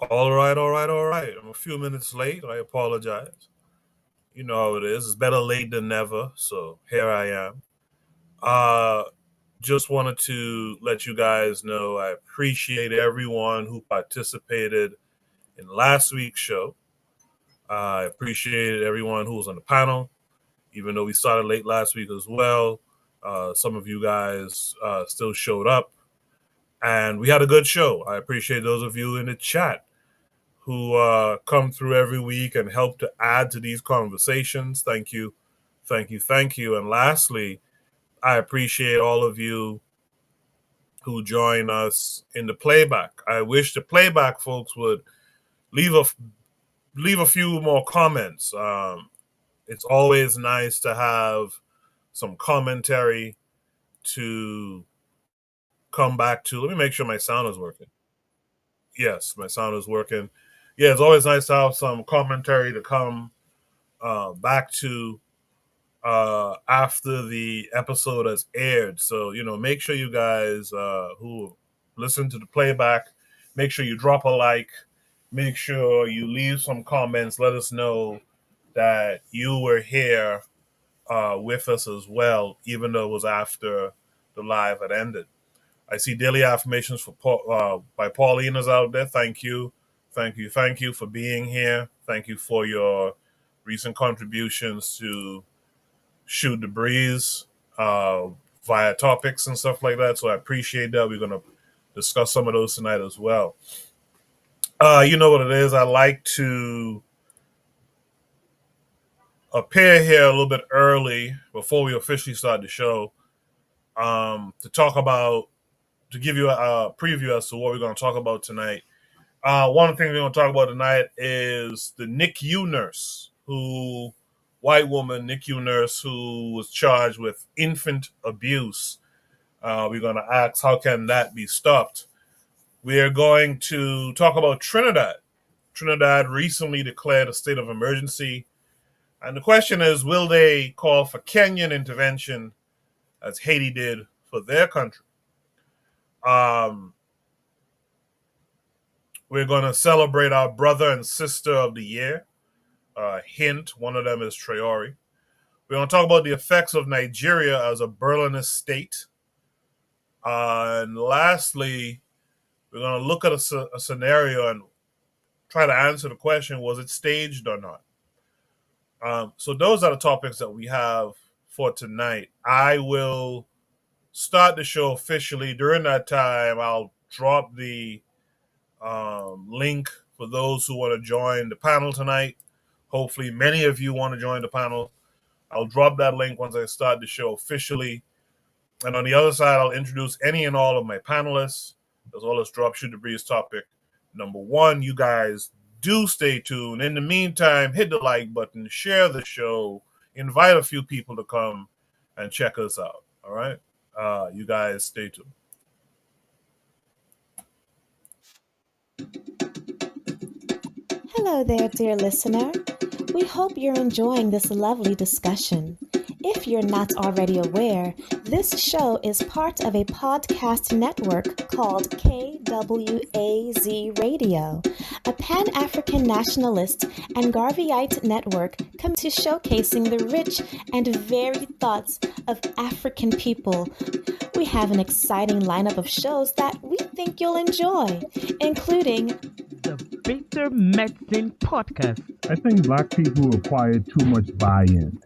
All right, all right, all right. I'm a few minutes late. I apologize. You know how it is. It's better late than never. So here I am. Uh, just wanted to let you guys know I appreciate everyone who participated in last week's show. I appreciated everyone who was on the panel, even though we started late last week as well. Some of you guys still showed up, and we had a good show. I appreciate those of you in the chat who come through every week and help to add to these conversations. Thank you, thank you, thank you. And lastly, I appreciate all of you who join us in the playback. I wish the playback folks would leave a leave a few more comments. It's always nice to have some commentary to come back to. Let me make sure my sound is working. Yes, my sound is working. Yeah, it's always nice to have some commentary to come back to after the episode has aired. So, make sure you guys who listen to the playback, make sure you drop a like, make sure you leave some comments. Let us know that you were here with us as well, even though it was after the live had ended. I see daily affirmations by Paulina's out there. Thank you. Thank you. Thank you for being here. Thank you for your recent contributions to Shoot the Breeze via topics and stuff like that. So I appreciate that. We're going to discuss some of those tonight as well. You know what it is. I like to appear here a little bit early before we officially start the show to talk about, to give you a preview as to what we're going to talk about tonight. One of the things we're going to talk about tonight is the NICU nurse, white woman NICU nurse who was charged with infant abuse. We're going to ask, how can that be stopped? We are going to talk about Trinidad. Trinidad recently declared a state of emergency. And the question is, will they call for Kenyan intervention as Haiti did for their country? We're going to celebrate our brother and sister of the year. Hint, one of them is Traore. We're going to talk about the effects of Nigeria as a Berlinist state. And lastly, we're going to look at a scenario and try to answer the question, was it staged or not? So those are the topics that we have for tonight. I will start the show officially. During that time, I'll drop the link for those who want to join the panel tonight. Hopefully, many of you want to join the panel. I'll drop that link once I start the show officially. And on the other side, I'll introduce any and all of my panelists, as well as drop Shoot the Breeze topic number one. You guys do stay tuned. In the meantime, hit the like button, share the show, invite a few people to come and check us out. All right? You guys stay tuned. Hello there, dear listener. We hope you're enjoying this lovely discussion. If you're not already aware, this show is part of a podcast network called KWAZ Radio, a Pan-African nationalist and Garveyite network committed to showcasing the rich and varied thoughts of African people. We have an exciting lineup of shows that we think you'll enjoy, including the Bitter Medicine Podcast. I think black people acquired too much buy-in.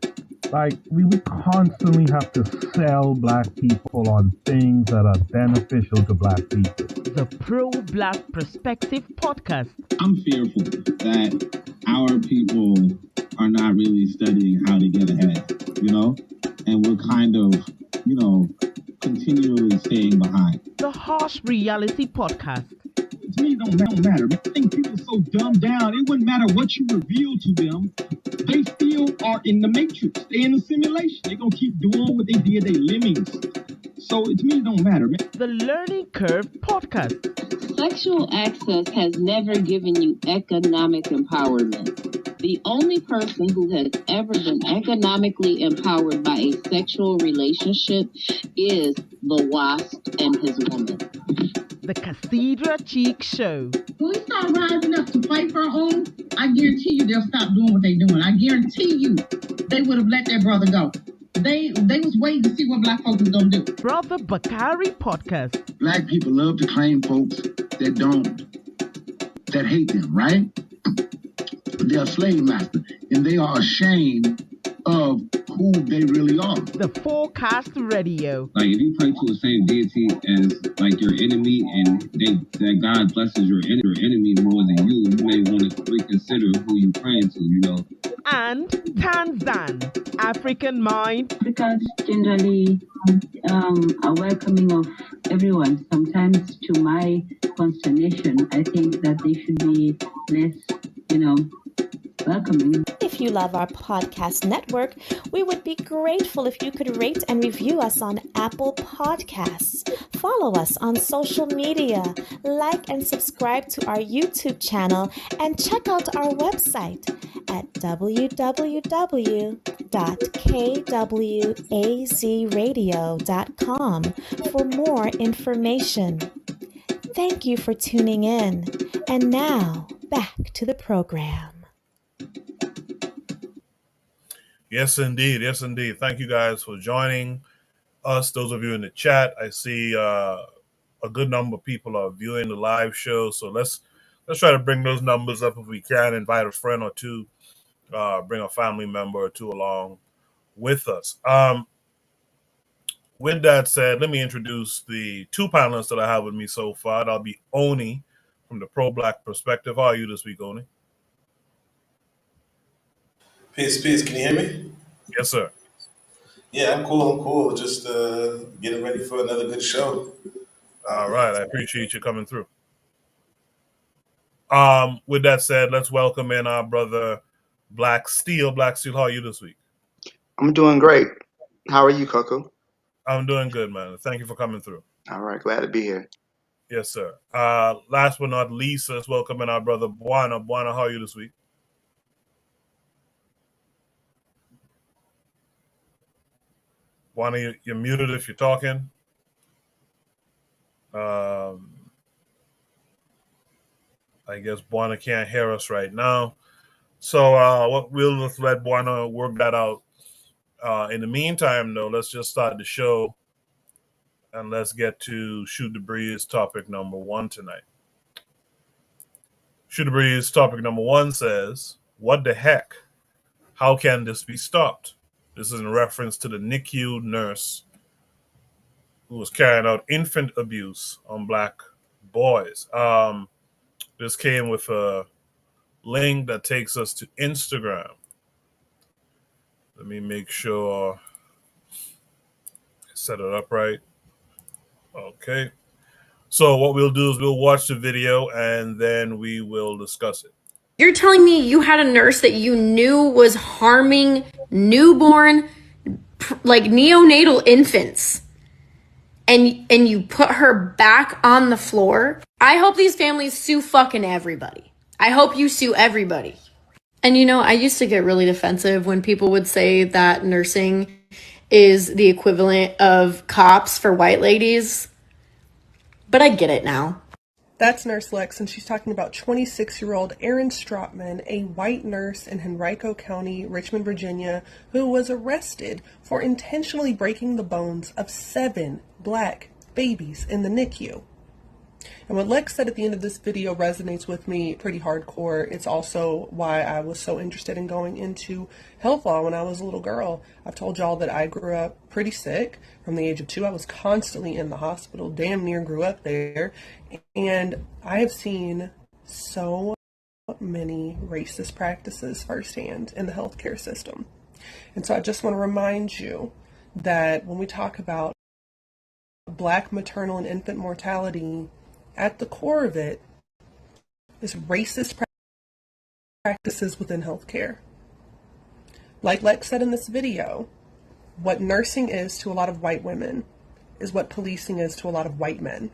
Like, we constantly have to sell black people on things that are beneficial to black people. The Pro-Black Perspective Podcast. I'm fearful that our people are not really studying how to get ahead, and we're kind of, continually staying behind. The Harsh Reality Podcast. To me, it don't matter. I think people are so dumbed down, it wouldn't matter what you reveal to them. They still are in the matrix. They're in the simulation. They're going to keep doing what they did. They lemmings. So to me, it don't matter, man. The Learning Curve Podcast. Sexual access has never given you economic empowerment. The only person who has ever been economically empowered by a sexual relationship is the wasp and his woman. The Cathedral Cheek Show. When we start rising up to fight for our own, I guarantee you they'll stop doing what they're doing. I guarantee you they would have let their brother go. They was waiting to see what black folks was gonna do. Brother Bakari Podcast. Black people love to claim folks that hate them, right? They're a slave master, and they are ashamed of who they really are. The Forecast Radio. Like, if you pray to the same deity as, like, your enemy, and that God blesses your enemy more than you may want to reconsider who you praying to, you know. And Tanzan, African Mind. Africans generally are welcoming of everyone. Sometimes, to my consternation, I think that they should be less, welcoming. If you love our podcast network, we would be grateful if you could rate and review us on Apple Podcasts. Follow us on social media, like and subscribe to our YouTube channel, and check out our website at www.kwazradio.com for more information. Thank you for tuning in. And now, back to the program. Yes, indeed. Yes, indeed. Thank you guys for joining us. Those of you in the chat, I see a good number of people are viewing the live show. So let's try to bring those numbers up if we can. Invite a friend or two, bring a family member or two along with us. With that said, let me introduce the two panelists that I have with me so far. That'll be Oni from the Pro-Black Perspective. How are you this week, Oni? Peace, peace. Can you hear me? Yes, sir. Yeah, I'm cool. Just getting ready for another good show. All right. I appreciate you coming through. With that said, let's welcome in our brother Black Steel. Black Steel, how are you this week? I'm doing great. How are you, Coco? I'm doing good, man. Thank you for coming through. All right. Glad to be here. Yes, sir. Last but not least, let's welcome in our brother Buana. Buana, how are you this week? Buana, you're muted if you're talking. I guess Buana can't hear us right now. So we'll just let Buana work that out. In the meantime, though, let's just start the show and let's get to Shoot the Breeze topic number 1 tonight. Shoot the Breeze topic number 1 says, what the heck? How can this be stopped? This is in reference to the NICU nurse who was carrying out infant abuse on black boys. This came with a link that takes us to Instagram. Let me make sure I set it up right. Okay. So what we'll do is we'll watch the video and then we will discuss it. You're telling me you had a nurse that you knew was harming newborn, like neonatal infants, and you put her back on the floor? I hope these families sue fucking everybody. I hope you sue everybody. And I used to get really defensive when people would say that nursing is the equivalent of cops for white ladies. But I get it now. That's Nurse Lex, and she's talking about 26-year-old Erin Stropman, a white nurse in Henrico County, Richmond, Virginia, who was arrested for intentionally breaking the bones of 7 black babies in the NICU. And what Lex said at the end of this video resonates with me pretty hardcore. It's also why I was so interested in going into health law when I was a little girl. I've told y'all that I grew up pretty sick. From the age of 2, I was constantly in the hospital, damn near grew up there. And I have seen so many racist practices firsthand in the healthcare system. And so I just want to remind you that when we talk about black maternal and infant mortality, at the core of it is racist practices within healthcare. Like Lex said in this video, what nursing is to a lot of white women is what policing is to a lot of white men.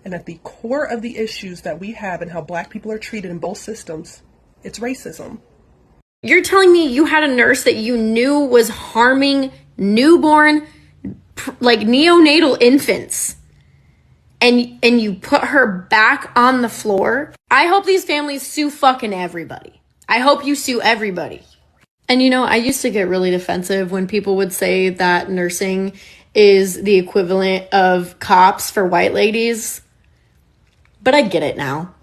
And at the core of the issues that we have and how black people are treated in both systems, it's racism. You're telling me you had a nurse that you knew was harming newborn, like neonatal infants, and you put her back on the floor. I hope these families sue fucking everybody. I hope you sue everybody. And I used to get really defensive when people would say that nursing is the equivalent of cops for white ladies. But I get it now.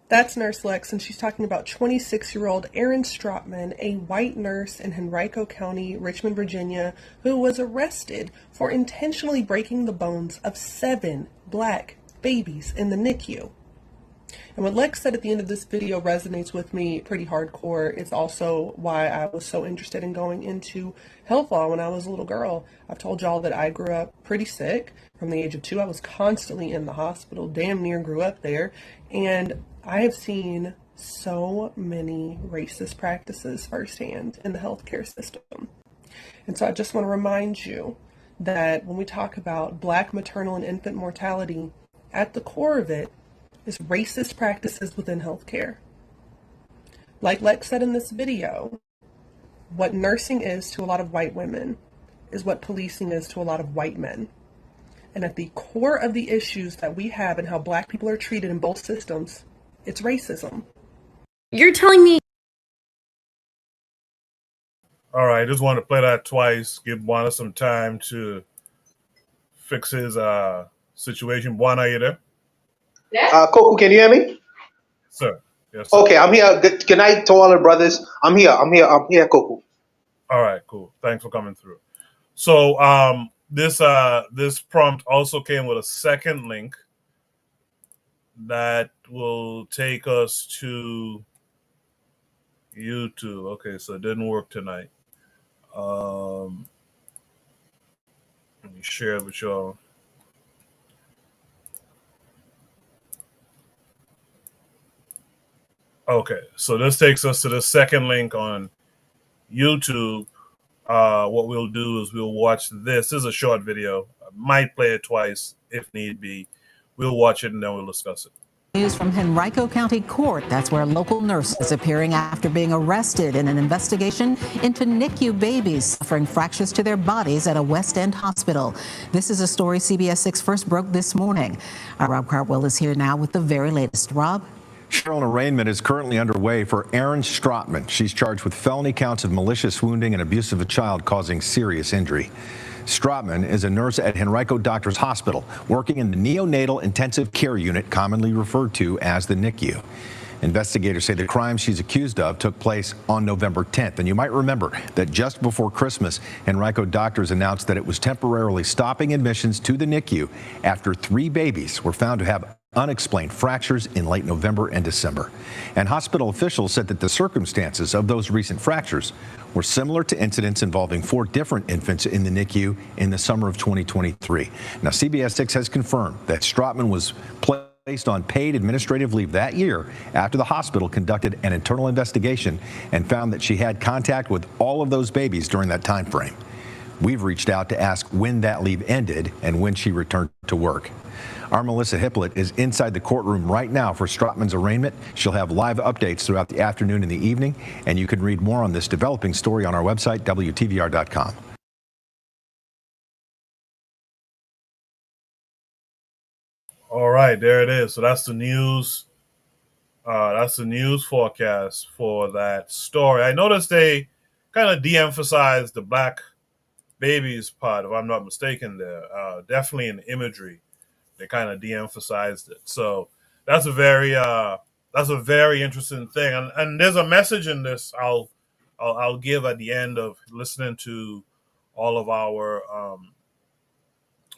That's Nurse Lex, and she's talking about 26-year-old Erin Stropman, a white nurse in Henrico County, Richmond, Virginia, who was arrested for intentionally breaking the bones of 7 black babies in the NICU. And what Lex said at the end of this video resonates with me pretty hardcore. It's also why I was so interested in going into health law when I was a little girl. I've told y'all that I grew up pretty sick. From the age of 2, I was constantly in the hospital, damn near grew up there. And I have seen so many racist practices firsthand in the healthcare system. And so I just want to remind you that when we talk about black maternal and infant mortality, at the core of it is racist practices within healthcare. Like Lex said in this video, what nursing is to a lot of white women is what policing is to a lot of white men. And at the core of the issues that we have and how black people are treated in both systems, it's racism. You're telling me. All right, just wanted to play that twice. Give Juana some time to fix his situation. Juana, are you there? Coco, can you hear me? Sir. Yes, sir. Okay, I'm here. Good night to all the brothers. I'm here, Coco. All right, cool. Thanks for coming through. So this prompt also came with a second link that will take us to YouTube. Okay, so it didn't work tonight. Let me share it with y'all. Okay, so this takes us to the second link on YouTube. What we'll do is we'll watch this. This is a short video. I might play it twice if need be. We'll watch it and then we'll discuss it. News from Henrico County Court. That's where a local nurse is appearing after being arrested in an investigation into NICU babies suffering fractures to their bodies at a West End hospital. This is a story CBS 6 first broke this morning. Our Rob Cartwell is here now with the very latest. Rob? Cheryl, an arraignment is currently underway for Erin Stropman. She's charged with felony counts of malicious wounding and abuse of a child causing serious injury. Stropman is a nurse at Henrico Doctors Hospital, working in the neonatal intensive care unit, commonly referred to as the NICU. Investigators say the crime she's accused of took place on November 10th. And you might remember that just before Christmas, Henrico Doctors announced that it was temporarily stopping admissions to the NICU after 3 babies were found to have unexplained fractures in late November and December. And hospital officials said that the circumstances of those recent fractures were similar to incidents involving 4 different infants in the NICU in the summer of 2023. Now, CBS 6 has confirmed that Stropman was placed on paid administrative leave that year after the hospital conducted an internal investigation and found that she had contact with all of those babies during that time frame. We've reached out to ask when that leave ended and when she returned to work. Our Melissa Hippolyte is inside the courtroom right now for Stropman's arraignment. She'll have live updates throughout the afternoon and the evening, and you can read more on this developing story on our website, WTVR.com. All right, there it is. So that's the news. That's the news forecast for that story. I noticed they kind of de-emphasized the black babies part, if I'm not mistaken. There, definitely in imagery, they kind of de-emphasized it. So that's a very interesting thing. And there's a message in this I'll give at the end of listening to all of our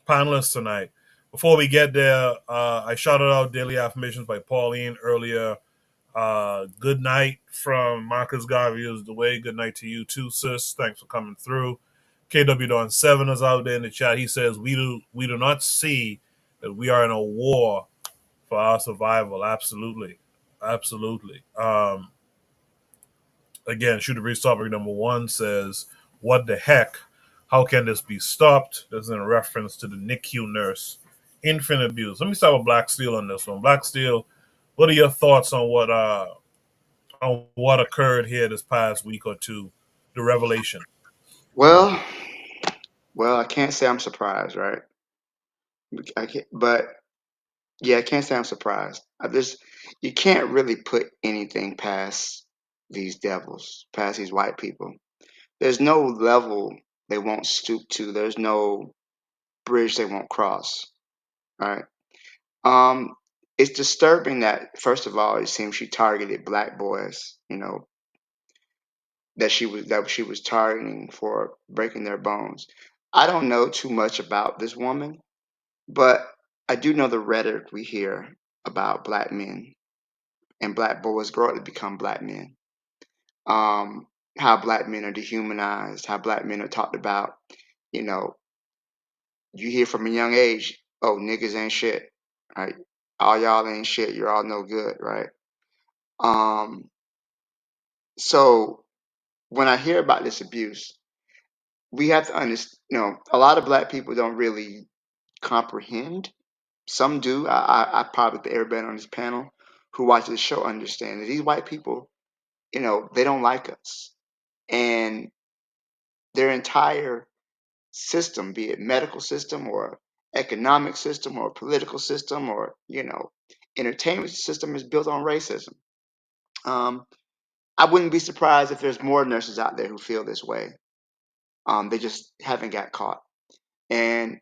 panelists tonight. Before we get there, I shouted out Daily Affirmations by Pauline earlier. Good night from Marcus Garvey is the way. Good night to you too, sis. Thanks for coming through. KW Don 7 is out there in the chat. He says we do not see that we are in a war for our survival. Absolutely. Again, Shooter Breeze topic number 1 says, what the heck? How can this be stopped? This is in reference to the NICU nurse. Infant abuse. Let me start with Black Steel on this one. Black Steel, what are your thoughts on what occurred here this past week or two? The revelation. Well, I can't say I'm surprised, right? I can't, but Yeah, I can't say I'm surprised. You can't really put anything past these devils, past these white people. There's no level they won't stoop to. There's no bridge they won't cross. Right? Um, it's disturbing that first of all, it seems she targeted black boys. That she was targeting for breaking their bones. I don't know too much about this woman, but I do know the rhetoric we hear about black men and black boys grow up to become black men. How black men are dehumanized, how black men are talked about. You know, you hear from a young age, oh, niggas ain't shit, right? All y'all ain't shit. You're all no good, right? Um, so when I hear about this abuse, we have to understand, a lot of black people don't really comprehend. Some do. I probably think everybody on this panel who watches the show understand that these white people, they don't like us. And their entire system, be it medical system or economic system or political system or, entertainment system is built on racism. I wouldn't be surprised if there's more nurses out there who feel this way. They just haven't got caught. And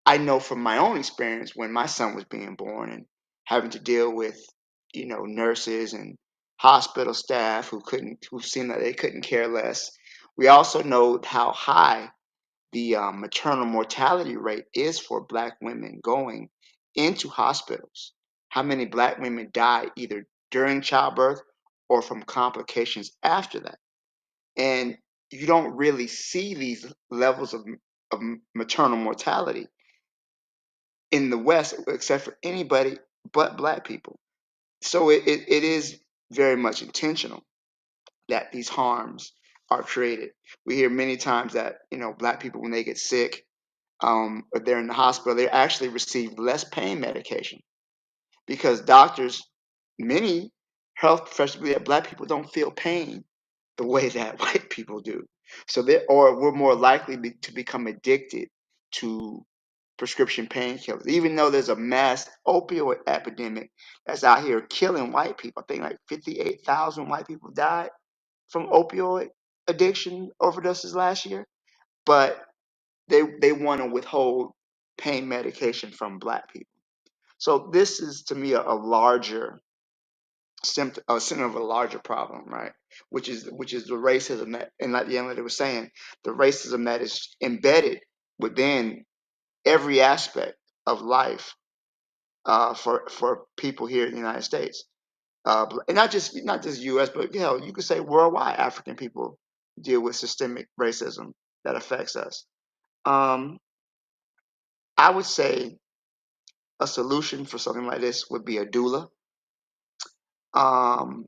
I know from my own experience when my son was being born and having to deal with, nurses and hospital staff who seemed like they couldn't care less. We also know how high the maternal mortality rate is for black women going into hospitals. How many black women die either during childbirth or from complications after that. And you don't really see these levels of maternal mortality in the West, except for anybody but black people. So it is very much intentional that these harms are created. We hear many times that, black people, when they get sick, or they're in the hospital, they actually receive less pain medication because doctors, many health professionals believe that black people don't feel pain the way that white people do. So we're more likely to become addicted to prescription painkillers, even though there's a mass opioid epidemic that's out here killing white people. I think like 58,000 white people died from opioid addiction overdoses last year, but they want to withhold pain medication from black people. So this is to me a larger symptom of a larger problem, right? Which is the racism that, and like the young lady was saying, the racism that is embedded within every aspect of life for people here in the United States, and not just U.S., but you could say worldwide. African people deal with systemic racism that affects us. Um, I would say a solution for something like this would be a doula. Um,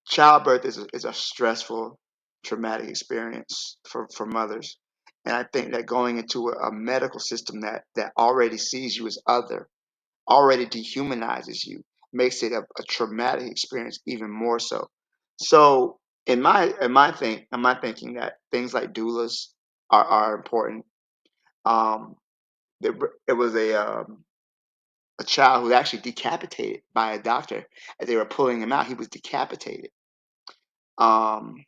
Childbirth is a stressful, traumatic experience for mothers, and I think that going into a medical system that already sees you as other, already dehumanizes you, makes it a traumatic experience even more so. So, in my thinking that things like doulas are important. Um, there was a child who actually decapitated by a doctor as they were pulling him out. He was decapitated. Um,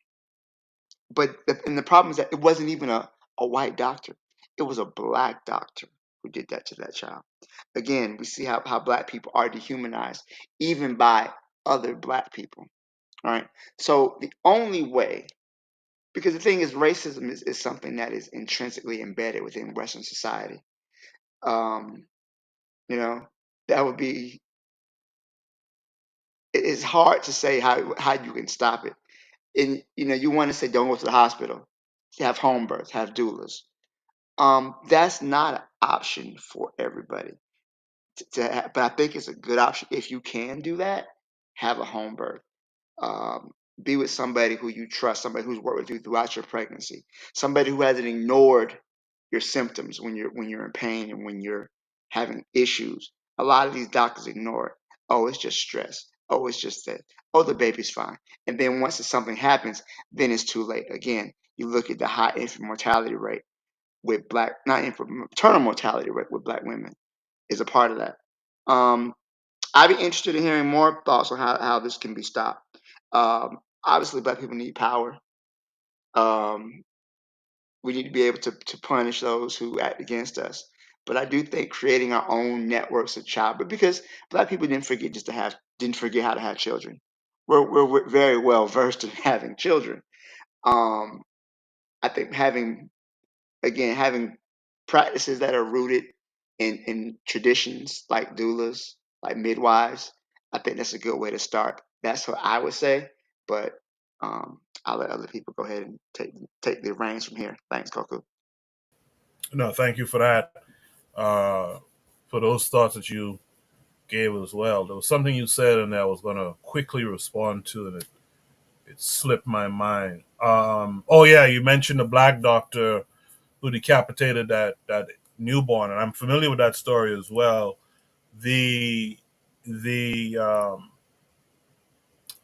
and the problem is that it wasn't even a white doctor. It was a black doctor who did that to that child. Again, we see how black people are dehumanized even by other black people. All right. So the only way, because the thing is, racism is something that is intrinsically embedded within Western society. Um, you know, that would be, it's hard to say how you can stop it. And you want to say don't go to the hospital, have home births, have doulas. That's not an option for everybody. But I think it's a good option if you can do that. Have a home birth. Um, be with somebody who you trust, somebody who's worked with you throughout your pregnancy, somebody who hasn't ignored your symptoms when you're in pain and when you're having issues. A lot of these doctors ignore it. Oh, it's just stress. Oh, it's just that. Oh, the baby's fine. And then once something happens, then it's too late. Again, you look at the high infant mortality rate with not infant, maternal mortality rate with black women is a part of that. I'd be interested in hearing more thoughts on how this can be stopped. Obviously, Black people need power. We need to be able to punish those who act against us. But I do think creating our own networks of child, but because Black people didn't forget how to have children. We're very well versed in having children. Um, I think having practices that are rooted in traditions like doulas, like midwives, I think that's a good way to start. That's what I would say, but I'll let other people go ahead and take the reins from here. Thanks, Koku. No, thank you for that. For those thoughts that you gave as well. There was something you said, and I was going to quickly respond to, and it slipped my mind. Oh yeah, you mentioned the black doctor who decapitated that newborn, and I'm familiar with that story as well. The the um,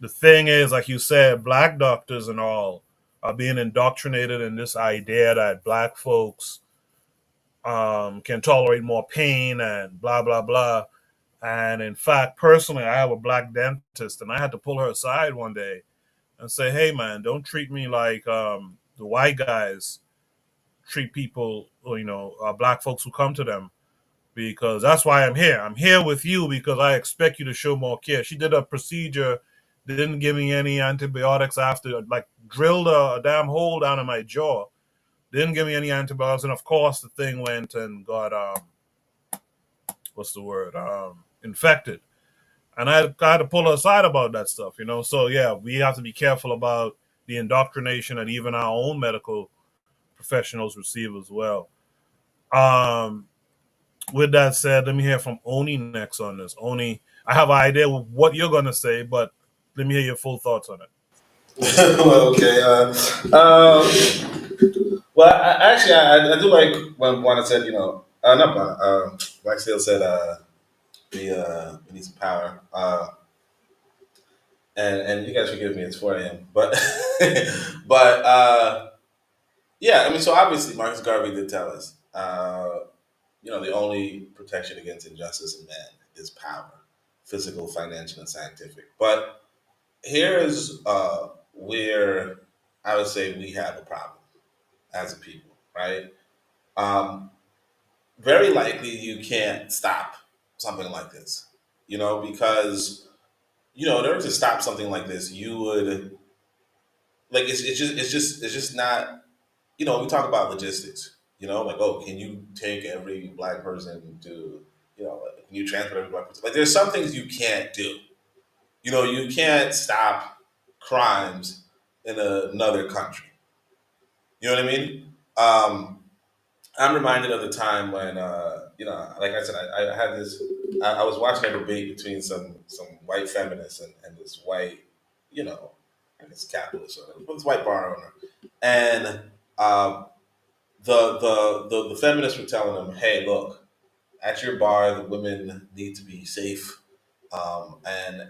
the thing is, like you said, black doctors and all are being indoctrinated in this idea that black folks can tolerate more pain and blah blah blah. And in fact, personally, I have a black dentist, and I had to pull her aside one day and say, "Hey, man, don't treat me like the white guys treat people, black folks who come to them, because that's why I'm here. I'm here with you because I expect you to show more care." She did a procedure, didn't give me any antibiotics after, like drilled a damn hole down in my jaw, didn't give me any antibiotics, and of course the thing went and got what's the word infected. And I had to pull her aside about that stuff. So yeah, we have to be careful about the indoctrination that even our own medical professionals receive as well. Um, with that said, let me hear from Oni next on this. Oni, I have an idea of what you're going to say, but let me hear your full thoughts on it. Well, okay. Well, I do like when Juana said, not Juana, Black Steel said, we need some power. And you guys forgive me, it's 4 a.m. But, but, yeah, I mean, so obviously Marcus Garvey did tell us, the only protection against injustice in man is power, physical, financial, and scientific. But here is where I would say we have a problem as a people, right? Um, Very likely you can't stop something like this, because in order to stop something like this, you would like it's just not. We talk about logistics. Like, oh, can you take every black person to, can you transport every black person? Like, there's some things you can't do. You can't stop crimes in another country. You know what I mean? I'm reminded of the time when, like I said, I had this. I was watching a debate between some white feminists and this white, I guess capitalist, or this white bar owner, and the feminists were telling them, "Hey, look, at your bar, the women need to be safe, and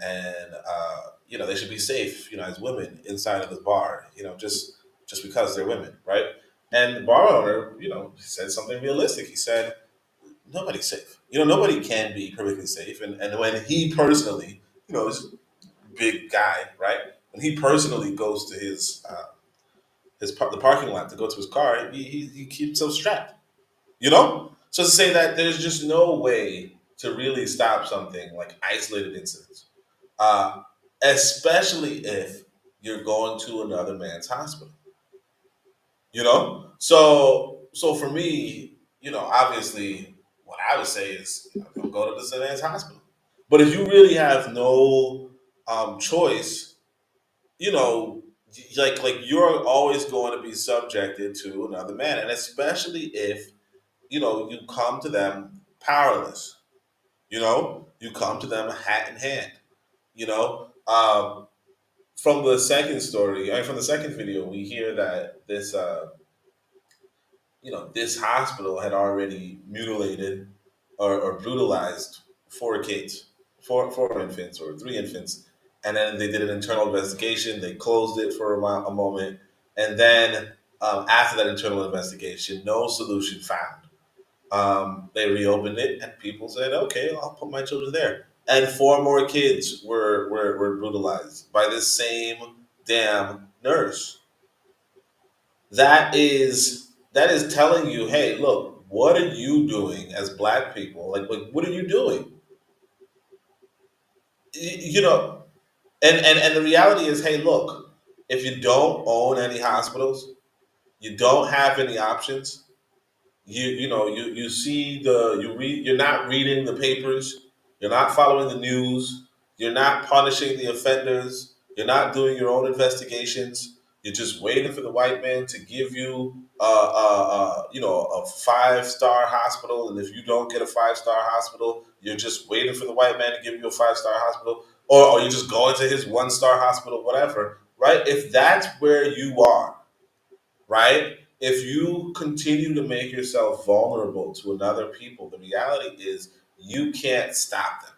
they should be safe, as women inside of the bar, just because they're women, right?" And the bar owner, said something realistic. He said, "Nobody's safe. Nobody can be perfectly safe." And when he personally, this big guy, right? When he personally goes to the parking lot to go to his car, he keeps himself strapped. So to say that there's just no way to really stop something like isolated incidents, uh, especially if you're going to another man's hospital. So for me, obviously, what I would say is, don't go to this man's hospital. But if you really have no choice, you know, like you're always going to be subjected to another man, and especially if you come to them powerless. You come to them hat in hand. You know, from the second story, from the second video, we hear that this hospital had already mutilated or brutalized 4 kids, four infants or 3 infants, and then they did an internal investigation. They closed it for a moment, and then after that internal investigation, no solution found. They reopened it, and people said, "Okay, I'll put my children there." And four more kids were brutalized by this same damn nurse. That is telling you, hey, look, what are you doing as black people? Like what are you doing? You know, and the reality is, hey, look, if you don't own any hospitals, you don't have any options. You see you're not reading the papers, you're not following the news, you're not punishing the offenders, you're not doing your own investigations. You're just waiting for the white man to give you a 5-star hospital, and if you don't get a 5-star hospital, you're just waiting for the white man to give you a 5-star hospital, or you just going to his 1-star hospital, whatever, right? If that's where you are, right? If you continue to make yourself vulnerable to another people, the reality is you can't stop them.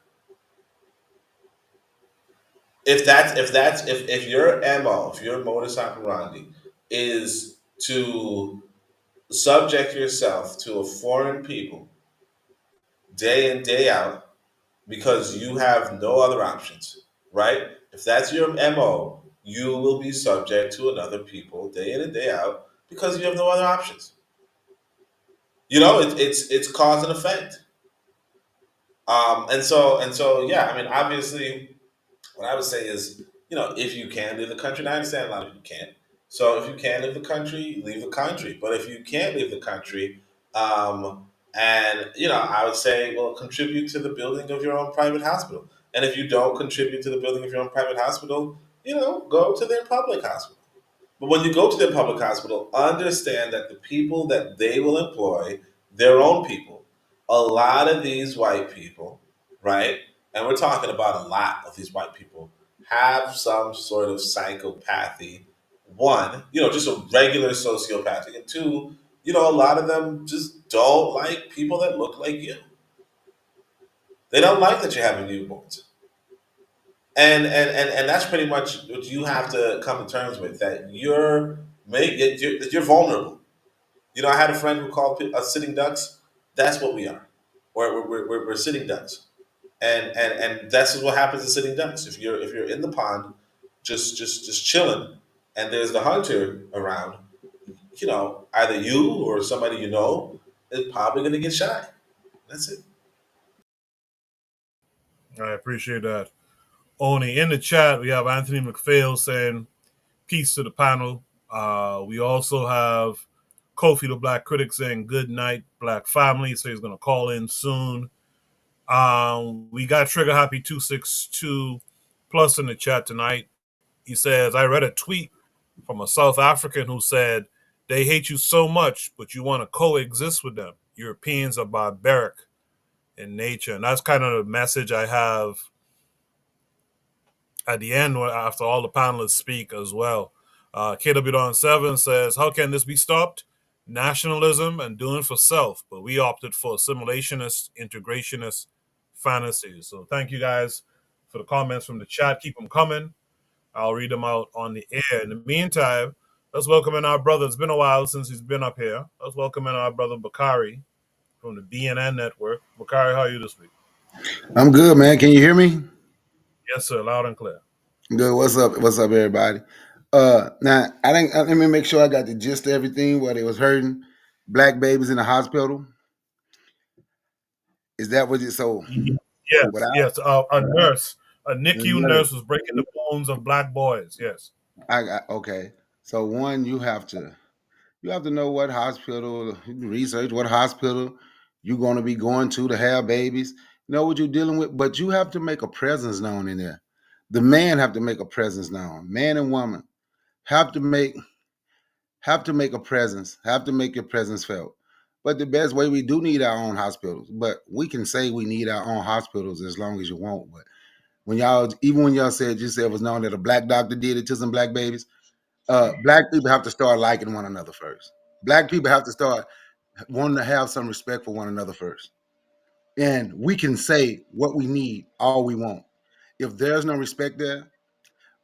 If your MO, if your modus operandi is to subject yourself to a foreign people day in, day out, because you have no other options, right? If that's your MO, you will be subject to another people day in and day out because you have no other options. It's cause and effect. And so, yeah. I mean, obviously, what I would say is, if you can leave the country, and I understand a lot of people can't. So if you can leave the country, leave the country. But if you can't leave the country, and I would say, well, contribute to the building of your own private hospital. And if you don't contribute to the building of your own private hospital, go to their public hospital. But when you go to their public hospital, understand that the people that they will employ, their own people, a lot of these white people, right? And we're talking about a lot of these white people have some sort of psychopathy. One, just a regular sociopathy. And two, a lot of them just don't like people that look like you. They don't like that you're having newborns. And that's pretty much what you have to come to terms with, that you're vulnerable. I had a friend who called us sitting ducks. That's what we are. We're sitting ducks, and that's what happens to sitting ducks. If you're in the pond, just chilling, and there's the hunter around, either you or somebody is probably going to get shot. That's it. I appreciate that. Oni, in the chat, we have Anthony McPhail saying, peace to the panel. We also have Kofi the Black Critic saying, good night, Black family. So he's going to call in soon. We got Trigger Happy 262 plus in the chat tonight. He says, I read a tweet from a South African who said, they hate you so much, but you want to coexist with them. Europeans are barbaric in nature. And that's kind of the message I have at the end after all the panelists speak as well. KW7 says, how can this be stopped? Nationalism and doing for self, but we opted for assimilationist, integrationist fantasies. So thank you guys for the comments from the chat. Keep them coming. I'll read them out on the air. In the meantime, let's welcome in our brother. It's been a while since he's been up here. Let's welcome in our brother Bakari from the BNN Network. Bakari, how are you this week? I'm good, man. Can you hear me? Yes, sir. Loud and clear. Good. What's up? What's up, everybody? Now let me make sure I got the gist of everything. Where they was hurting black babies in the hospital. Is that what it? So yes. A nurse, a NICU nurse, was breaking the bones of black boys. Yes. Okay. So one, you have to know what hospital, research what hospital you're going to be going to have babies. Know what you're dealing with, but you have to make a presence known in there. The man have to make a presence known. Man and woman have to make a presence, have to make your presence felt. But the best way, we do need our own hospitals. But we can say we need our own hospitals as long as you want. But when y'all said it was known that a black doctor did it to some black babies, black people have to start liking one another first. Black people have to start wanting to have some respect for one another first. And we can say what we need all we want. If there's no respect there,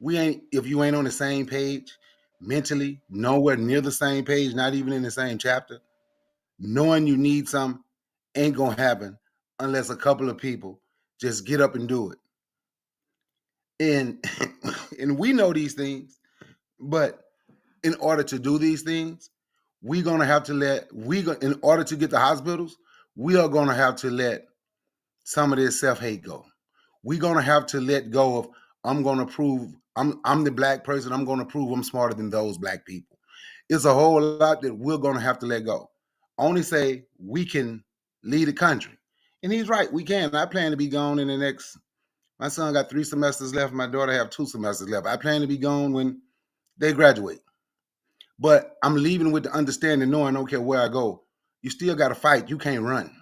if you ain't on the same page mentally, nowhere near the same page, not even in the same chapter, knowing you need some, ain't gonna happen unless a couple of people just get up and do it. And and we know these things, but in order to do these things, we're gonna have to in order to get the hospitals, we are gonna have to let some of this self-hate go. We're gonna have to let go of I'm the black person, I'm gonna prove I'm smarter than those black people. It's a whole lot that we're gonna have to let go. Only say we can lead the country. And he's right, we can. I plan to be gone in the next, my son got 3 semesters left, my daughter have 2 semesters left. I plan to be gone when they graduate. But I'm leaving with the understanding, knowing, I don't care where I go, you still got to fight. You can't run.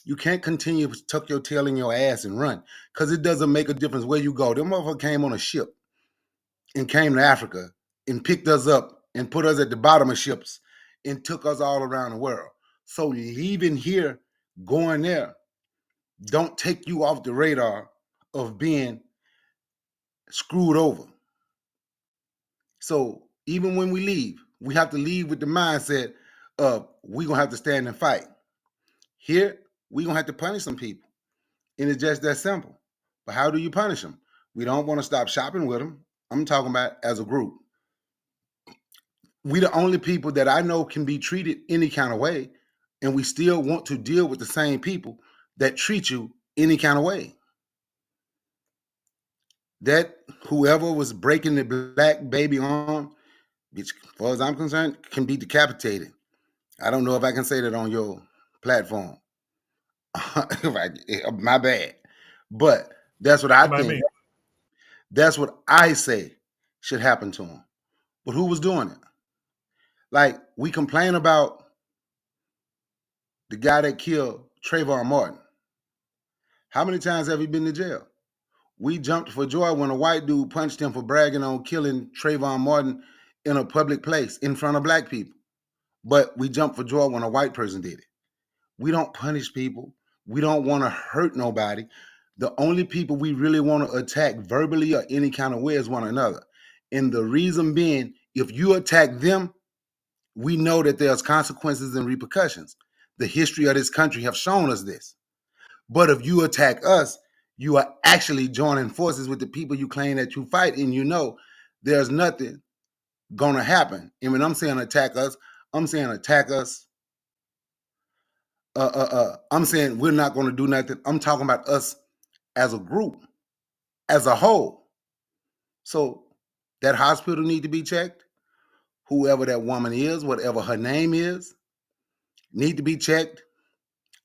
You can't continue to tuck your tail in your ass and run, because it doesn't make a difference where you go. Them motherfuckers came on a ship and came to Africa and picked us up and put us at the bottom of ships and took us all around the world. So leaving here, going there, don't take you off the radar of being screwed over. So even when we leave, we have to leave with the mindset of we're going to have to stand and fight. Here, we're going to have to punish some people. And it's just that simple. But how do you punish them? We don't want to stop shopping with them. I'm talking about as a group. We the only people that I know can be treated any kind of way, and we still want to deal with the same people that treat you any kind of way. That whoever was breaking the black baby arm, which, as far as I'm concerned, can be decapitated. I don't know if I can say that on your platform. My bad. But that's what I think. That's what I say should happen to him. But who was doing it? Like, we complain about the guy that killed Trayvon Martin. How many times have he been to jail? We jumped for joy when a white dude punched him for bragging on killing Trayvon Martin in a public place in front of black people. But we jumped for joy when a white person did it. We don't punish people. We don't want to hurt nobody. The only people we really want to attack verbally or any kind of way is one another. And the reason being, if you attack them, we know that there's consequences and repercussions. The history of this country have shown us this. But if you attack us, you are actually joining forces with the people you claim that you fight, and you know there's nothing gonna happen. And when I'm saying attack us, I'm saying attack us. I'm saying we're not gonna do nothing. I'm talking about us as a group, as a whole. So that hospital need to be checked. Whoever that woman is, whatever her name is, need to be checked.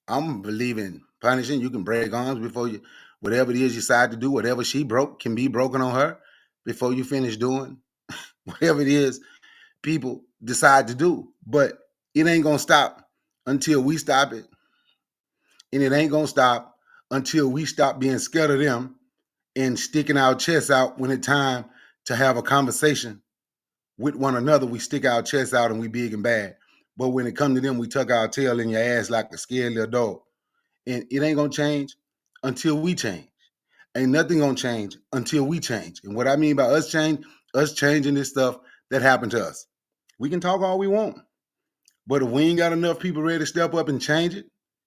I'm believing punishing. You can break arms before you, whatever it is you decide to do, whatever she broke can be broken on her before you finish doing whatever it is people decide to do. But it ain't gonna stop until we stop it. And it ain't gonna stop until we stop being scared of them and sticking our chests out when it's time to have a conversation with one another. We stick our chests out and we big and bad. But when it comes to them, we tuck our tail in your ass like a scared little dog. And it ain't gonna change until we change. Ain't nothing gonna change until we change. And what I mean by us changing this stuff that happened to us. We can talk all we want, but if we ain't got enough people ready to step up and change it,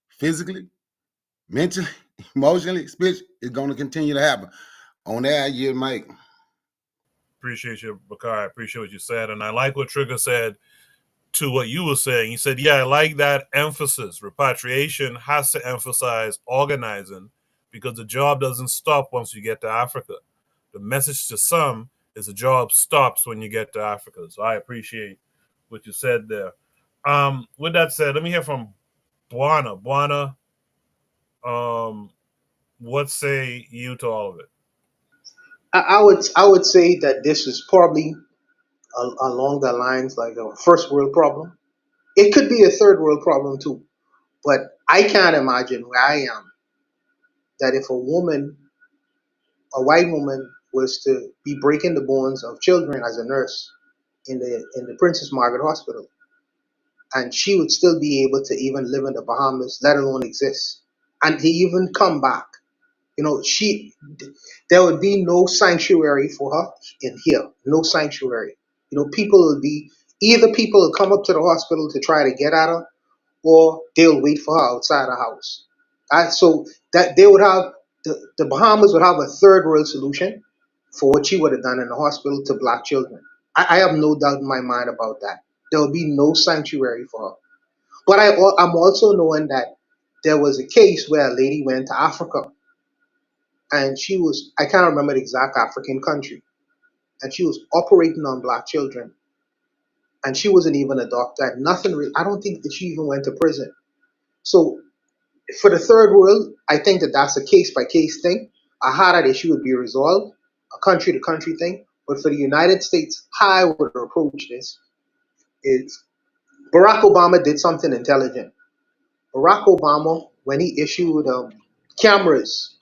physically, mentally, emotionally, spiritually, it's gonna continue to happen. On that, I yield, Mike. Appreciate you, Bakari. I appreciate what you said. And I like what Trigger said to what you were saying. He said, yeah, I like that emphasis. Repatriation has to emphasize organizing, because the job doesn't stop once you get to Africa. The message to some is the job stops when you get to Africa. So I appreciate what you said there. With that said, let me hear from Buana. Buana, what say you to all of it? I would say that this is probably along the lines like a first world problem. It could be a third world problem too, but I can't imagine where I am that if a white woman, was to be breaking the bones of children as a nurse in the Princess Margaret Hospital, and she would still be able to even live in the Bahamas, let alone exist, and to even come back. There would be no sanctuary for her in here, no sanctuary. People would come up to the hospital to try to get at her, or they'll wait for her outside the house. So that they would have the Bahamas would have a third world solution for what she would have done in the hospital to black children. I have no doubt in my mind about that. There will be no sanctuary for her. But I'm also knowing that there was a case where a lady went to Africa and she was, I can't remember the exact African country, and she was operating on black children. And she wasn't even a doctor, and nothing really, I don't think that she even went to prison. So for the third world, I think that that's a case by case thing. A harder issue would be resolved, a country to country thing. But for the United States, how I would approach this is Barack Obama did something intelligent. Barack Obama, when he issued cameras,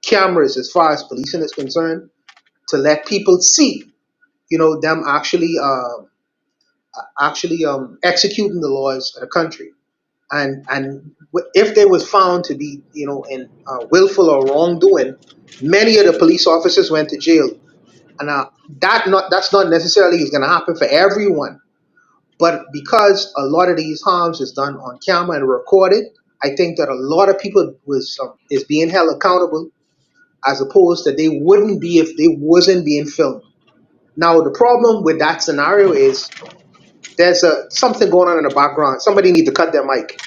cameras as far as policing is concerned, to let people see, them actually executing the laws of the country. And if they was found to be, in willful or wrongdoing, many of the police officers went to jail. And that's not necessarily is going to happen for everyone, but because a lot of these harms is done on camera and recorded, I think that a lot of people is being held accountable as opposed to they wouldn't be if they wasn't being filmed. Now the problem with that scenario is there's something going on in the background. Somebody need to cut their mic.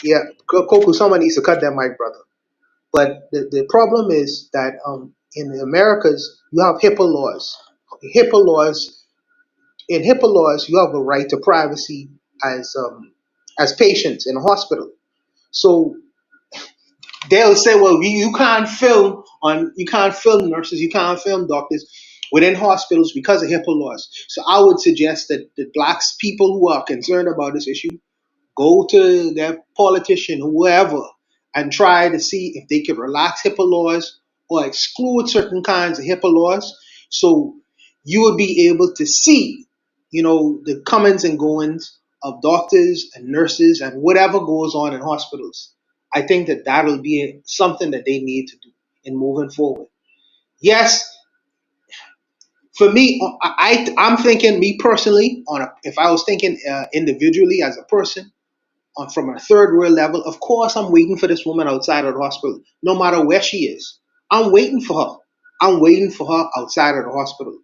Yeah, Koku, someone needs to cut their mic, brother. But the problem is that in the Americas, you have HIPAA laws. HIPAA laws, in HIPAA laws, you have a right to privacy as patients in a hospital. So they'll say, well, you can't film nurses, you can't film doctors within hospitals because of HIPAA laws. So I would suggest that the blacks people who are concerned about this issue go to their politician, whoever, and try to see if they could relax HIPAA laws or exclude certain kinds of HIPAA laws. So you would be able to see, the comings and goings of doctors and nurses and whatever goes on in hospitals. I think that that'll be something that they need to do in moving forward. Yes, for me, I'm thinking, me personally, if I was thinking individually as a person, from a third world level, of course, I'm waiting for this woman outside of the hospital, no matter where she is. I'm waiting for her. I'm waiting for her outside of the hospital.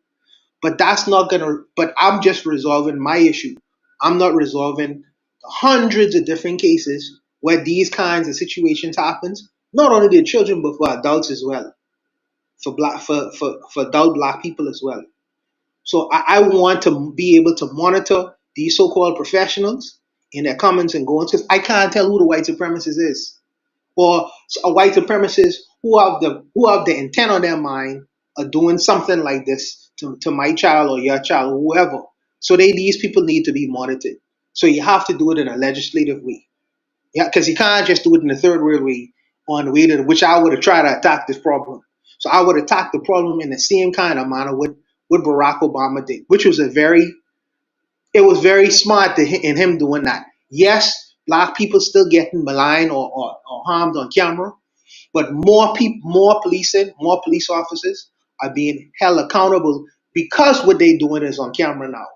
But but I'm just resolving my issue. I'm not resolving the hundreds of different cases where these kinds of situations happens, not only to children, but for adults as well, for adult black people as well. So I want to be able to monitor these so-called professionals in their comings and goings, because I can't tell who the white supremacist is, or a white supremacist who have the intent on their mind of doing something like this to my child or your child or whoever. So these people need to be monitored. So you have to do it in a legislative way, yeah, because you can't just do it in a third world way, on the way to which I would have tried to attack this problem. So I would attack the problem in the same kind of manner what Barack Obama did, which was it was very smart in him doing that. Yes, black people still getting maligned or harmed on camera, but more people, more policing, more police officers are being held accountable because what they're doing is on camera now.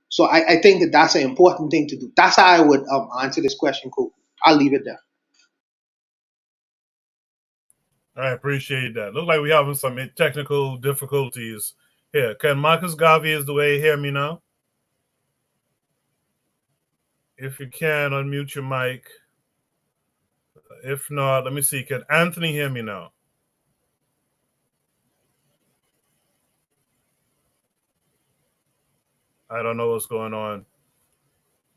So I think that that's an important thing to do. That's how I would answer this question, Cool. I'll leave it there. I appreciate that. Look like we're having some technical difficulties here. Can Marcus Garvey is the way hear me now? If you can, unmute your mic. If not, let me see. Can Anthony hear me now? I don't know what's going on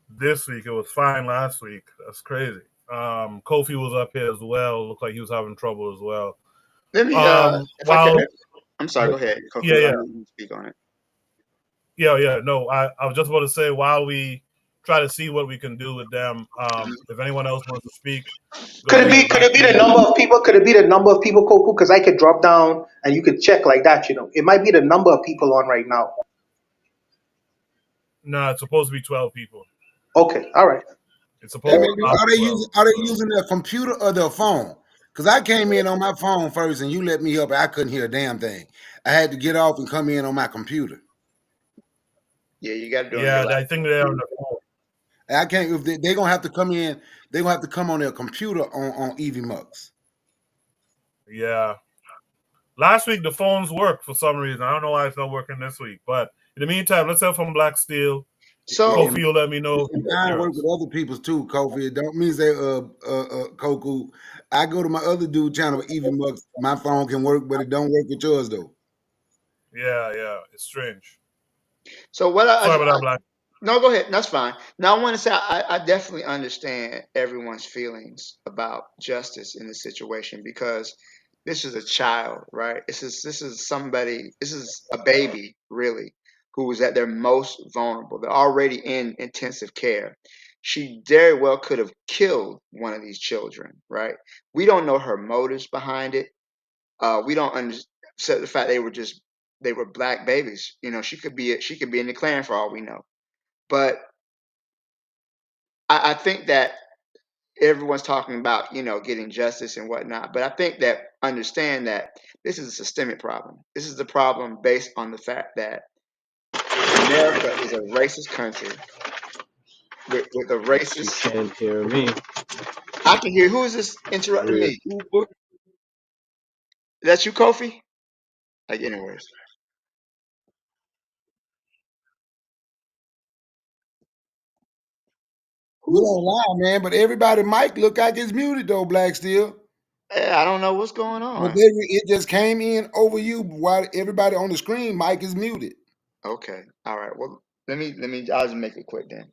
this week. It was fine last week. That's crazy. Kofi was up here as well. Looked like he was having trouble as well. Let me, I'm sorry, go ahead. Kofi, yeah. Speak on it. Yeah. No, I was just about to say, while we try to see what we can do with them, if anyone else wants to speak, Could it be the number of people? Could it be the number of people, Koku? Because I could drop down and you could check like that. It might be the number of people on right now. No, it's supposed to be 12 people. Okay, all right. It's supposed to be are they using their computer or their phone? Because I came in on my phone first and you let me up and I couldn't hear a damn thing. I had to get off and come in on my computer. Yeah, you got to do it. Yeah, I think they're on the phone. I can't. If they're gonna have to come in, they're gonna have to come on their computer on EVMux. Yeah. Last week the phones worked for some reason. I don't know why it's not working this week. But in the meantime, let's hear from Black Steel. So Kofi will let me know. Mine work with other people's too, Kofi. It don't mean say Koku. I go to my other dude channel, EVMux. My phone can work, but it don't work with yours though. Yeah, it's strange. So what Sorry about that, Black. No, go ahead. That's fine. Now I want to say I definitely understand everyone's feelings about justice in this situation because this is a child, right? This is somebody. This is a baby, really, who is at their most vulnerable. They're already in intensive care. She very well could have killed one of these children, right? We don't know her motives behind it. We don't understand the fact they were black babies. You know, she could be in the Klan for all we know. But I think that everyone's talking about, getting justice and whatnot. But I think that understand that this is a systemic problem. This is the problem based on the fact that America is a racist country with a racist. You can't hear me. I can hear. Who is this interrupting me? That's you, Kofi? Like, anyways. You don't lie, man. But everybody mic look like it's muted though, Black Steel. I don't know what's going But on. it just came in over you while everybody on the screen mic is muted. Okay. All right. Well, I'll just make it quick then.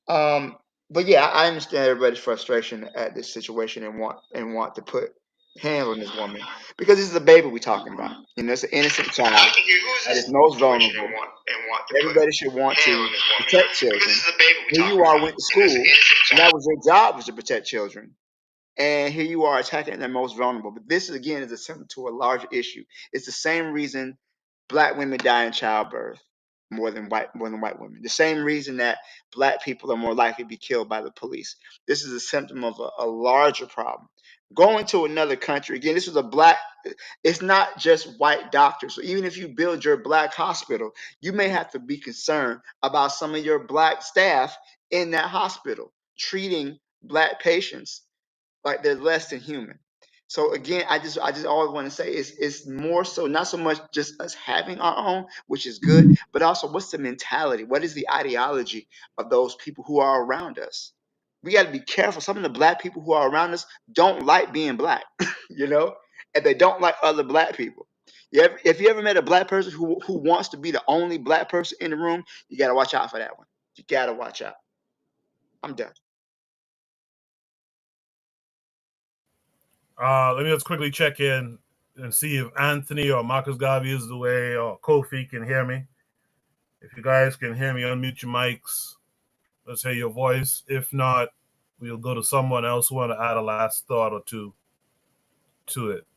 But yeah, I understand everybody's frustration at this situation and want to put hands on this woman because this is a baby we're talking about. It's an innocent child that is most vulnerable. Everybody should want to protect children. Here you are, went to school, and that was your job, was to protect children. And here you are attacking their most vulnerable. But this again is a symptom to a larger issue. It's the same reason black women die in childbirth more than white women. The same reason that black people are more likely to be killed by the police. This is a symptom of a larger problem. Going to another country, again, this was it's not just white doctors. So even if you build your black hospital, you may have to be concerned about some of your black staff in that hospital treating black patients like they're less than human. So again, I just always want to say it's more so not so much just us having our own, which is good, but also what's the mentality? What is the ideology of those people who are around us? We got to be careful. Some of the black people who are around us don't like being black, and they don't like other black people. If you ever met a black person who wants to be the only black person in the room, you got to watch out for that one. You got to watch out. I'm done. Let me just quickly check in and see if Anthony or Marcus Garvey is the way or Kofi can hear me. If you guys can hear me, unmute your mics. Let's hear your voice. If not, we'll go to someone else who want to add a last thought or two to it.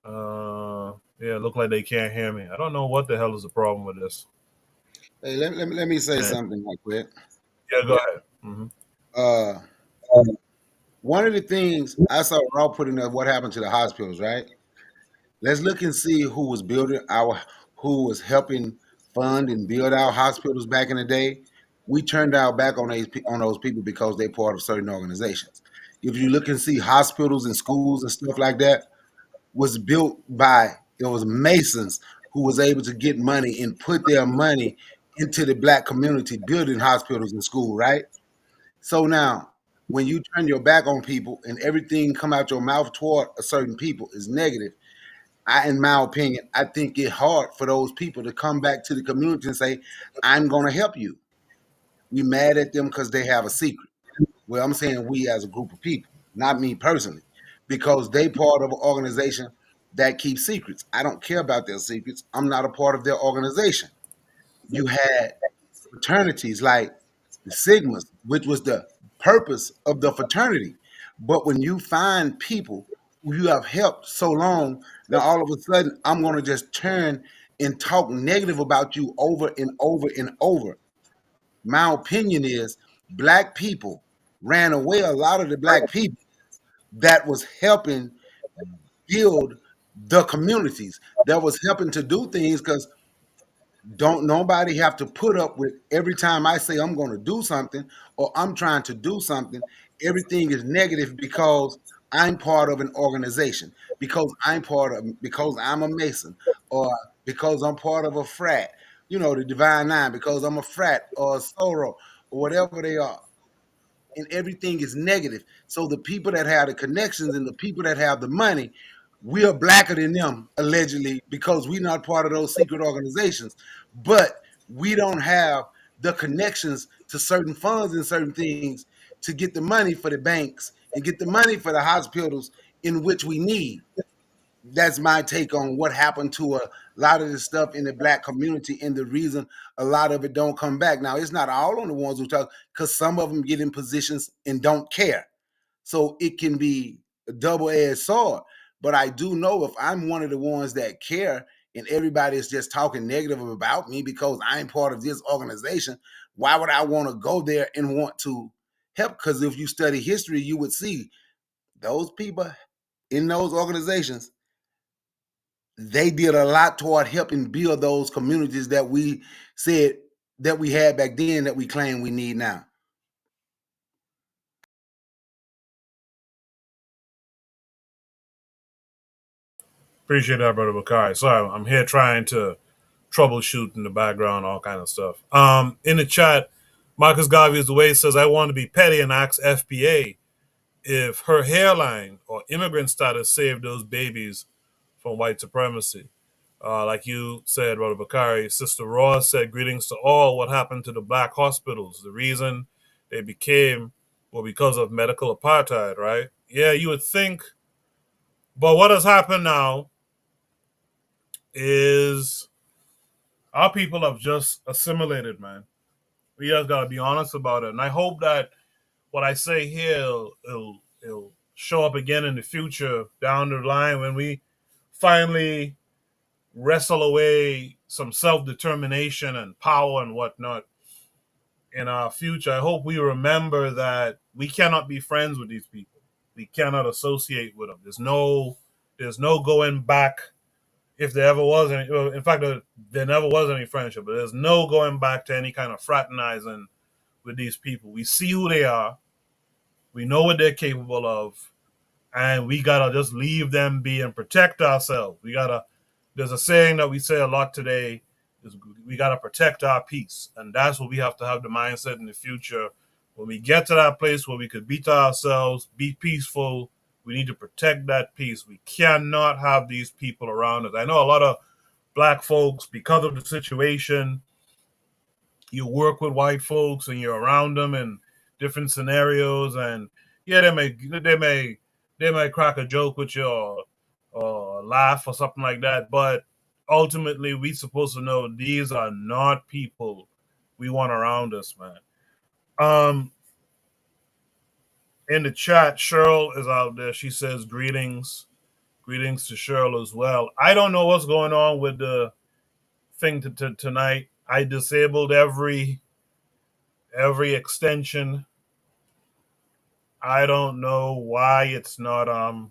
Yeah, look like they can't hear me. I don't know what the hell is the problem with this. Hey, let me say something like that. Yeah, go ahead. Mm-hmm. One of the things I saw Raw putting up what happened to the hospitals, right? Let's look and see who was helping fund and build our hospitals back in the day. We turned our back on those people because they're part of certain organizations. If you look and see hospitals and schools and stuff like that, was built by it was Masons who was able to get money and put their money into the black community building hospitals and school, right? So now when you turn your back on people and everything come out your mouth toward a certain people is negative, in my opinion, I think it's hard for those people to come back to the community and say, I'm going to help you. We mad at them because they have a secret. Well, I'm saying we as a group of people, not me personally, because they part of an organization that keeps secrets. I don't care about their secrets. I'm not a part of their organization. You had fraternities like the Sigmas, which was the purpose of the fraternity. But when you find people who you have helped so long, now all of a sudden I'm going to just turn and talk negative about you over and over and over. My opinion is black people ran away a lot of the black people that was helping build the communities, that was helping to do things because Don't nobody have to put up with every time I say I'm going to do something or I'm trying to do something, everything is negative because I'm part of an organization, because I'm a Mason, or because I'm part of a frat, the Divine Nine, because I'm a frat or a Soror or whatever they are, and everything is negative. So the people that have the connections and the people that have the money, we are blacker than them allegedly because we're not part of those secret organizations. But we don't have the connections to certain funds and certain things to get the money for the banks and get the money for the hospitals in which we need. That's my take on what happened to a lot of the stuff in the black community and the reason a lot of it don't come back. Now, it's not all on the ones who talk, because some of them get in positions and don't care. So it can be a double-edged sword. But I do know if I'm one of the ones that care and everybody is just talking negative about me because I'm part of this organization, why would I want to go there and want to help? Because if you study history, you would see those people in those organizations, they did a lot toward helping build those communities that we said that we had back then that we claim we need now. Appreciate that, brother Bakari. Sorry, I'm here trying to troubleshoot in the background, all kind of stuff. In the chat, Marcus Garvey is the way says, I want to be petty and ask FBA if her hairline or immigrant status saved those babies from white supremacy. Like you said, Brother Bakari, Sister Ross said, greetings to all. What happened to the black hospitals? The reason they became, well, because of medical apartheid, right? Yeah, you would think. But what has happened now is our people have just assimilated, man. We just got to be honest about it. And I hope that what I say here it'll show up again in the future down the line when we finally wrestle away some self-determination and power and whatnot in our future. I hope we remember that we cannot be friends with these people. We cannot associate with them. There's no going back. If there ever was any, in fact, there never was any friendship, but there's no going back to any kind of fraternizing with these people. We see who they are. We know what they're capable of, and we gotta just leave them be and protect ourselves. There's a saying that we say a lot today, is we gotta protect our peace. And that's what we have to have the mindset in the future. When we get to that place where we could be to ourselves, be peaceful, we need to protect that peace. We cannot have these people around us. I know a lot of black folks, because of the situation, you work with white folks and you're around them in different scenarios, and yeah, they may crack a joke with you or laugh or something like that, but ultimately we supposed to know these are not people we want around us, man. In the chat, Cheryl is out there. She says greetings to Cheryl as well. I don't know what's going on with the thing tonight. I disabled every extension. I don't know why it's not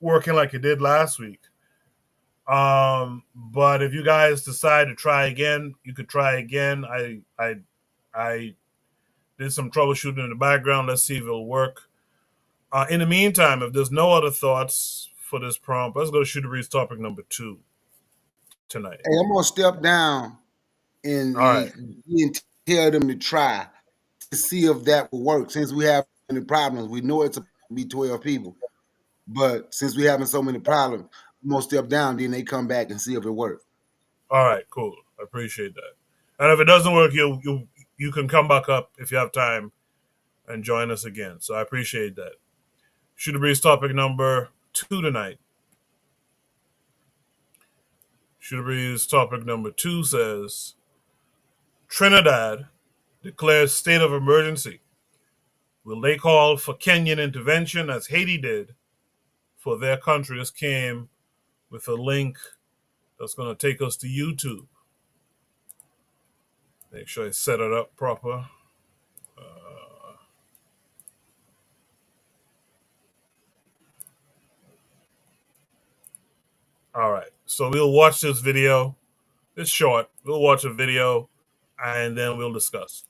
working like it did last week. But if you guys decide to try again, you could try again. I did some troubleshooting in the background. Let's see if it'll work. In the meantime, if there's no other thoughts for this prompt, let's go to Shooter Breeze topic number 2 tonight. Hey, I'm gonna step down and, All right. and tell them to try to see if that will work. Since we have any problems, we know it's supposed to be 12 people, but since we're having so many problems, I'm gonna step down. Then they come back and see if it works. All right, cool. I appreciate that. And if it doesn't work, you can come back up if you have time and join us again. So I appreciate that. Shooter Breeze topic number 2 tonight. Shooter Breeze topic number 2 says Trinidad declares state of emergency. Will they call for Kenyan intervention as Haiti did for their country? This came with a link that's going to take us to YouTube. Make sure I set it up proper. All right, so we'll watch this video It's short. We'll watch a video and then we'll discuss.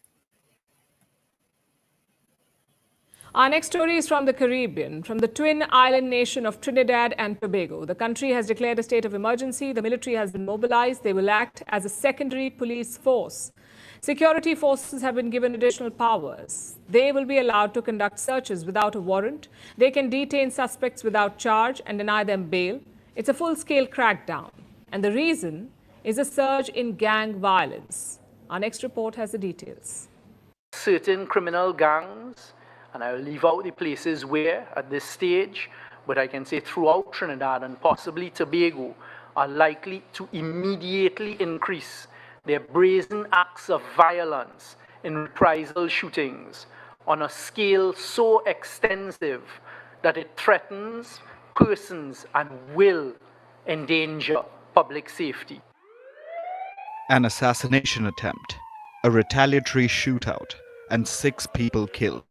Our next story is from the Caribbean, from the twin island nation of Trinidad and Tobago. The country has declared a state of emergency. The military has been mobilized. They will act as a secondary police force. Security forces have been given additional powers. They will be allowed to conduct searches without a warrant. They can detain suspects without charge and deny them bail. It's a full-scale crackdown. And the reason is a surge in gang violence. Our next report has the details. Certain criminal gangs, and I'll leave out the places where at this stage, but I can say throughout Trinidad and possibly Tobago, are likely to immediately increase their brazen acts of violence in reprisal shootings on a scale so extensive that it threatens persons and will endanger public safety. An assassination attempt, a retaliatory shootout, and 6 people killed.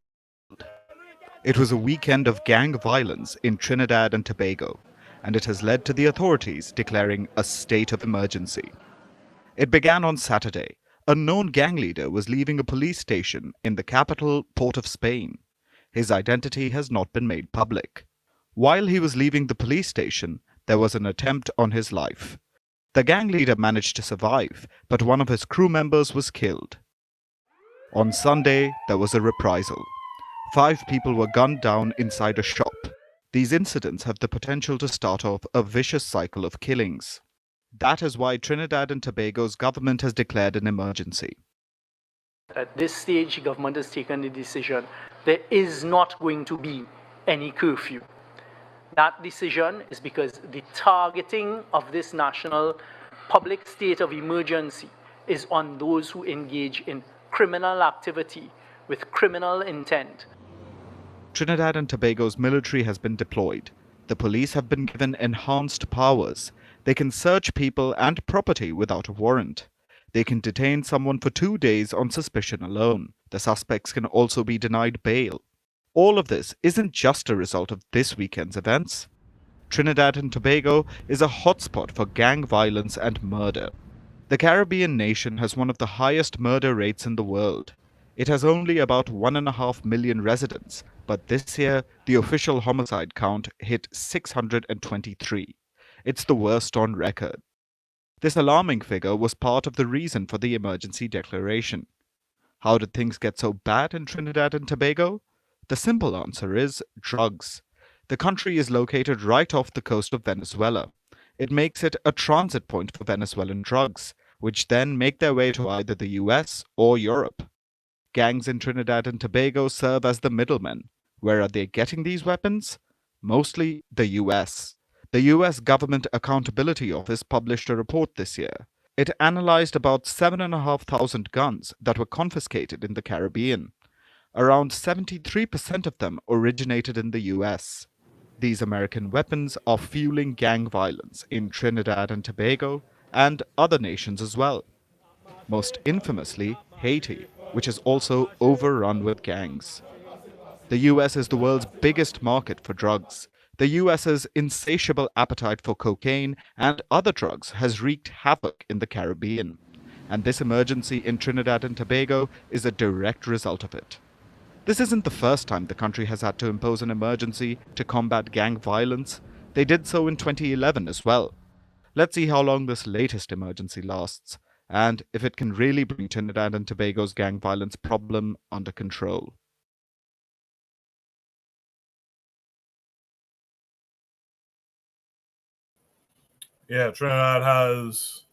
It was a weekend of gang violence in Trinidad and Tobago, and it has led to the authorities declaring a state of emergency. It began on Saturday. A known gang leader was leaving a police station in the capital, Port of Spain. His identity has not been made public. While he was leaving the police station, there was an attempt on his life. The gang leader managed to survive, but one of his crew members was killed. On Sunday, there was a reprisal. 5 people were gunned down inside a shop. These incidents have the potential to start off a vicious cycle of killings. That is why Trinidad and Tobago's government has declared an emergency. At this stage, the government has taken the decision there is not going to be any curfew. That decision is because the targeting of this national public state of emergency is on those who engage in criminal activity with criminal intent. Trinidad and Tobago's military has been deployed. The police have been given enhanced powers. They can search people and property without a warrant. They can detain someone for 2 days on suspicion alone. The suspects can also be denied bail. All of this isn't just a result of this weekend's events. Trinidad and Tobago is a hotspot for gang violence and murder. The Caribbean nation has one of the highest murder rates in the world. It has only about 1.5 million residents, but this year the official homicide count hit 623. It's the worst on record. This alarming figure was part of the reason for the emergency declaration. How did things get so bad in Trinidad and Tobago? The simple answer is drugs. The country is located right off the coast of Venezuela. It makes it a transit point for Venezuelan drugs, which then make their way to either the US or Europe. Gangs in Trinidad and Tobago serve as the middlemen. Where are they getting these weapons? Mostly the US. The US Government Accountability Office published a report this year. It analyzed about 7,500 guns that were confiscated in the Caribbean. Around 73% of them originated in the US. These American weapons are fueling gang violence in Trinidad and Tobago and other nations as well. Most infamously, Haiti, which is also overrun with gangs. The US is the world's biggest market for drugs. The US's insatiable appetite for cocaine and other drugs has wreaked havoc in the Caribbean. And this emergency in Trinidad and Tobago is a direct result of it. This isn't the first time the country has had to impose an emergency to combat gang violence. They did so in 2011 as well. Let's see how long this latest emergency lasts, and if it can really bring Trinidad and Tobago's gang violence problem under control. Yeah, Trinidad has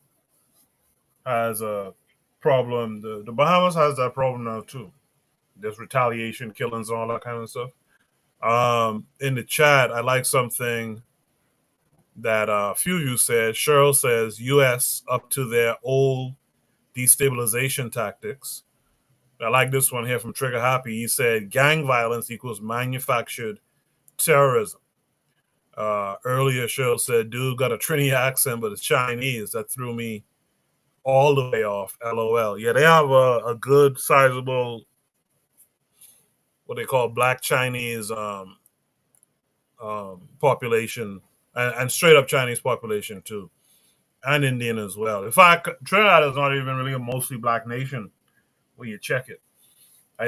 a problem. The Bahamas has that problem now too. There's retaliation, killings, and all that kind of stuff. In the chat, I like something that a few of you said. Cheryl says U.S. up to their old destabilization tactics. I like this one here from Trigger Happy. He said gang violence equals manufactured terrorism. Earlier, Cheryl said, dude got a Trini accent, but it's Chinese. That threw me all the way off. LOL. Yeah, they have a good, sizable, what they call Black Chinese population, and straight up Chinese population too. and Indian as well. In fact, Trinidad is not even really a mostly black nation when you check it. I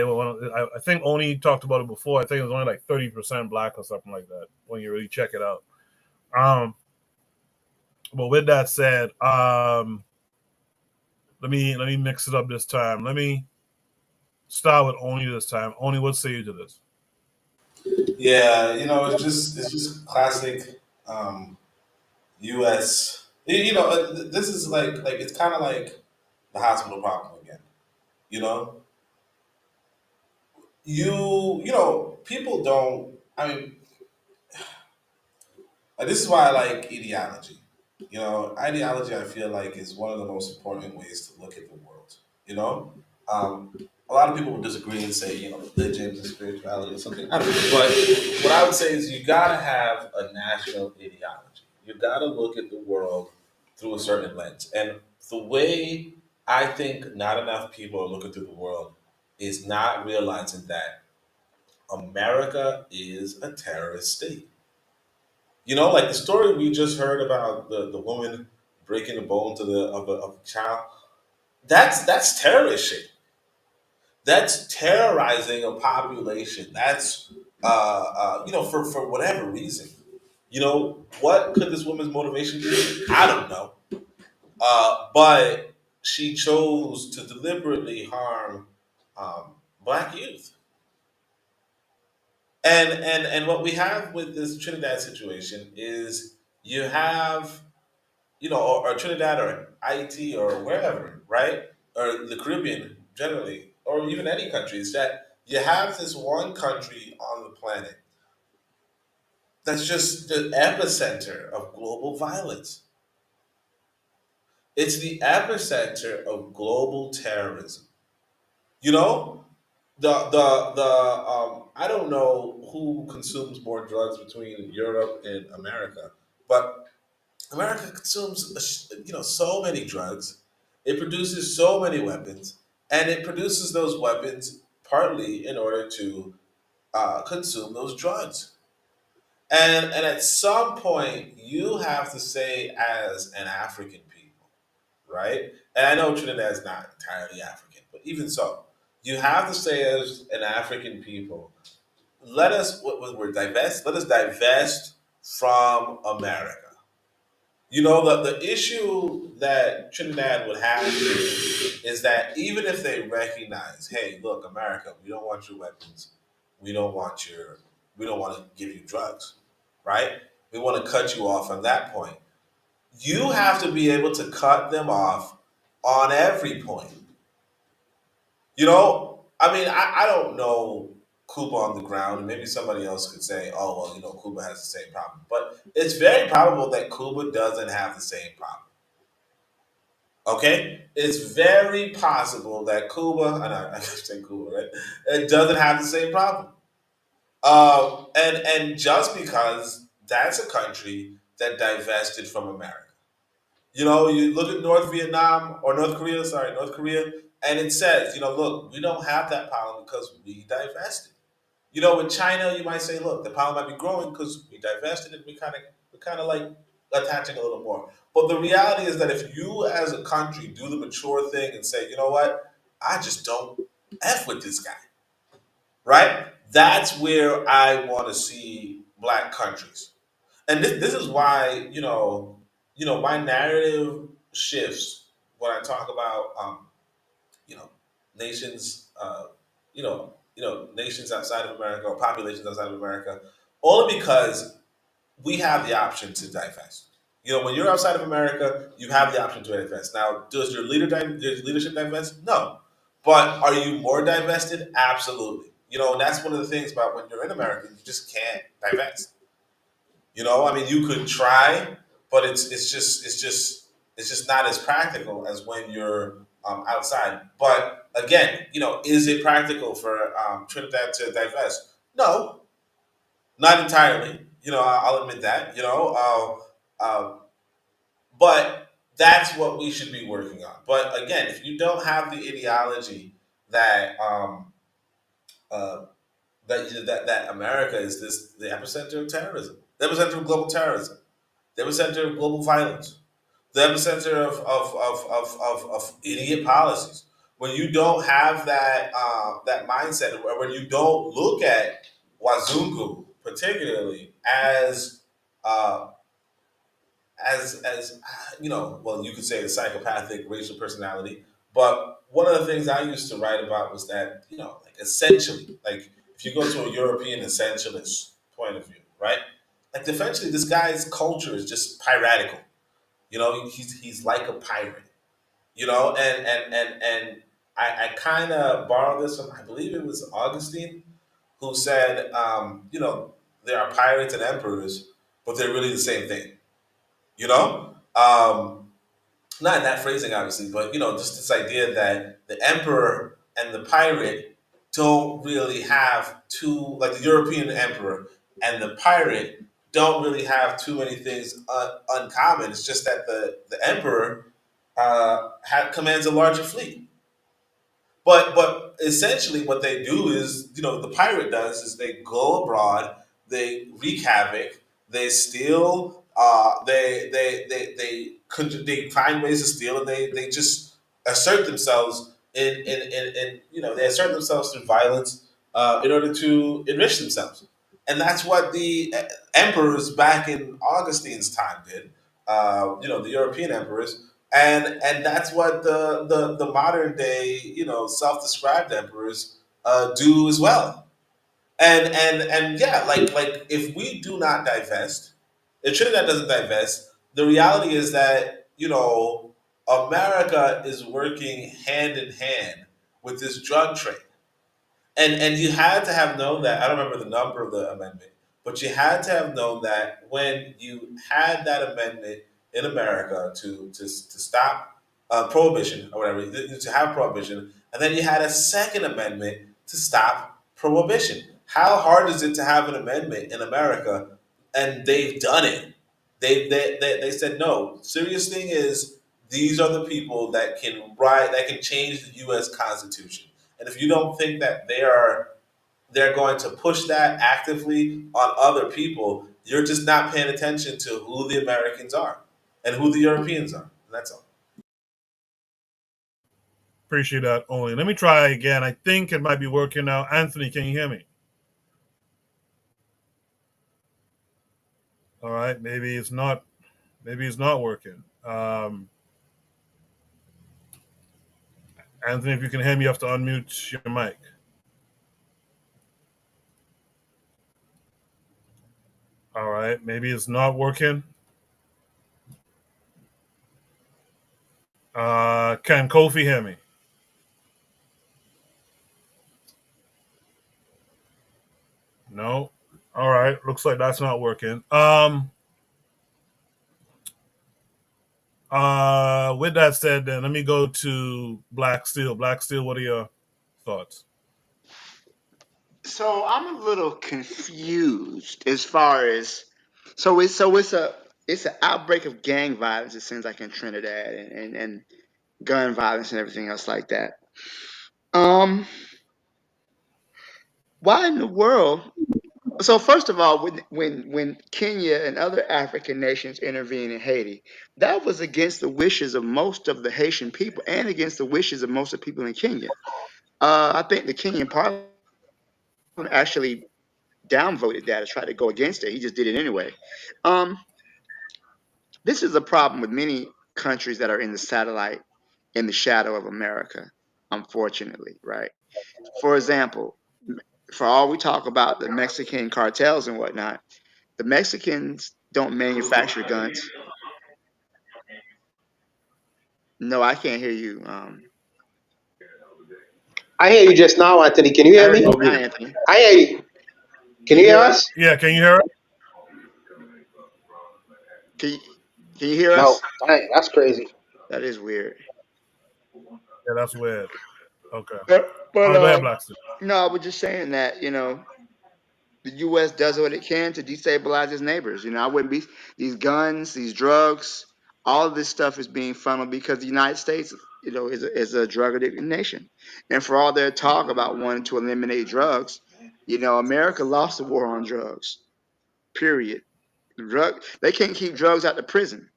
think Oni talked about it before. I think it was only like 30% black or something like that when you really check it out. But with that said, let me mix it up this time. Let me start with Oni this time. Oni, what say you to this? Yeah, it's just classic U.S. This is like it's kind of like the hospital problem again. You know, people don't. I mean, this is why I like ideology. Ideology I feel like is one of the most important ways to look at the world. You know, um, a lot of people would disagree and say religion and spirituality or something. I don't know, but what I would say is you gotta have a national ideology. You gotta look at the world through a certain lens, and the way I think not enough people are looking through the world is not realizing that America is a terrorist state. Like the story we just heard about the woman breaking the bones of a child. That's terrorist shit. That's terrorizing a population. That's for whatever reason. What could this woman's motivation be? I don't know. But she chose to deliberately harm black youth. And what we have with this Trinidad situation is you have or Trinidad or Haiti or wherever, right? Or the Caribbean generally, or even any countries, that you have this one country on the planet that's just the epicenter of global violence. It's the epicenter of global terrorism. You know, I don't know who consumes more drugs between Europe and America, but America consumes so many drugs. It produces so many weapons, and it produces those weapons partly in order to consume those drugs. And at some point, you have to say, as an African people, right? And I know Trinidad is not entirely African, but even so, you have to say, as an African people, let us divest from America. The issue that Trinidad would have here is that even if they recognize, hey, look, America, we don't want your weapons, we don't want we don't want to give you drugs, right? We want to cut you off on that point. You have to be able to cut them off on every point. I mean, I don't know Cuba on the ground, and maybe somebody else could say, oh, well, Cuba has the same problem. But it's very probable that Cuba doesn't have the same problem. Okay? It's very possible that Cuba, and I say Cuba, right? It doesn't have the same problem. And just because that's a country that divested from America. You look at North Vietnam or North Korea, North Korea, and it says, look, we don't have that problem because we divested. With China, you might say, look, the power might be growing because we divested and we're kind of like attaching a little more. But the reality is that if you as a country do the mature thing and say, you know what, I just don't F with this guy, right? That's where I want to see black countries. And this is why, my narrative shifts when I talk about you know, nations, nations outside of America or populations outside of America, only because we have the option to divest. When you're outside of America, you have the option to divest. Now, does your leadership divest? No. But are you more divested? Absolutely. And that's one of the things about when you're in America, you just can't divest. I mean, you could try, but it's just not as practical as when you're outside. But again, is it practical for Trinidad to divest? No, not entirely. I'll admit that. But that's what we should be working on. But again, if you don't have the ideology that uh, that America is the epicenter of terrorism, the epicenter of global terrorism, the epicenter of global violence. the epicenter of idiot policies. When you don't have that mindset, or when you don't look at Wazungu particularly uh, as well, you could say the psychopathic racial personality. But one of the things I used to write about was that, like essentially, like if you go to a European essentialist point of view, right? Like eventually, this guy's culture is just piratical. He's like a pirate. And I kind of borrowed this from, I believe it was Augustine, who said, there are pirates and emperors, but they're really the same thing. You know, not in that phrasing, obviously, but just this idea that the emperor and the pirate don't really have too, like the European emperor and the pirate don't really have too many things uncommon. It's just that the emperor commands a larger fleet. But essentially, what they do is, the pirate does is they go abroad, they wreak havoc, they steal, they find ways to steal, and they just assert themselves they assert themselves through violence in order to enrich themselves, and that's what the emperors back in Augustine's time did. The European emperors, and that's what the modern day self-described emperors do as well. And yeah, like if we do not divest, if Trinidad doesn't divest, the reality is that America is working hand in hand with this drug trade. And you had to have known that. I don't remember the number of the amendment, but you had to have known that when you had that amendment in America to stop prohibition or whatever, to have prohibition, and then you had a second amendment to stop prohibition. How hard is it to have an amendment in America? And they've done it. They said no. Serious thing is, these are the people that can write, that can change the U.S. Constitution. And if you don't think that they're going to push that actively on other people, you're just not paying attention to who the Americans are and who the Europeans are. That's all. Appreciate that, Only. Let me try again. I think it might be working now. Anthony, can you hear me? All right, maybe it's not. Maybe it's not working. Anthony, if you can hear me, you have to unmute your mic. All right, maybe it's not working. Can Kofi hear me? No. All right, looks like that's not working. With that said, then let me go to Black Steel. Black Steel, what are your thoughts? So I'm a little confused as far as it's an outbreak of gang violence. It seems like in Trinidad and gun violence and everything else like that. Why in the world? So first of all, when Kenya and other African nations intervened in Haiti, that was against the wishes of most of the Haitian people and against the wishes of most of the people in Kenya. I think the Kenyan parliament actually downvoted that or tried to go against it. He just did it anyway. Um, this is a problem with many countries that are in the satellite, in the shadow of America, unfortunately, right? For example, for all we talk about the Mexican cartels and whatnot, the Mexicans don't manufacture guns. No, I can't hear you. I hear you just now, Anthony. Can you I hear heard me? you now, Anthony. I hear you. Can Can you you hear hear us? us? Yeah, can you hear it? Can you, can you hear No. us? Dang, that's crazy. That is weird. Yeah, that's weird. Okay. But Go ahead, Black Steel. no, I was just saying that the U.S. does what it can to destabilize its neighbors. I wouldn't be these guns, these drugs, all of this stuff is being funneled because the United States, is a drug addicted nation, and for all their talk about wanting to eliminate drugs, America lost the war on drugs. Period. They can't keep drugs out of prison.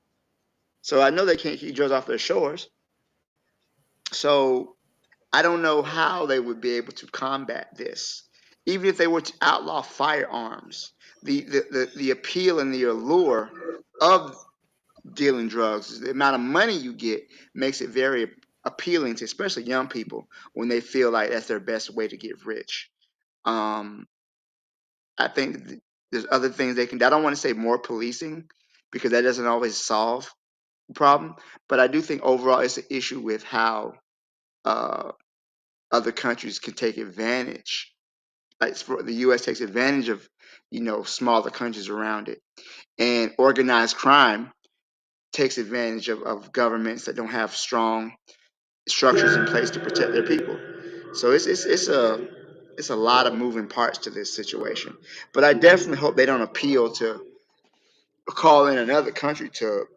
So I know they can't keep drugs off their shores. So I don't know how they would be able to combat this. Even if they were to outlaw firearms, the appeal and the allure of dealing drugs, the amount of money you get makes it very appealing to especially young people when they feel like that's their best way to get rich. Um, I think there's other things they can do. I don't want to say more policing because that doesn't always solve the problem, but I do think overall it's an issue with how uh, other countries can take advantage. Like the U.S. takes advantage of, smaller countries around it, and organized crime takes advantage of governments that don't have strong structures in place to protect their people. So it's a lot of moving parts to this situation. But I definitely hope they don't appeal to call in another country to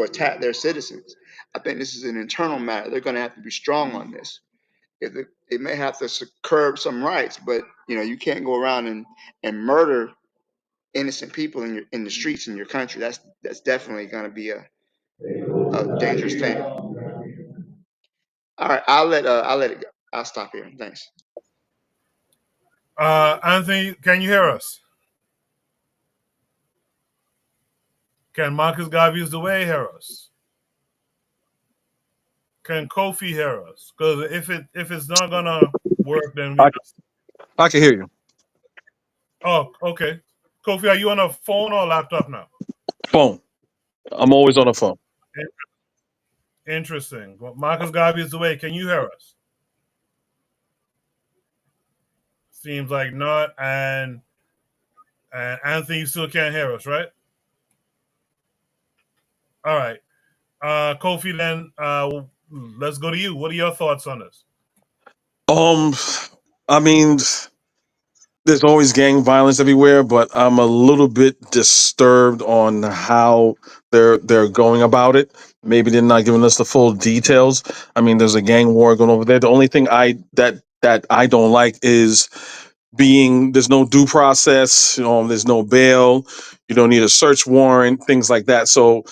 attack their citizens. I think this is an internal matter. They're going to have to be strong on this. If they may have to curb some rights, but you can't go around and murder innocent people in the streets in your country. That's definitely going to be a dangerous thing. All right, I'll let it go. I'll stop here. Thanks. Anthony, can you hear us? Can Marcus Garvey's the way hear us? Can Kofi hear us? Because if it's not gonna work, then we. I can hear you. Oh, okay. Kofi, are you on a phone or laptop now? Phone. I'm always on the phone. Interesting. Well, Marcus Garvey is the way. Can you hear us? Seems like not. And Anthony, you still can't hear us, right? All right. Kofi, then let's go to you. What are your thoughts on this? I mean, there's always gang violence everywhere, but I'm a little bit disturbed on how they're going about it. Maybe they're not giving us the full details. I mean, there's a gang war going over there. The only thing that I don't like is there's no due process. There's no bail. You don't need a search warrant, things like that. So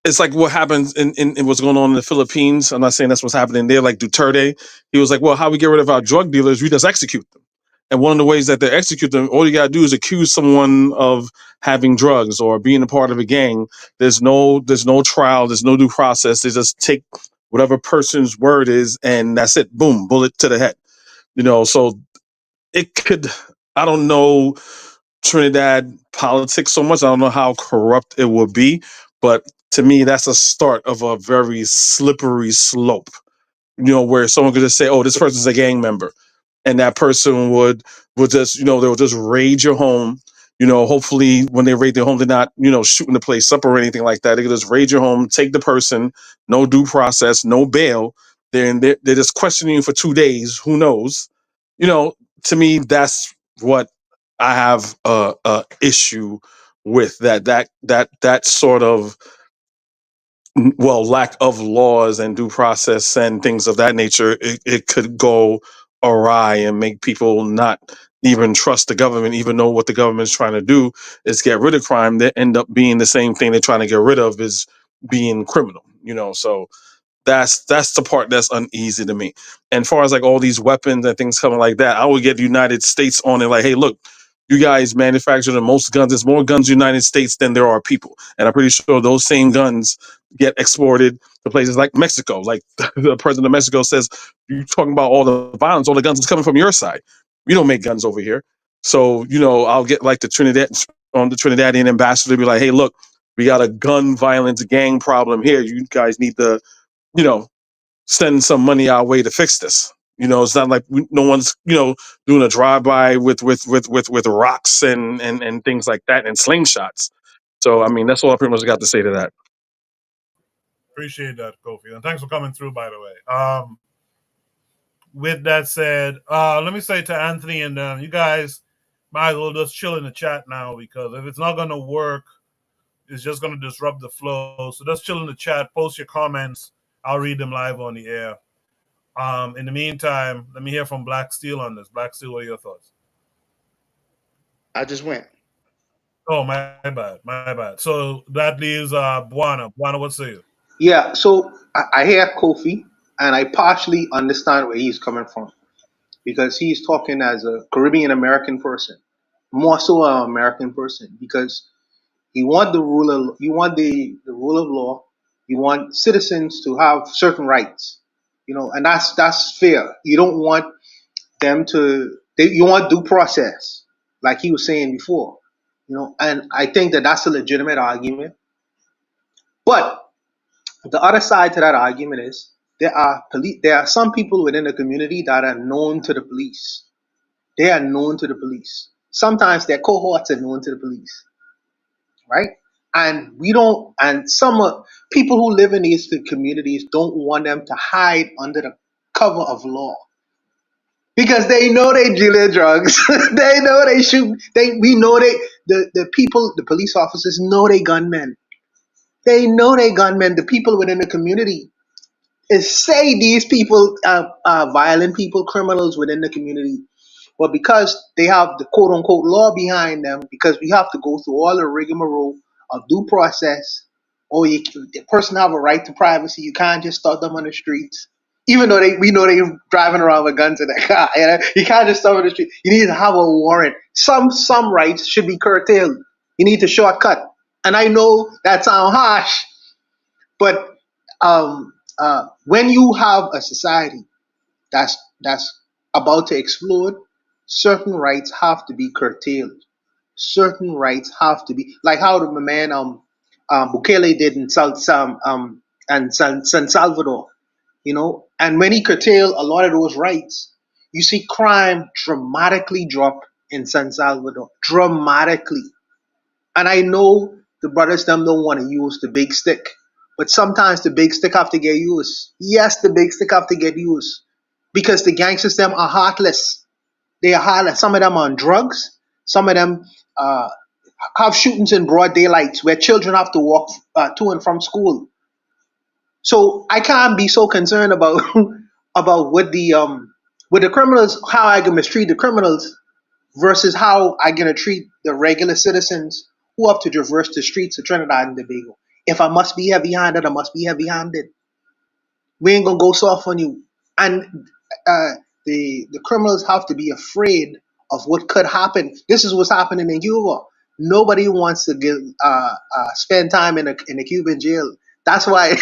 it's like what happens in what's going on in the Philippines. I'm not saying that's what's happening there. Like Duterte, he was like, well, how we get rid of our drug dealers? We just execute them. And one of the ways that they execute them, all you gotta do is accuse someone of having drugs or being a part of a gang. There's no trial, there's no due process. They just take whatever person's word is, and that's it. Boom, bullet to the head. So it could. I don't know Trinidad politics so much. I don't know how corrupt it will be, but to me, that's a start of a very slippery slope. Where someone could just say, "Oh, this person's a gang member," and that person would just, they'll just raid your home. Hopefully, when they raid their home, they're not, shooting the place up or anything like that. They can just raid your home, take the person, no due process, no bail. They're just questioning you for 2 days. Who knows? To me, that's what I have a issue with that sort of lack of laws and due process and things of that nature. It could go awry and make people not even trust the government, even though what the government is trying to do is get rid of crime. They end up being the same thing they're trying to get rid of is being criminal. So that's the part that's uneasy to me. And far as like all these weapons and things coming like that, I would get the United States on it. Like, hey, look, you guys manufacture the most guns. There's more guns in the United States than there are people. And I'm pretty sure those same guns get exported to places like Mexico. Like the president of Mexico says, you're talking about all the violence, all the guns is coming from your side. We don't make guns over here. So, I'll get like the Trinidadian ambassador to be like, hey, look, we got a gun violence gang problem here. You guys need to, send some money our way to fix this. It's not like no one's, doing a drive-by with rocks and things like that and slingshots. So, I mean, that's all I pretty much got to say to that. Appreciate that, Kofi. And thanks for coming through, by the way. With that said, let me say to Anthony and you guys might as well just chill in the chat now, because if it's not going to work, it's just going to disrupt the flow. So just chill in the chat, post your comments. I'll read them live on the air. In the meantime, let me hear from Black Steel on this. Black Steel, what are your thoughts? I just went. Oh, my bad, my bad. So that leaves Buana. Buana, what say you? Yeah, so I hear Kofi, and I partially understand where he's coming from because he's talking as a Caribbean American person, more so an American person, because you want the rule of law, you want citizens to have certain rights, and that's fair. You don't want them you want due process, like he was saying before, and I think that that's a legitimate argument. But the other side to that argument is there are some people within the community that are known to the police. They are known to the police. Sometimes their cohorts are known to the police, right? And we don't, and people who live in these communities don't want them to hide under the cover of law because they know they dealing drugs. They know they shoot. We know the police officers know they gunmen. They know they gunmen. The people within the community is say these people are violent people, criminals within the community. But because they have the quote unquote law behind them, because we have to go through all the rigmarole of due process, or the person have a right to privacy, you can't just stop them on the streets. Even though we know they driving around with guns in their car, you can't just stop them on the street. You need to have a warrant. Some rights should be curtailed. You need to shortcut. And I know that sounds harsh, but when you have a society that's about to explode, certain rights have to be curtailed. Certain rights have to be like how the man Bukele did in San Salvador, and when he curtailed a lot of those rights, you see crime dramatically drop in San Salvador, dramatically. And I know the brothers them don't want to use the big stick, but sometimes the big stick have to get used. Yes, the big stick have to get used because the gangsters them are heartless. They are heartless. Some of them are on drugs. Some of them uh, have shootings in broad daylight where children have to walk to and from school. So I can't be so concerned about about with the criminals, how I can mistreat the criminals versus how I gonna treat the regular citizens who have to traverse the streets of Trinidad and Tobago. If I must be heavy handed, I must be heavy handed. We ain't gonna go soft on you. And uh, the criminals have to be afraid of what could happen. This is what's happening in Cuba. Nobody wants to spend time in a Cuban jail. That's why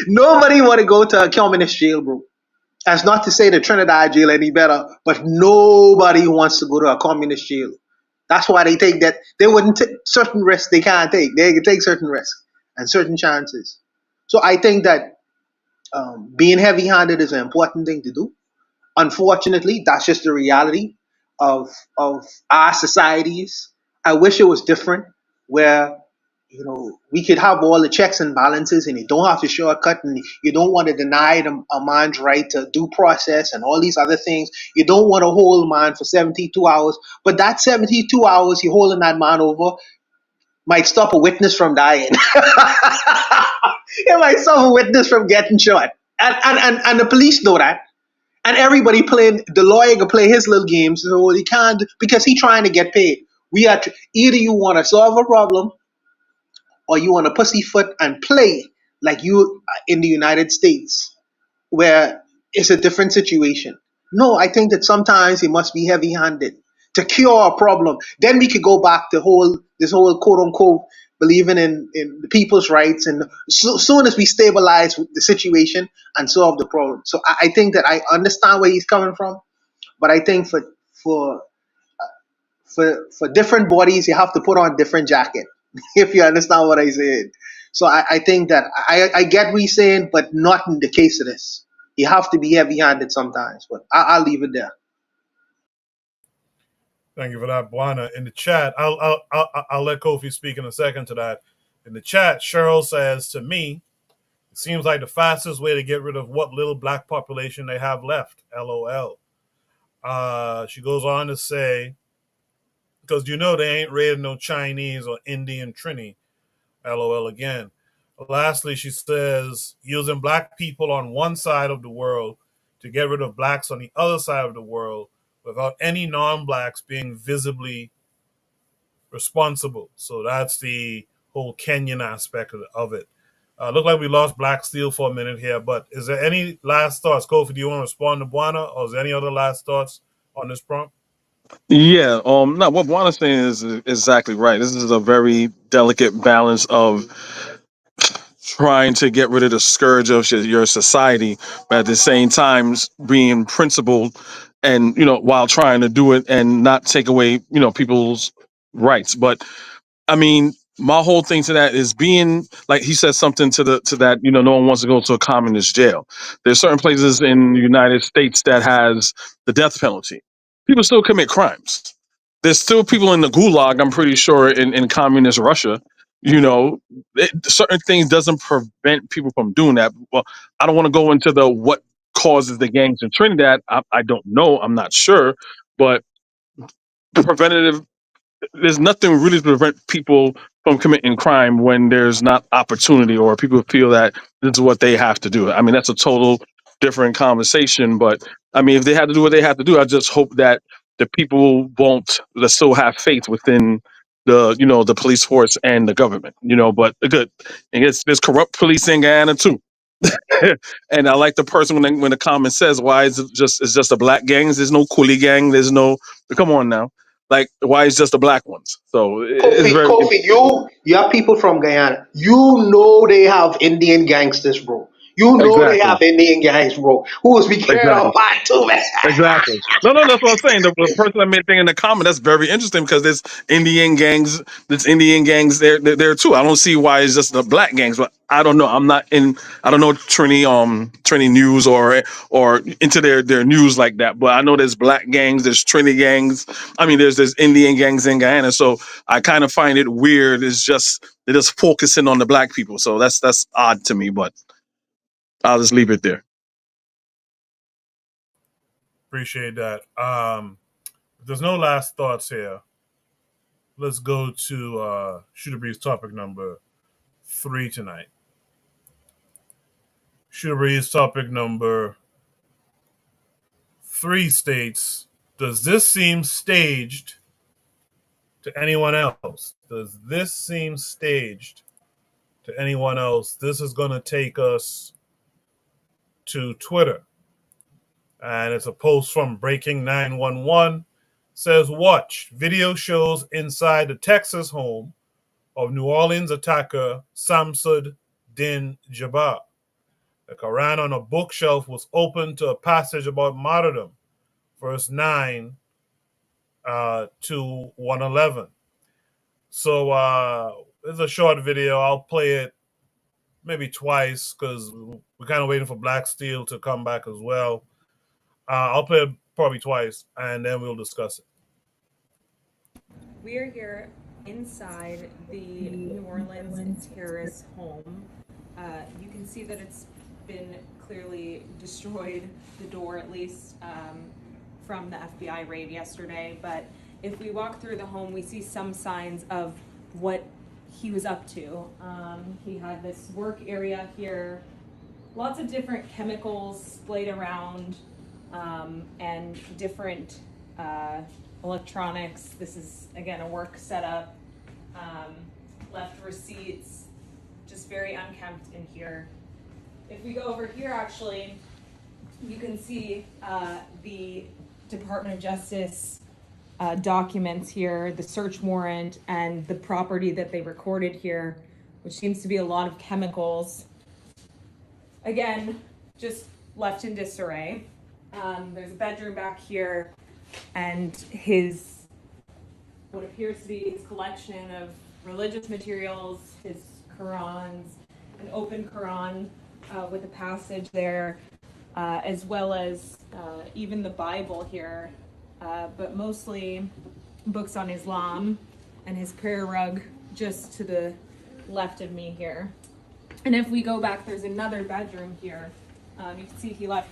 nobody want to go to a communist jail, bro. That's not to say the Trinidad jail any better, but nobody wants to go to a communist jail. That's why they take that. They wouldn't take certain risks they can't take. They can take certain risks and certain chances. So I think that being heavy-handed is an important thing to do. Unfortunately, that's just the reality of our societies. I wish it was different, where we could have all the checks and balances, and you don't have to shortcut, and you don't want to deny a man's right to due process and all these other things. You don't want to hold a man for 72 hours, but that 72 hours you're holding that man over might stop a witness from dying. It might stop a witness from getting shot. And the police know that. And everybody playing, the lawyer can play his little games, so he can't, because he trying to get paid. Either you want to solve a problem or you want to pussyfoot and play like you in the United States, where it's a different situation. No, I think that sometimes it must be heavy-handed to cure a problem. Then we could go back to this whole quote-unquote believing in the people's rights, and soon as we stabilize the situation and solve the problem. So I think that I understand where he's coming from, but I think for for different bodies, you have to put on different jacket. If you understand what I said. So I think that I get what he's saying, but not in the case of this. You have to be heavy-handed sometimes. But I'll leave it there. Thank you for that, Buana. In the chat, I'll let Kofi speak in a second to that. In the chat, Cheryl says, to me, it seems like the fastest way to get rid of what little black population they have left. LOL. She goes on to say, because they ain't raiding no Chinese or Indian Trini. LOL again. Lastly, she says, using black people on one side of the world to get rid of blacks on the other side of the world without any non-blacks being visibly responsible. So that's the whole Kenyan aspect of it. Look like we lost Black Steel for a minute here, but is there any last thoughts? Kofi, do you want to respond to Buana, or is there any other last thoughts on this prompt? Yeah, no, what Juana's saying is exactly right. This is a very delicate balance of trying to get rid of the scourge of your society, but at the same time being principled and, while trying to do it and not take away, people's rights. But I mean, my whole thing to that is being like he said something to that, no one wants to go to a communist jail. There's certain places in the United States that has the death penalty. People still commit crimes. There's still people in the gulag, I'm pretty sure, in communist Russia. Certain things doesn't prevent people from doing that. Well, I don't want to go into the what causes the gangs in Trinidad. I don't know. I'm not sure, but preventative there's nothing really to prevent people from committing crime when there's not opportunity or people feel that this is what they have to do. I mean, that's a total different conversation. But I mean, if they have to do what they have to do, I just hope that the people won't that still have faith within the police force and the government. But good. And there's corrupt police in Guyana too. And I like the person when the comment says, "Why is it's just a black gangs? There's no coolie gang. There's no come on now." Like, why is just the black ones? So it's very Kofi, you have people from Guyana. You know they have Indian gangsters, bro. You know they exactly. have Indian gangs, bro. Who's be carrying on Exactly. fire too, man? Exactly. No, that's what I'm saying. The person that made thing in the comment, that's very interesting because there's Indian gangs there too. I don't see why it's just the black gangs, but I don't know. I don't know Trini news or into their news like that. But I know there's black gangs, there's Trini gangs. I mean, there's Indian gangs in Guyana. So I kind of find it weird. It's just they're just focusing on the black people. So that's odd to me, but I'll just leave it there. Appreciate that. If there's no last thoughts here, let's go to Shooter Breeze topic number 3 tonight. Shooter Breeze topic number 3 states, does this seem staged to anyone else? Does this seem staged to anyone else? This is going to take us to Twitter. And it's a post from Breaking 911. Says, watch, video shows inside the Texas home of New Orleans attacker Samsud Din Jabbar. The Quran on a bookshelf was open to a passage about martyrdom, verse 9 to 111. So it's a short video. I'll play it maybe twice because we're kind of waiting for Black Steel to come back as well. I'll play it probably twice, and then we'll discuss it. We are here inside the New Orleans terrorist home. You can see that it's been clearly destroyed, the door at least, from the FBI raid yesterday. But if we walk through the home, we see some signs of what he was up to. He had this work area here, lots of different chemicals splayed around, and different electronics. This is, again, a work setup. Left receipts, just very unkempt in here. If we go over here, actually, you can see the Department of Justice documents here, the search warrant, and the property that they recorded here, which seems to be a lot of chemicals. Again, just left in disarray. There's a bedroom back here, and what appears to be his collection of religious materials, his Qurans, an open Quran with a passage there, as well as even the Bible here, but mostly books on Islam, and his prayer rug just to the left of me here. And if we go back, there's another bedroom here. You can see he left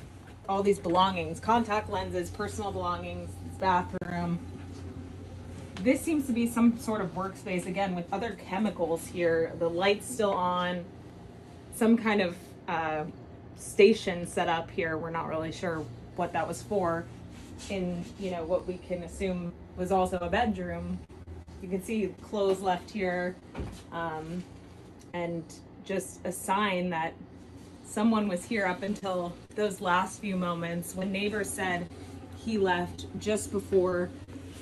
all these belongings, contact lenses, personal belongings, his bathroom. This seems to be some sort of workspace, again, with other chemicals here. The light's still on, some kind of station set up here. We're not really sure what that was for in, what we can assume was also a bedroom. You can see clothes left here, and just a sign that someone was here up until those last few moments when neighbors said he left just before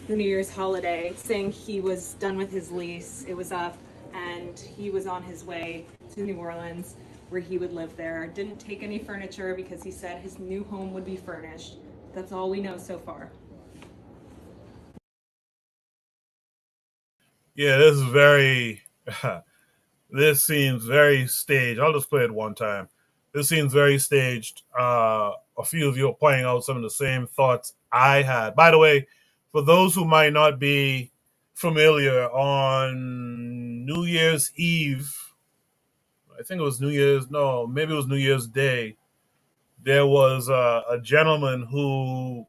the New Year's holiday, saying he was done with his lease, it was up, and he was on his way to New Orleans where he would live there. Didn't take any furniture because he said his new home would be furnished. That's all we know so far. Yeah, this is very. This seems very staged. I'll just play it one time. This seems very staged. A few of you are pointing out some of the same thoughts I had. By the way, for those who might not be familiar, on New Year's Eve, I think it was New Year's, no, maybe it was New Year's Day, there was a gentleman who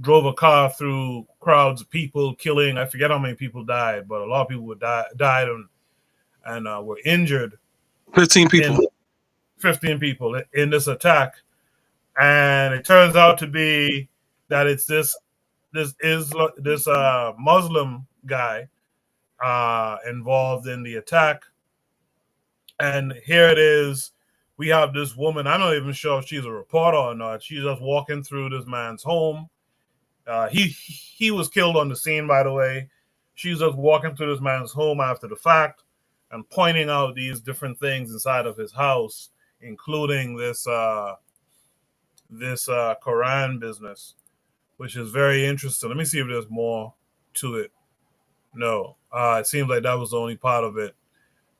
drove a car through crowds of people, killing. I forget how many people died, but a lot of people died and were injured. 15 people. 15 people in this attack, and it turns out to be that it's this Muslim guy involved in the attack. And here it is. We have this woman. I'm not even sure if she's a reporter or not. She's just walking through this man's home. He was killed on the scene, by the way. She's just walking through this man's home after the fact and pointing out these different things inside of his house, including this Quran business, which is very interesting. Let me see if there's more to it. No, it seems like that was the only part of it.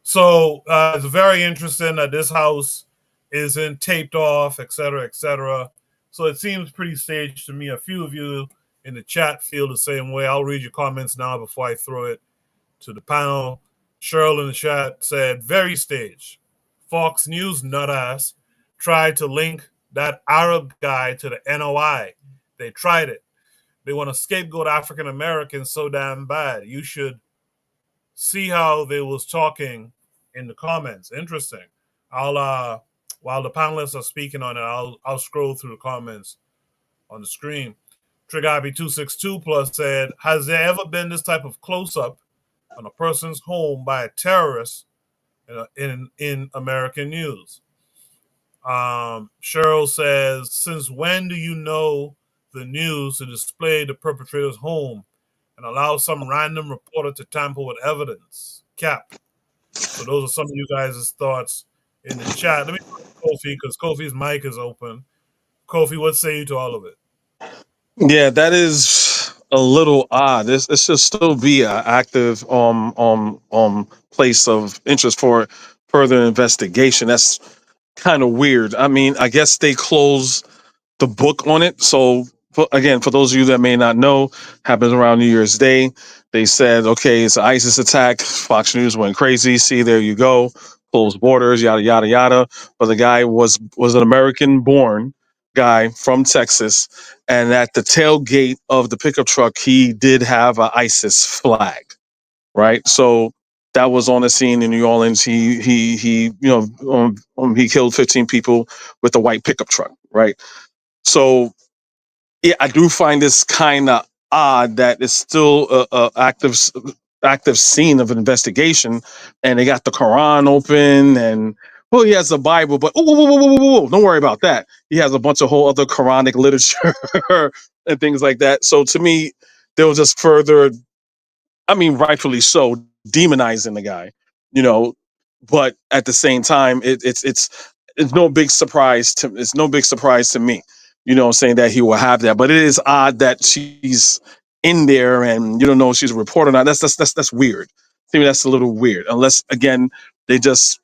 So it's very interesting that this house isn't taped off, et cetera, et cetera. So it seems pretty staged to me. A few of you in the chat feel the same way. I'll read your comments now before I throw it to the panel. Cheryl in the chat said, very staged. Fox News nutass tried to link that Arab guy to the NOI. They tried it. They want to scapegoat African Americans so damn bad. You should see how they was talking in the comments. Interesting. I'll while the panelists are speaking on it, I'll scroll through the comments on the screen. Trigabi 262 plus said, has there ever been this type of close up on a person's home by a terrorist in American news? Cheryl says, since when do you know the news to display the perpetrator's home and allow some random reporter to tamper with evidence? Cap. So those are some of you guys' thoughts in the chat. Let me go to Kofi because Kofi's mic is open. Kofi, what say you to all of it? Yeah, that is a little odd. This should still be an active place of interest for further investigation. That's kind of weird. I mean, I guess they closed the book on it. So again, for those of you that may not know, happens around New Year's Day. They said, okay, it's an ISIS attack. Fox News went crazy. See, there you go. Closed borders, yada yada yada. But the guy was an American-born guy from Texas, and at the tailgate of the pickup truck, he did have an ISIS flag. Right, so that was on the scene in New Orleans. He he killed 15 people with a white pickup truck. Right, so yeah, I do find this kind of odd that it's still a active scene of an investigation, and they got the Quran open, and well, he has the Bible, but don't worry about that. He has a bunch of whole other Quranic literature and things like that. So to me, there was just further, I mean, rightfully so, demonizing the guy, you know. But at the same time, it's no big surprise to me, you know, saying that he will have that. But it is odd that she's in there and you don't know if she's a reporter or not. That's weird. To me, that's a little weird. Unless again, they just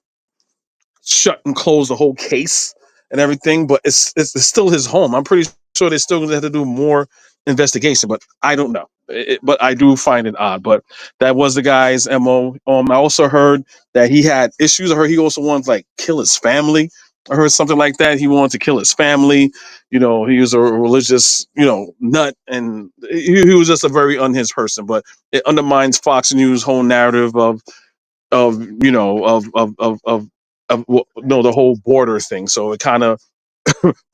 shut and close the whole case and everything, but it's still his home. I'm pretty sure they still have to do more investigation, but I don't know. But I do find it odd. But that was the guy's MO. I also heard that he had issues. I heard he also wanted to like kill his family. I heard something like that. He wanted to kill his family. You know, he was a religious, nut, and he was just a very unhinged person. But it undermines Fox News' whole narrative of you know of no the whole border thing. So it kind of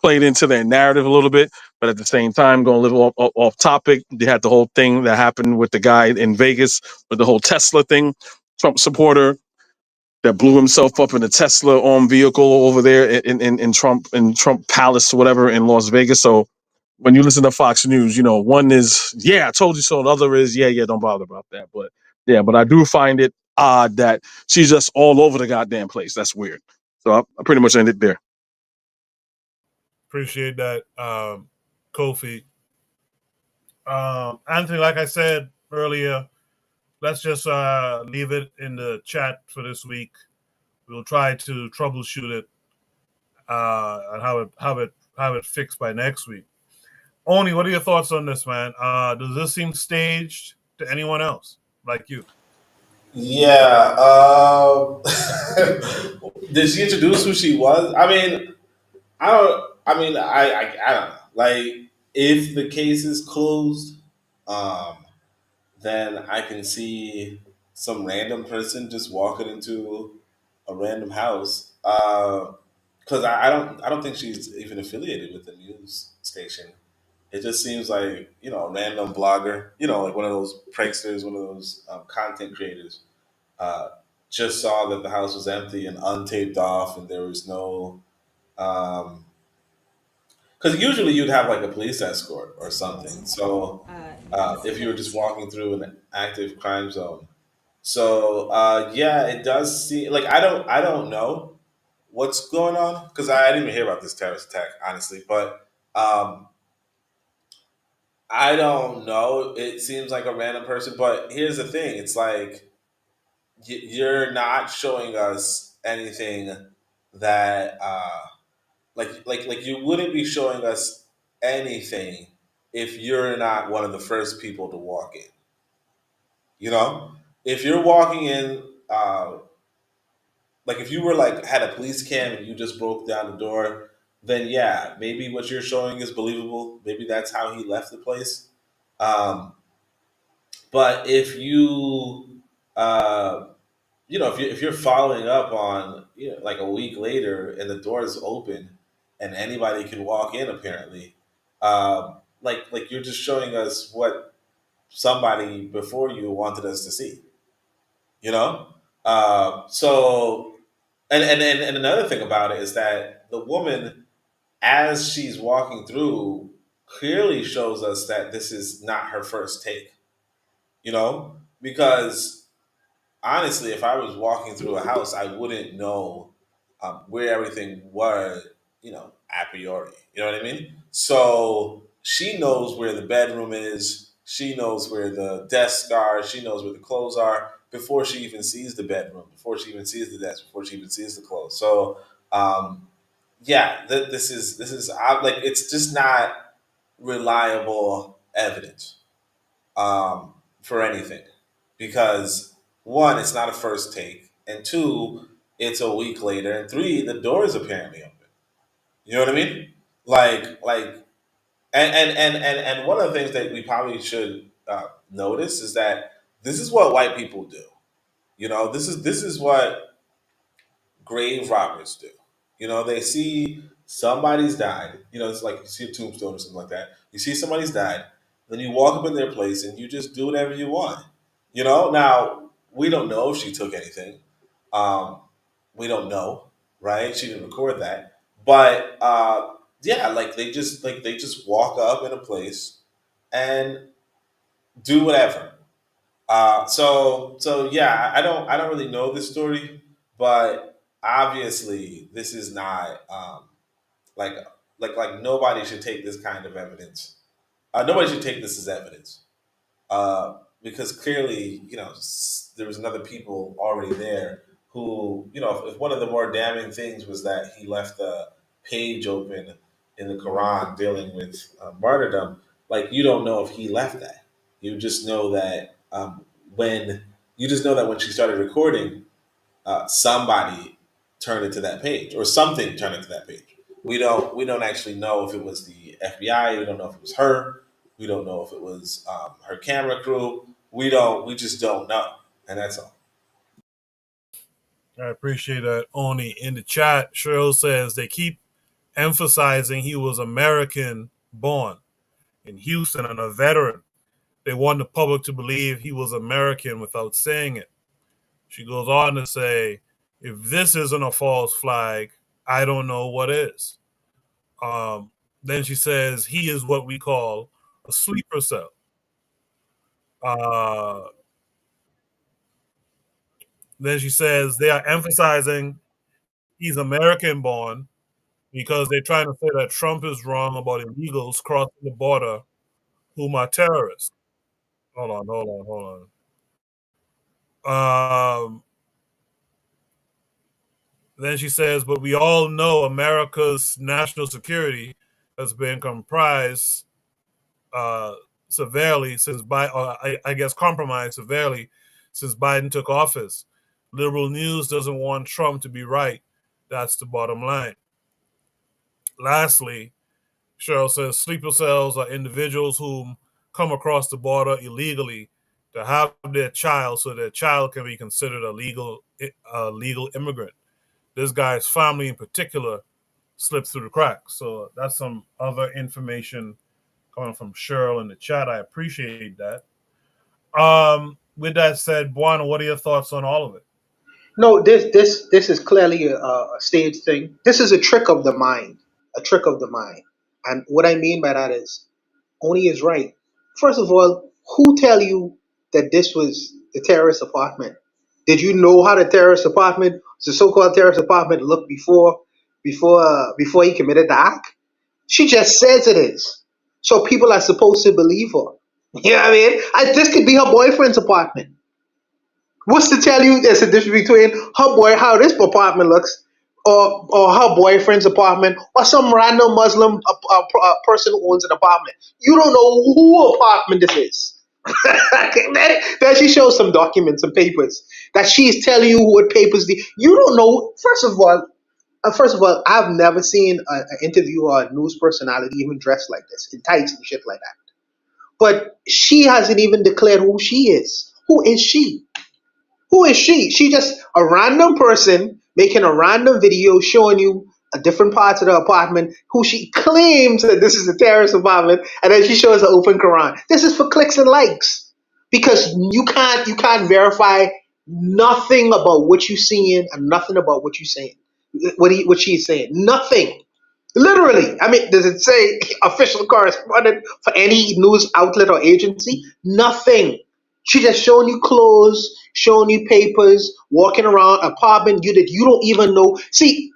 played into their narrative a little bit, but at the same time, going a little off topic. They had the whole thing that happened with the guy in Vegas with the whole Tesla thing, Trump supporter that blew himself up in a Tesla vehicle over there in Trump Palace or whatever in Las Vegas. So when you listen to Fox News, you know, one is, yeah, I told you so. The other is, yeah, don't bother about that. But yeah, but I do find it odd that she's just all over the goddamn place. That's weird. So I pretty much ended there. Appreciate that, Kofi. Anthony, like I said earlier, let's just leave it in the chat for this week. We'll try to troubleshoot it and have it fixed by next week. Oni, what are your thoughts on this, man? Does this seem staged to anyone else like you? Yeah. Did she introduce who she was? I mean, I don't. I mean, I don't know. Like, if the case is closed, um, then I can see some random person just walking into a random house. Because I don't think she's even affiliated with the news station. It just seems like, you know, a random blogger, you know, like one of those pranksters, one of those content creators, uh, just saw that the house was empty and untaped off, and there was no. Because usually you'd have like a police escort or something. So if you were just walking through an active crime zone, so yeah, it does seem like I don't know what's going on because I didn't even hear about this terrorist attack honestly, but I don't know. It seems like a random person, but here's the thing: it's like you're not showing us anything that like you wouldn't be showing us anything if you're not one of the first people to walk in. You know, if you're walking in, like if you were like had a police cam and you just broke down the door, then yeah, maybe what you're showing is believable. Maybe that's how he left the place. Um, but if you you know, if you're following up on, you know, like a week later and the door is open and anybody can walk in apparently, like you're just showing us what somebody before you wanted us to see, you know. So and another thing about it is that the woman, as she's walking through, clearly shows us that this is not her first take, you know, because honestly, if I was walking through a house, I wouldn't know where everything was, you know, a priori. You know what I mean? So she knows where the bedroom is. She knows where the desks are. She knows where the clothes are before she even sees the bedroom, before she even sees the desk, before she even sees the clothes. So, yeah, this is like it's just not reliable evidence for anything because one, it's not a first take, and two, it's a week later, and three, the door is apparently open. You know what I mean? Like, and one of the things that we probably should notice is that this is what white people do. You know, this is what grave robbers do. You know, they see somebody's died. You know, it's like you see a tombstone or something like that. You see somebody's died, then you walk up in their place and you just do whatever you want. You know, now we don't know if she took anything. Um, we don't know, right? She didn't record that, but yeah, like they just walk up in a place and do whatever. So yeah, I don't really know this story, but obviously this is not like like nobody should take this kind of evidence. Nobody should take this as evidence because clearly, you know, there was another people already there who, you know, if one of the more damning things was that he left a page open in the Quran dealing with martyrdom, like you don't know if he left that. You just know that when you just know that when she started recording, somebody turned it to that page or something turned it to that page. We don't actually know if it was the FBI. We don't know if it was her. We don't know if it was her camera crew. We just don't know, and that's all. I appreciate that, Oni. In the chat, Cheryl says they keep emphasizing he was American born in Houston and a veteran. They want the public to believe he was American without saying it. She goes on to say, if this isn't a false flag, I don't know what is. Then she says, he is what we call a sleeper cell. Then she says, they are emphasizing he's American born because they're trying to say that Trump is wrong about illegals crossing the border whom are terrorists. Hold on. Then she says, but we all know America's national security has been compromised severely since I guess compromised severely since Biden took office. Liberal news doesn't want Trump to be right. That's the bottom line. Lastly, Cheryl says sleeper cells are individuals whom come across the border illegally to have their child so their child can be considered a legal immigrant. This guy's family in particular slipped through the cracks. So that's some other information coming from Cheryl in the chat. I appreciate that. With that said, Buana, what are your thoughts on all of it? No, this is clearly a stage thing. This is a trick of the mind, a trick of the mind. And what I mean by that is, Oni is right. First of all, who tell you that this was the terrorist apartment? Did you know how the terrorist apartment, the so-called terrorist apartment, looked before he committed the act? She just says it is. So people are supposed to believe her. You know what I mean? This could be her boyfriend's apartment. What's to tell you there's a difference between how this apartment looks, or her boyfriend's apartment, or some random Muslim person who owns an apartment? You don't know who apartment this is. Then she shows some documents and papers that she's telling you what papers. You don't know. First of all, I've never seen an interview or a news personality even dressed like this, in tights and shit like that. But she hasn't even declared who she is. Who is she? Who is she? She just a random person making a random video showing you a different parts of the apartment who she claims that this is a terrorist apartment, and then she shows the open Quran. This is for clicks and likes. Because you can't verify nothing about what you're seeing and nothing about what you're saying. What she's saying. Nothing. Literally. I mean, does it say official correspondent for any news outlet or agency? Nothing. She just showing you clothes, showing you papers, walking around apartment you don't even know. See,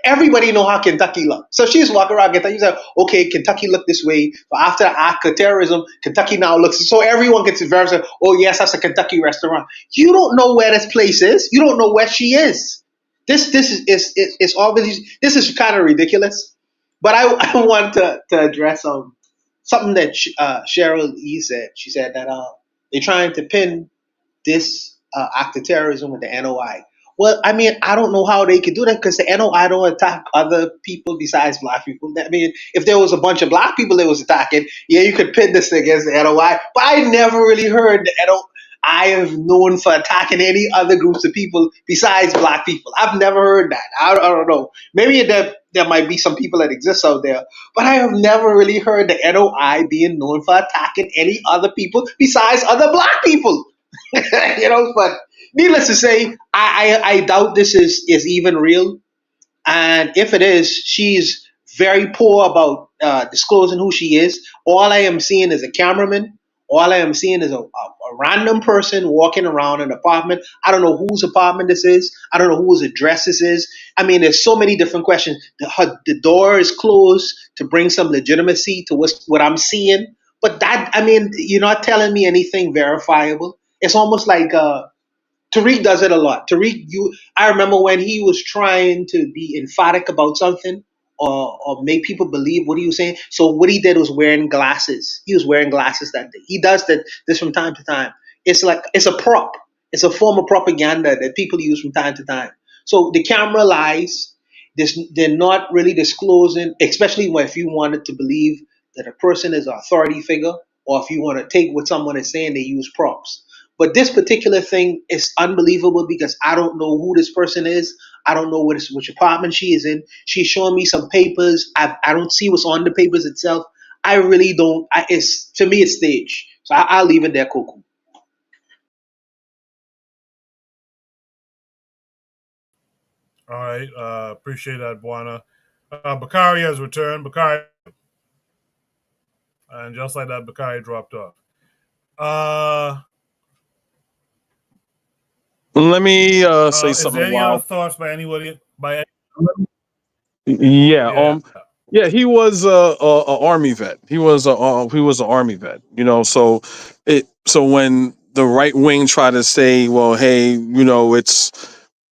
everybody know how Kentucky look. So she's walking around Kentucky. She's like, okay, Kentucky look this way, but after the act of terrorism, Kentucky now looks. So everyone gets verified. Oh yes, that's a Kentucky restaurant. You don't know where this place is. You don't know where she is. This is obviously this is kind of ridiculous. But I want to address something that Cheryl E said. She said that they're trying to pin this act of terrorism with the NOI. Well, I mean, I don't know how they could do that because the NOI don't attack other people besides black people. I mean, if there was a bunch of black people that was attacking, yeah, you could pin this against the NOI. But I never really heard the NOI have known for attacking any other groups of people besides black people. I've never heard that. I don't know. Maybe there might be some people that exist out there, but I have never really heard the NOI being known for attacking any other people besides other black people. But needless to say, I doubt this is even real. And if it is, she's very poor about disclosing who she is. All I am seeing is a cameraman. All I am seeing is a random person walking around an apartment. I don't know whose apartment this is. I don't know whose address this is. I mean, there's so many different questions. The door is closed to bring some legitimacy to what I'm seeing. But you're not telling me anything verifiable. It's almost like Tariq does it a lot. I remember when he was trying to be emphatic about something or make people believe what he was saying. So what he did was wearing glasses. He was wearing glasses that day. He does this from time to time. It's a prop. It's a form of propaganda that people use from time to time. So the camera lies. They're not really disclosing, especially if you wanted to believe that a person is an authority figure, or if you want to take what someone is saying, they use props. But this particular thing is unbelievable because I don't know who this person is. I don't know which apartment she is in. She's showing me some papers. I don't see what's on the papers itself. I really don't. It's to me, it's staged. So I'll leave it there, Coco. All right. Appreciate that, Buana. Bakari has returned. Bakari, and just like that, Bakari dropped off. Let me say Is there something any other while. thoughts by anybody? Yeah, Yeah. yeah, he was a army vet. He was an army vet. So when the right wing tried to say, well, hey,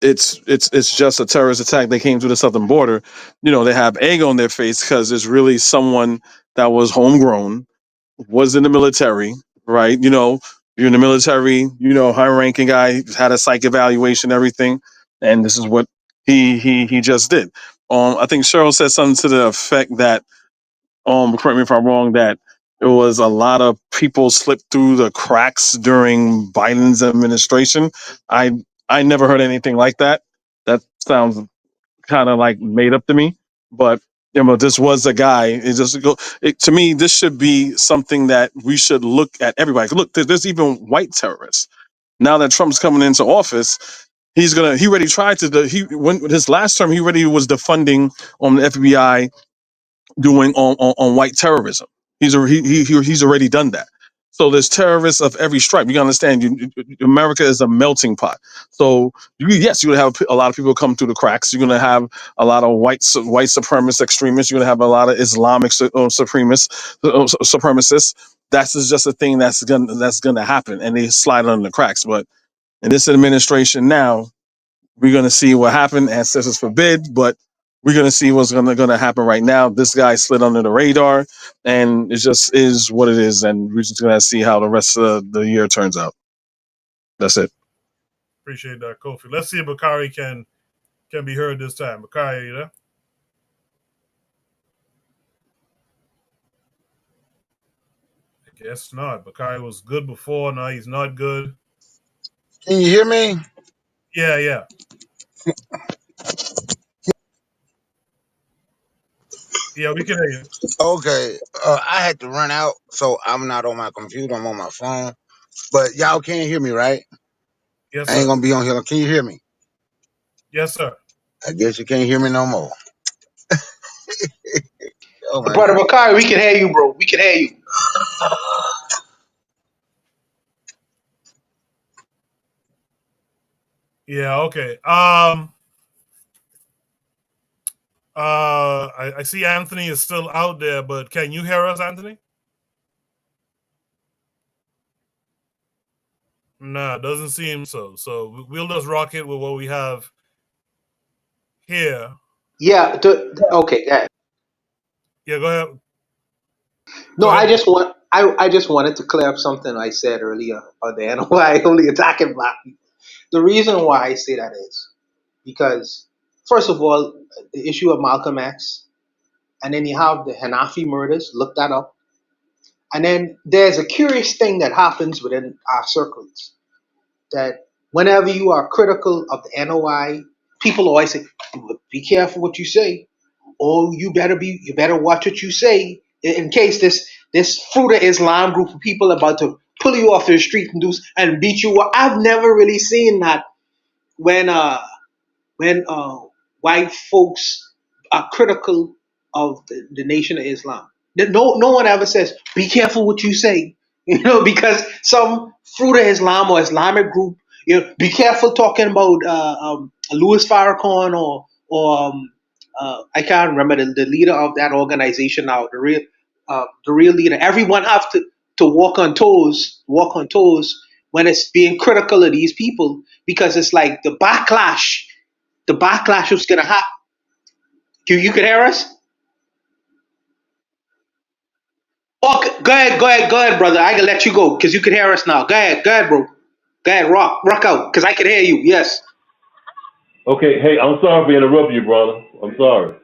it's just a terrorist attack. They came through the southern border. They have egg on their face because it's really someone that was homegrown, was in the military, right? You're in the military. High ranking guy had a psych evaluation, everything, and this is what he just did. I think Cheryl said something to the effect that, correct me if I'm wrong, that it was a lot of people slipped through the cracks during Biden's administration. I I never heard anything like that. That sounds kind of like made up to me. But this was a guy. To me, this should be something that we should look at everybody. Look, there's even white terrorists. Now that Trump's coming into office, he already tried to, when his last term, he already was defunding on the FBI doing on white terrorism. He's already done that. So there's terrorists of every stripe. You gotta understand, America is a melting pot. So yes, you're gonna have a lot of people come through the cracks. You're gonna have a lot of white supremacist extremists. You're gonna have a lot of Islamic supremacists. That's just a thing that's gonna happen, and they slide under the cracks. But in this administration now, we're going to see what happened. Ancestors forbid, but we're going to see what's going to happen right now. This guy slid under the radar, and it just is what it is. And we're just going to see how the rest of the year turns out. That's it. Appreciate that, Kofi. Let's see if Bakari can be heard this time. Bakari, you there? I guess not. Bakari was good before. Now he's not good. Can you hear me? Yeah. Yeah, we can hear you. Okay. I had to run out, so I'm not on my computer. I'm on my phone. But y'all can't hear me, right? Yes, I ain't sir. gonna be on here. Can you hear me? Yes, sir. I guess you can't hear me no more. Oh my Brother Bakari, we can hear you, bro. We can hear you. Yeah, okay. I see Anthony is still out there, but can you hear us, Anthony? No, it doesn't seem so. So we'll just rock it with what we have here. Yeah. Okay. Yeah. Yeah, go ahead. No, Go ahead. I just wanted to clear up something I said earlier on the NOI only attacking black people. The reason why I say that is because, first of all, the issue of Malcolm X, and then you have the Hanafi murders. Look that up. And then there's a curious thing that happens within our circles that whenever you are critical of the NOI, people always say, "Be careful what you say." Oh, you better watch what you say in case this Fruit of Islam group of people about to pull you off the street and beat you up. I've never really seen that when white folks are critical of the Nation of Islam. No one ever says, "Be careful what you say," because some Fruit of Islam or Islamic group, be careful talking about Louis Farrakhan or I can't remember the leader of that organization now, the real leader. Everyone have to walk on toes when it's being critical of these people because it's like the backlash was gonna happen. You can hear us? Oh, go ahead, brother. I can let you go because you can hear us now. Go ahead, bro. Go ahead, rock out because I can hear you. Yes. Okay, hey, I'm sorry for interrupting you, brother. I'm sorry.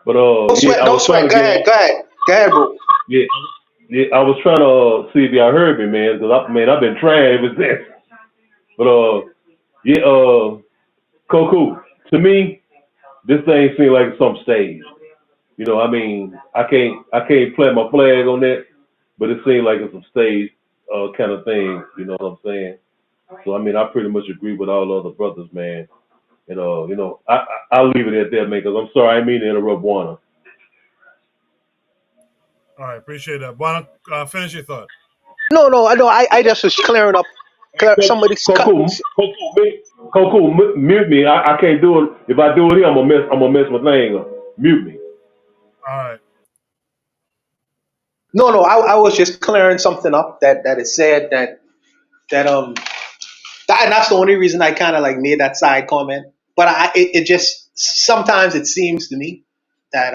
But Don't sweat. I Don't was trying sweat. to get out. Go ahead, bro. Yeah. Yeah, I was trying to see if y'all heard me, man, because I've been trying ever since. But yeah, Coco. To me, this thing seems like some stage. You know, I mean, I can't plant my flag on that, but it seems like it's some stage kind of thing. You know what I'm saying? So I mean, I pretty much agree with all the other brothers, man. And I'll leave it at that, man, because I'm sorry, I didn't mean to interrupt Warner. All right, appreciate that. Why don't finish your thought? No. I just was clearing up. Somebody's cut. Coco, mute me. I can't do it. If I do it here, I'm gonna mess my thing up. Mute me. All right. No. I was just clearing something up that it said that and that's the only reason I kind of like made that side comment. But it just sometimes it seems to me that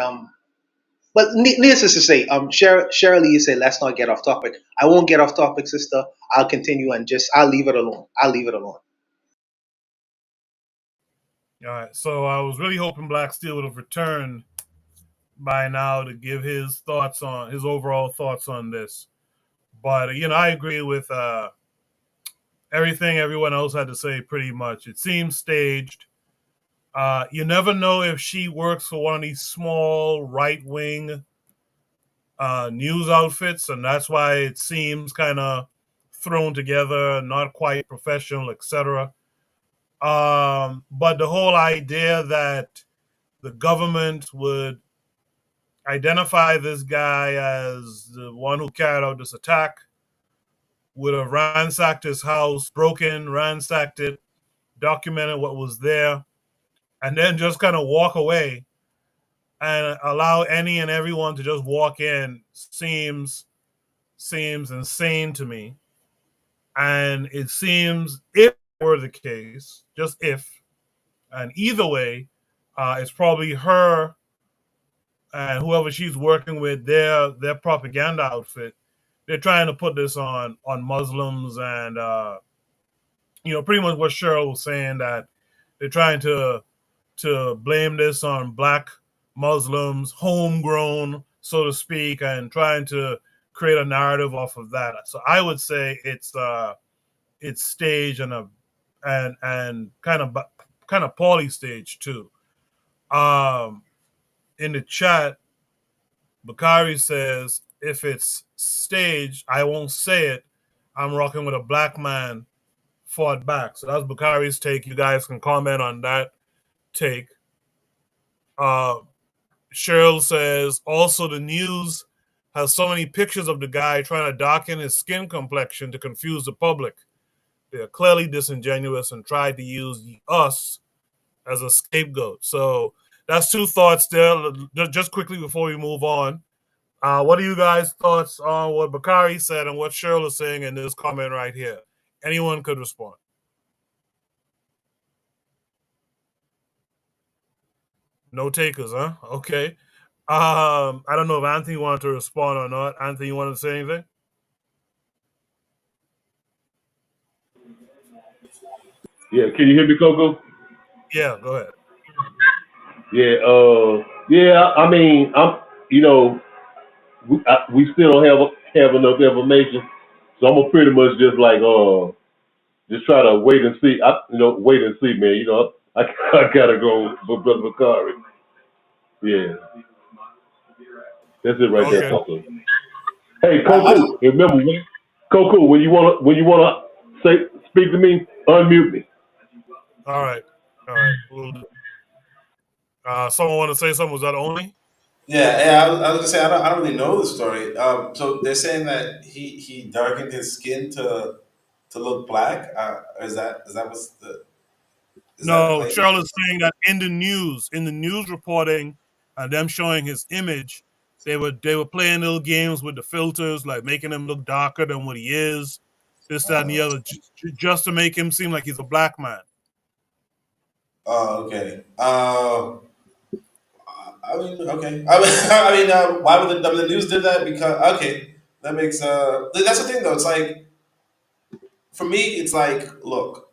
But needless to say, Shirley, you said let's not get off topic. I won't get off topic, sister. I'll continue and I'll leave it alone. I'll leave it alone. All right. So I was really hoping Black Steel would have returned by now to give his overall thoughts on this. But I agree with everything everyone else had to say. Pretty much, it seems staged. You never know if she works for one of these small right wing news outfits, and that's why it seems kind of thrown together, not quite professional, etc. But the whole idea that the government would identify this guy as the one who carried out this attack, would have ransacked his house, ransacked it, documented what was there, and then just kind of walk away and allow any and everyone to just walk in seems insane to me. And it seems, if it were the case, just if, and either way, it's probably her and whoever she's working with, their propaganda outfit. They're trying to put this on Muslims, and pretty much what Cheryl was saying, that they're trying to blame this on black Muslims, homegrown, so to speak, and trying to create a narrative off of that. So I would say it's staged and kind of poorly staged too. In the chat, Bakari says, if it's staged, I won't say it. I'm rocking with a black man fought back. So that's Bakari's take. You guys can comment on that take. Cheryl says, also the news has so many pictures of the guy trying to darken his skin complexion to confuse the public. They are clearly disingenuous and tried to use us as a scapegoat. So that's two thoughts there. Just quickly before we move on, what are you guys' thoughts on what Bakari said and what Cheryl is saying in this comment right here? Anyone could respond. No takers, huh? Okay. I don't know if Anthony wanted to respond or not. Anthony, you want to say anything? Yeah, can you hear me, Coco? Yeah, go ahead. Yeah, yeah. I mean, we still don't have enough information, so I'm gonna pretty much just try to wait and see. Wait and see, man. I gotta go for Brother Bakari. Yeah, that's it right there, Okay. Coco. Hey, Coco, remember, Coco, when you wanna speak to me, unmute me. All right. Someone want to say something? Was that only? Yeah. I was gonna say I don't really know the story. So they're saying that he darkened his skin to look black. Is that the No, claim? Cheryl is saying that in the news reporting, them showing his image, they were playing little games with the filters, like making him look darker than what he is, this, that, and the other, just to make him seem like he's a black man. Oh, okay. I mean, okay. Why would the news did that? Because okay, that makes that's the thing though. It's like for me, it's like look,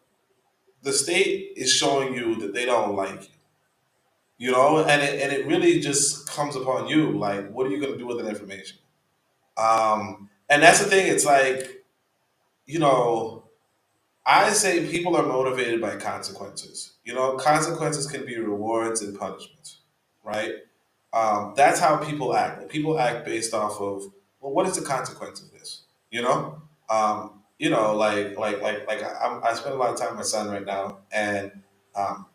the state is showing you that they don't like you, and it really just comes upon you. Like, what are you going to do with that information? And that's the thing. It's like, you know, I say people are motivated by consequences. You know, consequences can be rewards and punishments, right? That's how people act. People act based off of, well, what is the consequence of this? You know, I spend a lot of time with my son right now, and um,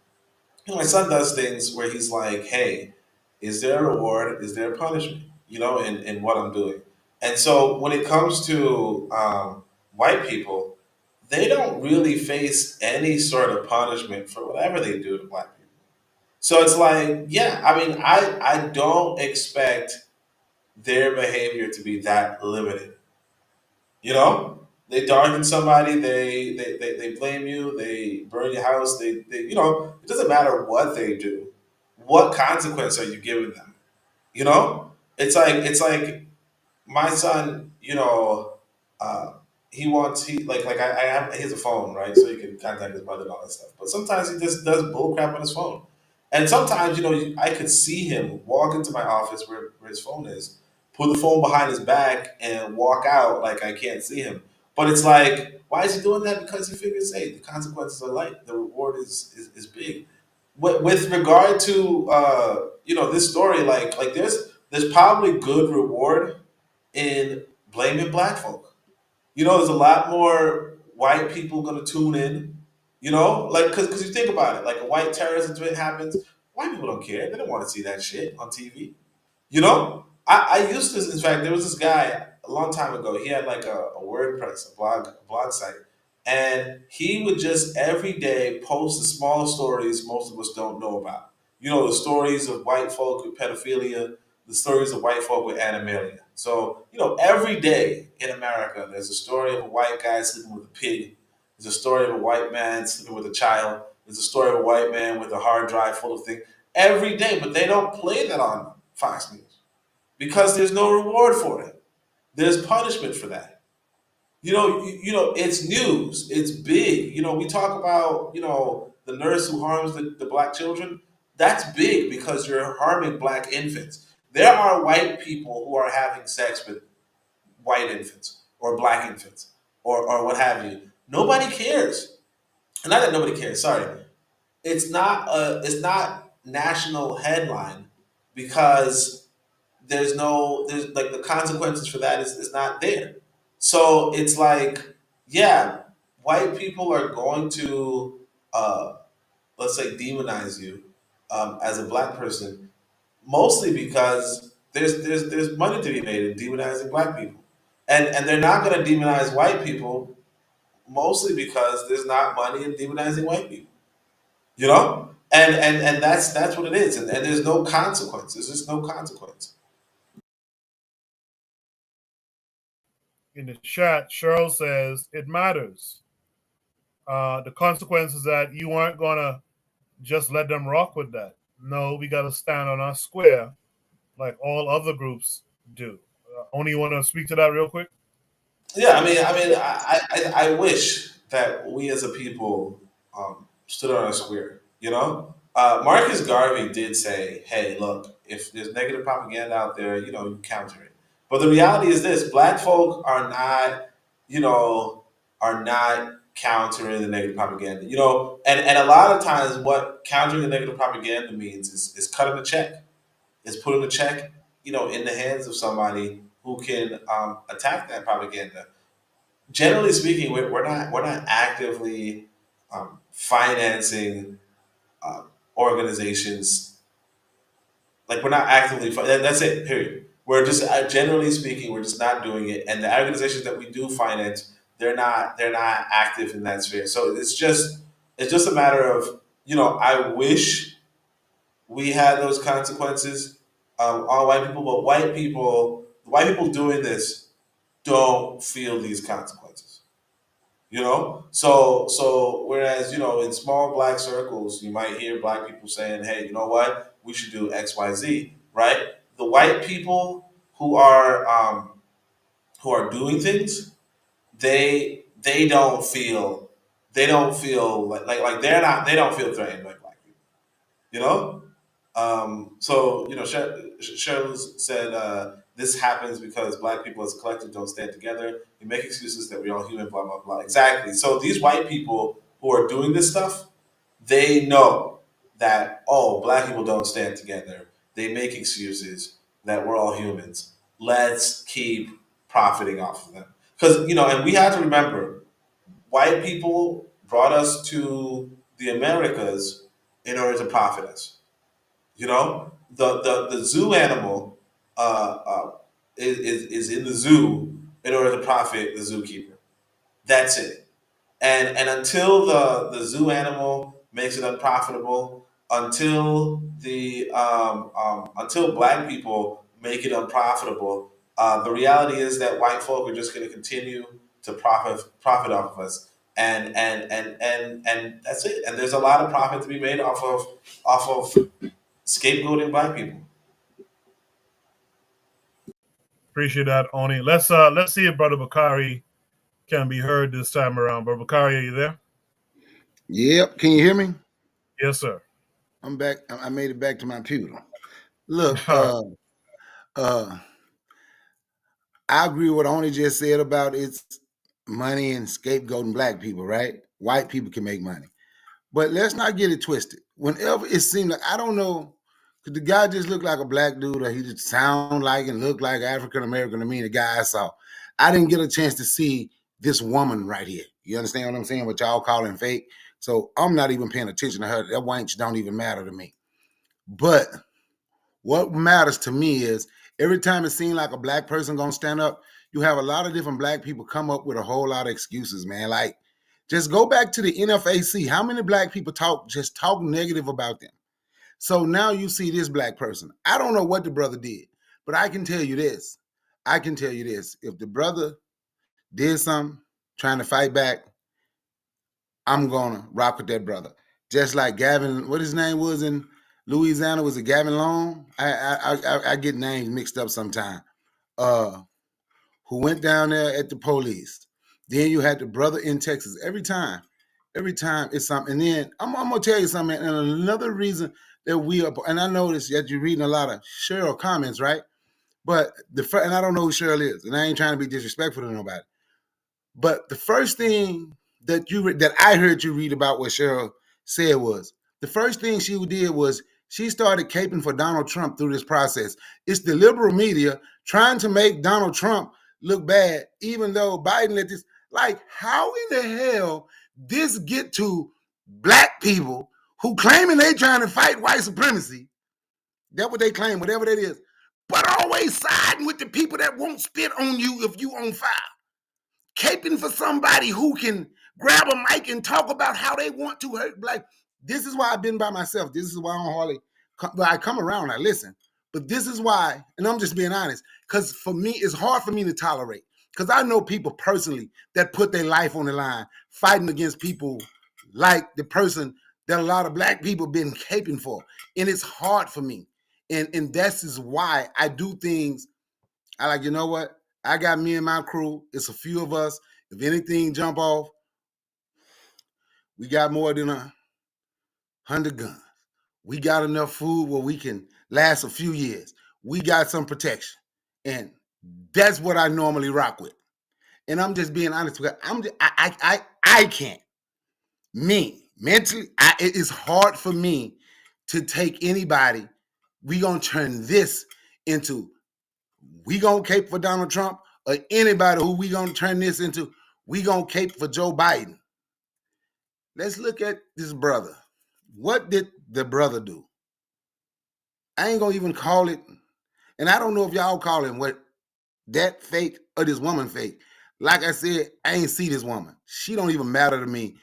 my son does things where he's like, hey, is there a reward? Is there a punishment? You know, in what I'm doing. And so when it comes to white people, they don't really face any sort of punishment for whatever they do to black people. So it's like, yeah, I mean, I don't expect their behavior to be that limited. You know, they darken somebody, they blame you, they burn your house, it doesn't matter what they do. What consequence are you giving them? You know, it's like my son, uh, he wants I have he has a phone, right? So he can contact his mother and all that stuff. But sometimes he just does bull crap on his phone. And sometimes, I could see him walk into my office where his phone is, put the phone behind his back and walk out like I can't see him. But it's like, why is he doing that? Because he figures, hey, the consequences are light, the reward is big. With regard to this story, like there's probably good reward in blaming black folk. There's a lot more white people going to tune in. Because you think about it, like a white terrorist event happens, white people don't care. They don't want to see that shit on TV. I used to. In fact, there was this guy a long time ago. He had like a WordPress, a blog site, and he would just every day post the small stories most of us don't know about. The stories of white folk with pedophilia, the stories of white folk with animalia. So, every day in America, there's a story of a white guy sleeping with a pig. There's a story of a white man sleeping with a child. There's a story of a white man with a hard drive full of things. Every day, but they don't play that on Fox News because there's no reward for it. There's punishment for that. It's news. It's big. We talk about, the nurse who harms the black children. That's big because you're harming black infants. There are white people who are having sex with white infants or black infants or what have you. Nobody cares. Not that nobody cares. Sorry, it's not national headline because there's like the consequences for that is not there. So it's like, yeah, white people are going to uh, let's say demonize you as a black person, mostly because there's money to be made in demonizing black people, and they're not going to demonize white people mostly because there's not money in demonizing white people. And that's what it is, and there's no consequence. There's just no consequence. In the chat, Cheryl says it matters. The consequence is that you aren't gonna just let them rock with that. No, we got to stand on our square like all other groups do. Only you want to speak to that real quick? Yeah, I wish that we as a people stood on a square. Marcus Garvey did say, "Hey, look, if there's negative propaganda out there, you counter it." But the reality is this: Black folk are not countering the negative propaganda. And a lot of times, what countering the negative propaganda means is cutting a check, is putting a check, in the hands of somebody who can attack that propaganda. Generally speaking, we're not actively financing organizations. Like we're not actively. That's it. Period. We're just generally speaking, we're just not doing it. And the organizations that we do finance, they're not active in that sphere. So it's just a matter of I wish we had those consequences on white people, but white people doing this don't feel these consequences. So whereas in small black circles you might hear black people saying, hey, you know what, we should do XYZ, right? The white people who are doing things, they don't feel like they don't feel threatened by black people. you know so Cheryl said this happens because black people as a collective don't stand together. We make excuses that we're all human, blah, blah, blah. Exactly. So these white people who are doing this stuff, they know that, oh, black people don't stand together. They make excuses that we're all humans. Let's keep profiting off of them. Because, and we have to remember, white people brought us to the Americas in order to profit us. The zoo animal is in the zoo in order to profit the zookeeper. That's it. And until the zoo animal makes it unprofitable, until black people make it unprofitable, the reality is that white folk are just going to continue to profit off of us, and that's it. And there's a lot of profit to be made off of scapegoating black people. Appreciate that, Oni. Let's see if Brother Bakari can be heard this time around. Brother Bakari, are you there? Yep. Can you hear me? Yes, sir. I'm back. I made it back to my computer. Look, I agree with what Oni just said about it's money and scapegoating black people, right? White people can make money. But let's not get it twisted. Whenever it seemed like, I don't know, because the guy just looked like a black dude, or he just sound like and looked like African American to me, the guy I saw. I didn't get a chance to see this woman right here. You understand what I'm saying? What y'all calling fake. So I'm not even paying attention to her. That wench don't even matter to me. But what matters to me is every time it seems like a black person gonna stand up, you have a lot of different black people come up with a whole lot of excuses, man. Like, just go back to the NFAC. How many black people talk negative about them? So now you see this black person. I don't know what the brother did, but I can tell you this. If the brother did something, trying to fight back, I'm gonna rock with that brother. Just like Gavin, what his name was in Louisiana, was it Gavin Long? I get names mixed up sometime. Who went down there at the police. Then you had the brother in Texas. Every time it's something. And then I'm gonna tell you something. And another reason that we are, and I noticed that you're reading a lot of Cheryl comments, right? But and I don't know who Cheryl is, and I ain't trying to be disrespectful to nobody. But the first thing that I heard you read about what Cheryl said was the first thing she did was she started caping for Donald Trump through this process. It's the liberal media trying to make Donald Trump look bad, even though Biden let this. Like, how in the hell this get to black people who claiming they trying to fight white supremacy? That's what they claim, whatever that is. But always siding with the people that won't spit on you if you on fire. Caping for somebody who can grab a mic and talk about how they want to hurt black. This is why I've been by myself. This is why I don't hardly I come around, I listen. But this is why, and I'm just being honest, because for me, it's hard for me to tolerate. Because I know people personally that put their life on the line, fighting against people like the person that a lot of black people been caping for. And it's hard for me. And that's is why I do things. I like, you know what? I got me and my crew. It's a few of us. If anything jump off, we got more than 100 guns. We got enough food where we can last a few years. We got some protection. And that's what I normally rock with. And I'm just being honest because I can't. Me, mentally, it is hard for me to take anybody. We gonna turn this into, we gonna cape for Donald Trump, or anybody who we gonna turn this into, we gonna cape for Joe Biden. Let's look at this brother. What did the brother do? I ain't gonna even call it, and I don't know if y'all call him what, that fake or this woman fake. Like I said, I ain't see this woman. She don't even matter to me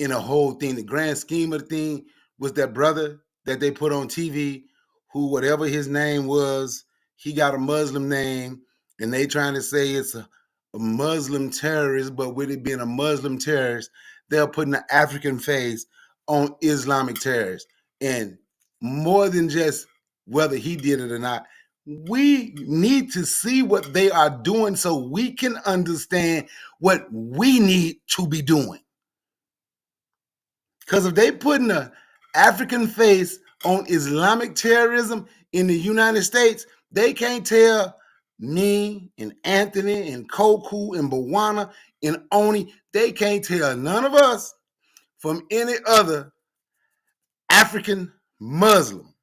in the whole thing. The grand scheme of the thing was that brother that they put on TV, who whatever his name was, he got a Muslim name, and they trying to say it's a Muslim terrorist, but with it being a Muslim terrorist, they're putting an African face on Islamic terrorists. And more than just whether he did it or not, we need to see what they are doing so we can understand what we need to be doing. Because if they putting an African face on Islamic terrorism in the United States, they can't tell me and Anthony and Koku and Bawana and Oni, they can't tell none of us from any other African Muslim.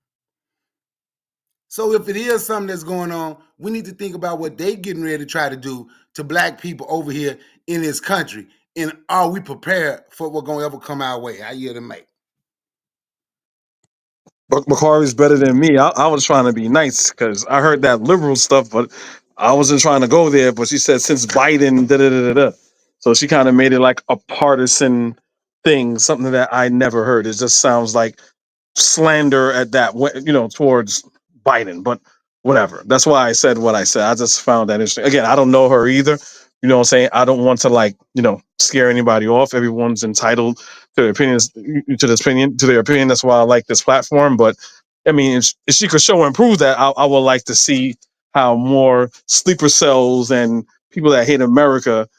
So if it is something that's going on, we need to think about what they getting ready to try to do to black people over here in this country. And are we prepared for what's going to ever come our way? I yield to Mike. Bakari's better than me. I was trying to be nice because I heard that liberal stuff, but I wasn't trying to go there. But she said since Biden, da da da da. So she kind of made it like a partisan thing, something that I never heard. It just sounds like slander at that, towards Biden. But whatever. That's why I said what I said. I just found that interesting. Again, I don't know her either. You know what I'm saying? I don't want to scare anybody off. Everyone's entitled to their opinions, to their opinion. That's why I like this platform. But I mean, if she could show and prove that, I would like to see how more sleeper cells and people that hate America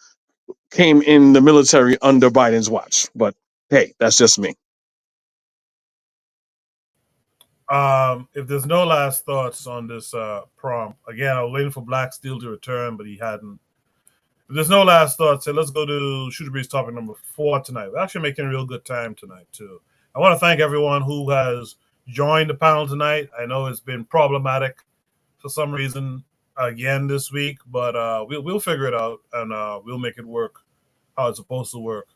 came in the military under Biden's watch. But hey, that's just me. If there's no last thoughts on this prompt, again, I was waiting for Black Steel to return, but he hadn't. If there's no last thoughts, so let's go to Shooter Breeze topic number 4 tonight. We're actually making a real good time tonight, too. I want to thank everyone who has joined the panel tonight. I know it's been problematic for some reason again this week, but we'll figure it out, and we'll make it work how it's supposed to work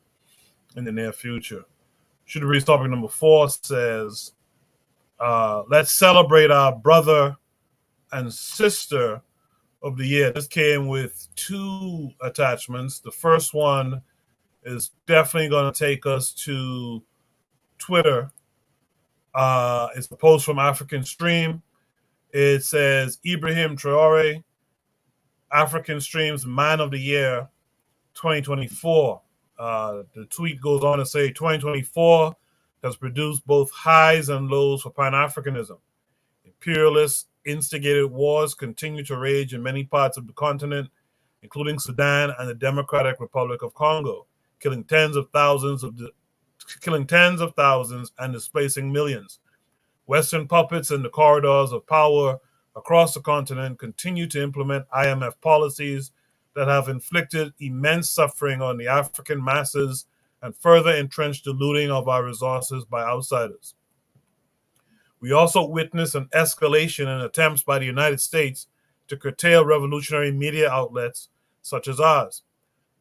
in the near future. Shooter Breeze topic number 4 says, let's celebrate our brother and sister of the year. This came with 2 attachments. The first one is definitely going to take us to Twitter. It's a post from African Stream. It says, Ibrahim Traore, African Stream's Man of the Year 2024. The tweet goes on to say, 2024 has produced both highs and lows for Pan-Africanism. Imperialist instigated wars continue to rage in many parts of the continent, including Sudan and the Democratic Republic of Congo, killing tens of thousands and displacing millions. Western puppets in the corridors of power across the continent continue to implement IMF policies that have inflicted immense suffering on the African masses and further entrenched the looting of our resources by outsiders. We also witnessed an escalation in attempts by the United States to curtail revolutionary media outlets such as ours.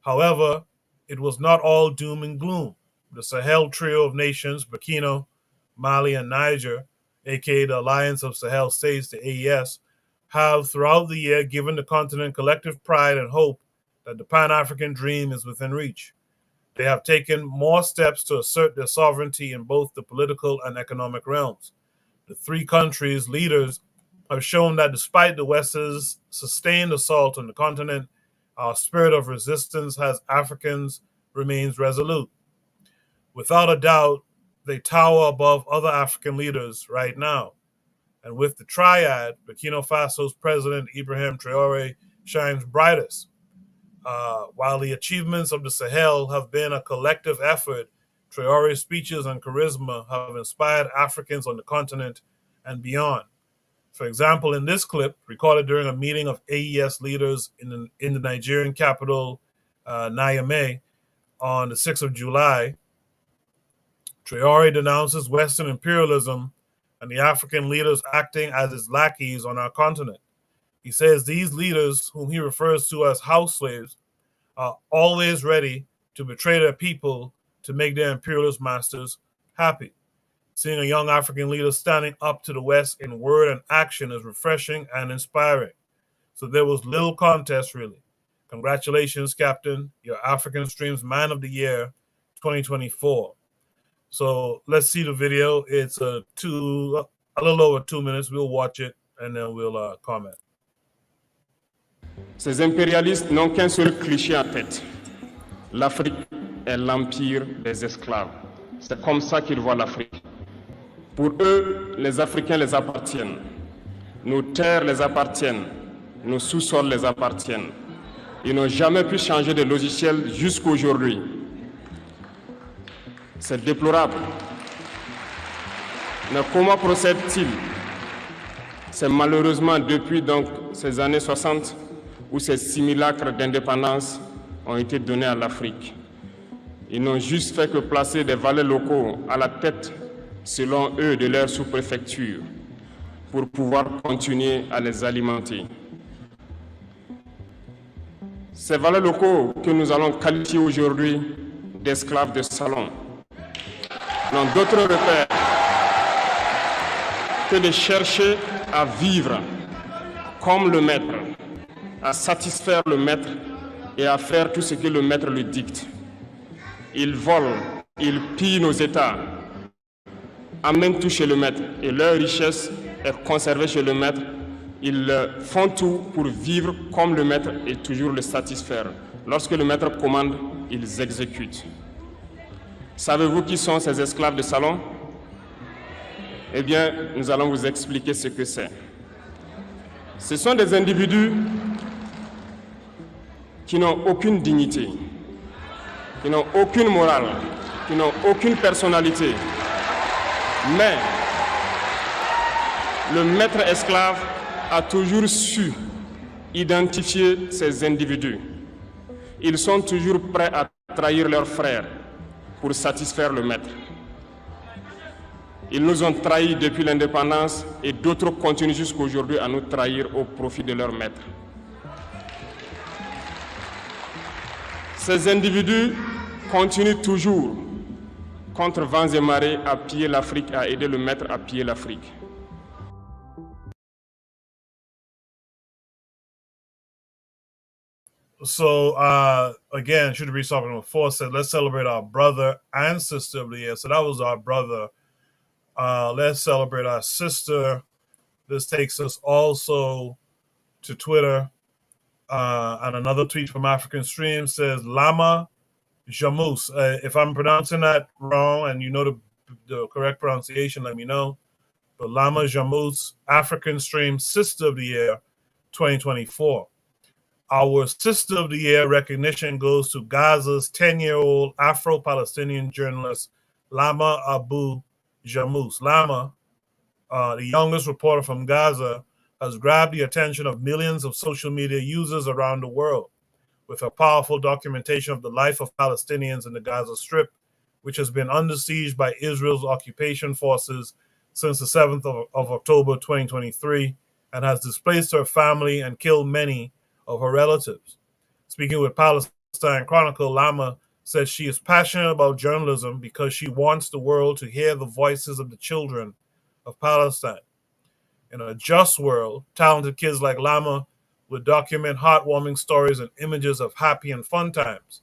However, it was not all doom and gloom. The Sahel trio of nations, Burkina, Mali, and Niger, aka the Alliance of Sahel States, the AES, have throughout the year given the continent collective pride and hope that the Pan-African dream is within reach. They have taken more steps to assert their sovereignty in both the political and economic realms. The 3 countries' leaders have shown that despite the West's sustained assault on the continent, our spirit of resistance as Africans remains resolute. Without a doubt, they tower above other African leaders right now. And with the triad, Burkina Faso's president, Ibrahim Traore, shines brightest. While the achievements of the Sahel have been a collective effort, Traore's speeches and charisma have inspired Africans on the continent and beyond. For example, in this clip, recorded during a meeting of AES leaders in the Nigerian capital, Niamey, on the 6th of July, Traore denounces Western imperialism and the African leaders acting as its lackeys on our continent. He says these leaders, whom he refers to as house slaves, are always ready to betray their people to make their imperialist masters happy. Seeing a young African leader standing up to the West in word and action is refreshing and inspiring. So there was little contest, really. Congratulations, Captain. You're African Stream's Man of the Year 2024. So let's see the video. It's a little over 2 minutes. We'll watch it and then we'll comment. Ces impérialistes n'ont qu'un seul cliché en tête. L'Afrique est l'empire des esclaves. C'est comme ça qu'ils voient l'Afrique. Pour eux, les Africains les appartiennent. Nos terres les appartiennent. Nos sous-sols les appartiennent. Ils n'ont jamais pu changer de logiciel jusqu'à aujourd'hui. C'est déplorable. Mais comment procèdent-ils? C'est malheureusement depuis donc ces années 60 où ces simulacres d'indépendance ont été donnés à l'Afrique. Ils n'ont juste fait que placer des valets locaux à la tête, selon eux, de leur sous-préfecture pour pouvoir continuer à les alimenter. Ces valets locaux que nous allons qualifier aujourd'hui d'esclaves de salon n'ont d'autre repère que de chercher à vivre comme le maître, à satisfaire le maître et à faire tout ce que le maître lui dicte. Ils volent, ils pillent nos États, amènent tout chez le maître et leur richesse est conservée chez le maître. Ils font tout pour vivre comme le maître et toujours le satisfaire. Lorsque le maître commande, ils exécutent. Savez-vous qui sont ces esclaves de salon? Eh bien, nous allons vous expliquer ce que c'est. Ce sont des individus qui n'ont aucune dignité, qui n'ont aucune morale, qui n'ont aucune personnalité. Mais le maître esclave a toujours su identifier ces individus. Ils sont toujours prêts à trahir leurs frères pour satisfaire le maître. Ils nous ont trahis depuis l'indépendance et d'autres continuent jusqu'aujourd'hui à nous trahir au profit de leur maître. Ces individus continuent toujours, contre vents et marées, à piller l'Afrique, à aider le maître à piller l'Afrique. So again, should be talking before said, let's celebrate our brother and sister of the year. So that was our brother. Let's celebrate our sister. This takes us also to Twitter. And another tweet from African Stream says, Lama Jamus. If I'm pronouncing that wrong and you know the correct pronunciation, let me know. But Lama Jamus, African Stream Sister of the Year 2024. Our Sister of the Year recognition goes to Gaza's 10-year-old Afro-Palestinian journalist, Lama Abu Jamus. Lama, the youngest reporter from Gaza, has grabbed the attention of millions of social media users around the world with her powerful documentation of the life of Palestinians in the Gaza Strip, which has been under siege by Israel's occupation forces since the 7th of October 2023 and has displaced her family and killed many of her relatives. Speaking with Palestine Chronicle, Lama says she is passionate about journalism because she wants the world to hear the voices of the children of Palestine. In a just world, talented kids like Lama would document heartwarming stories and images of happy and fun times.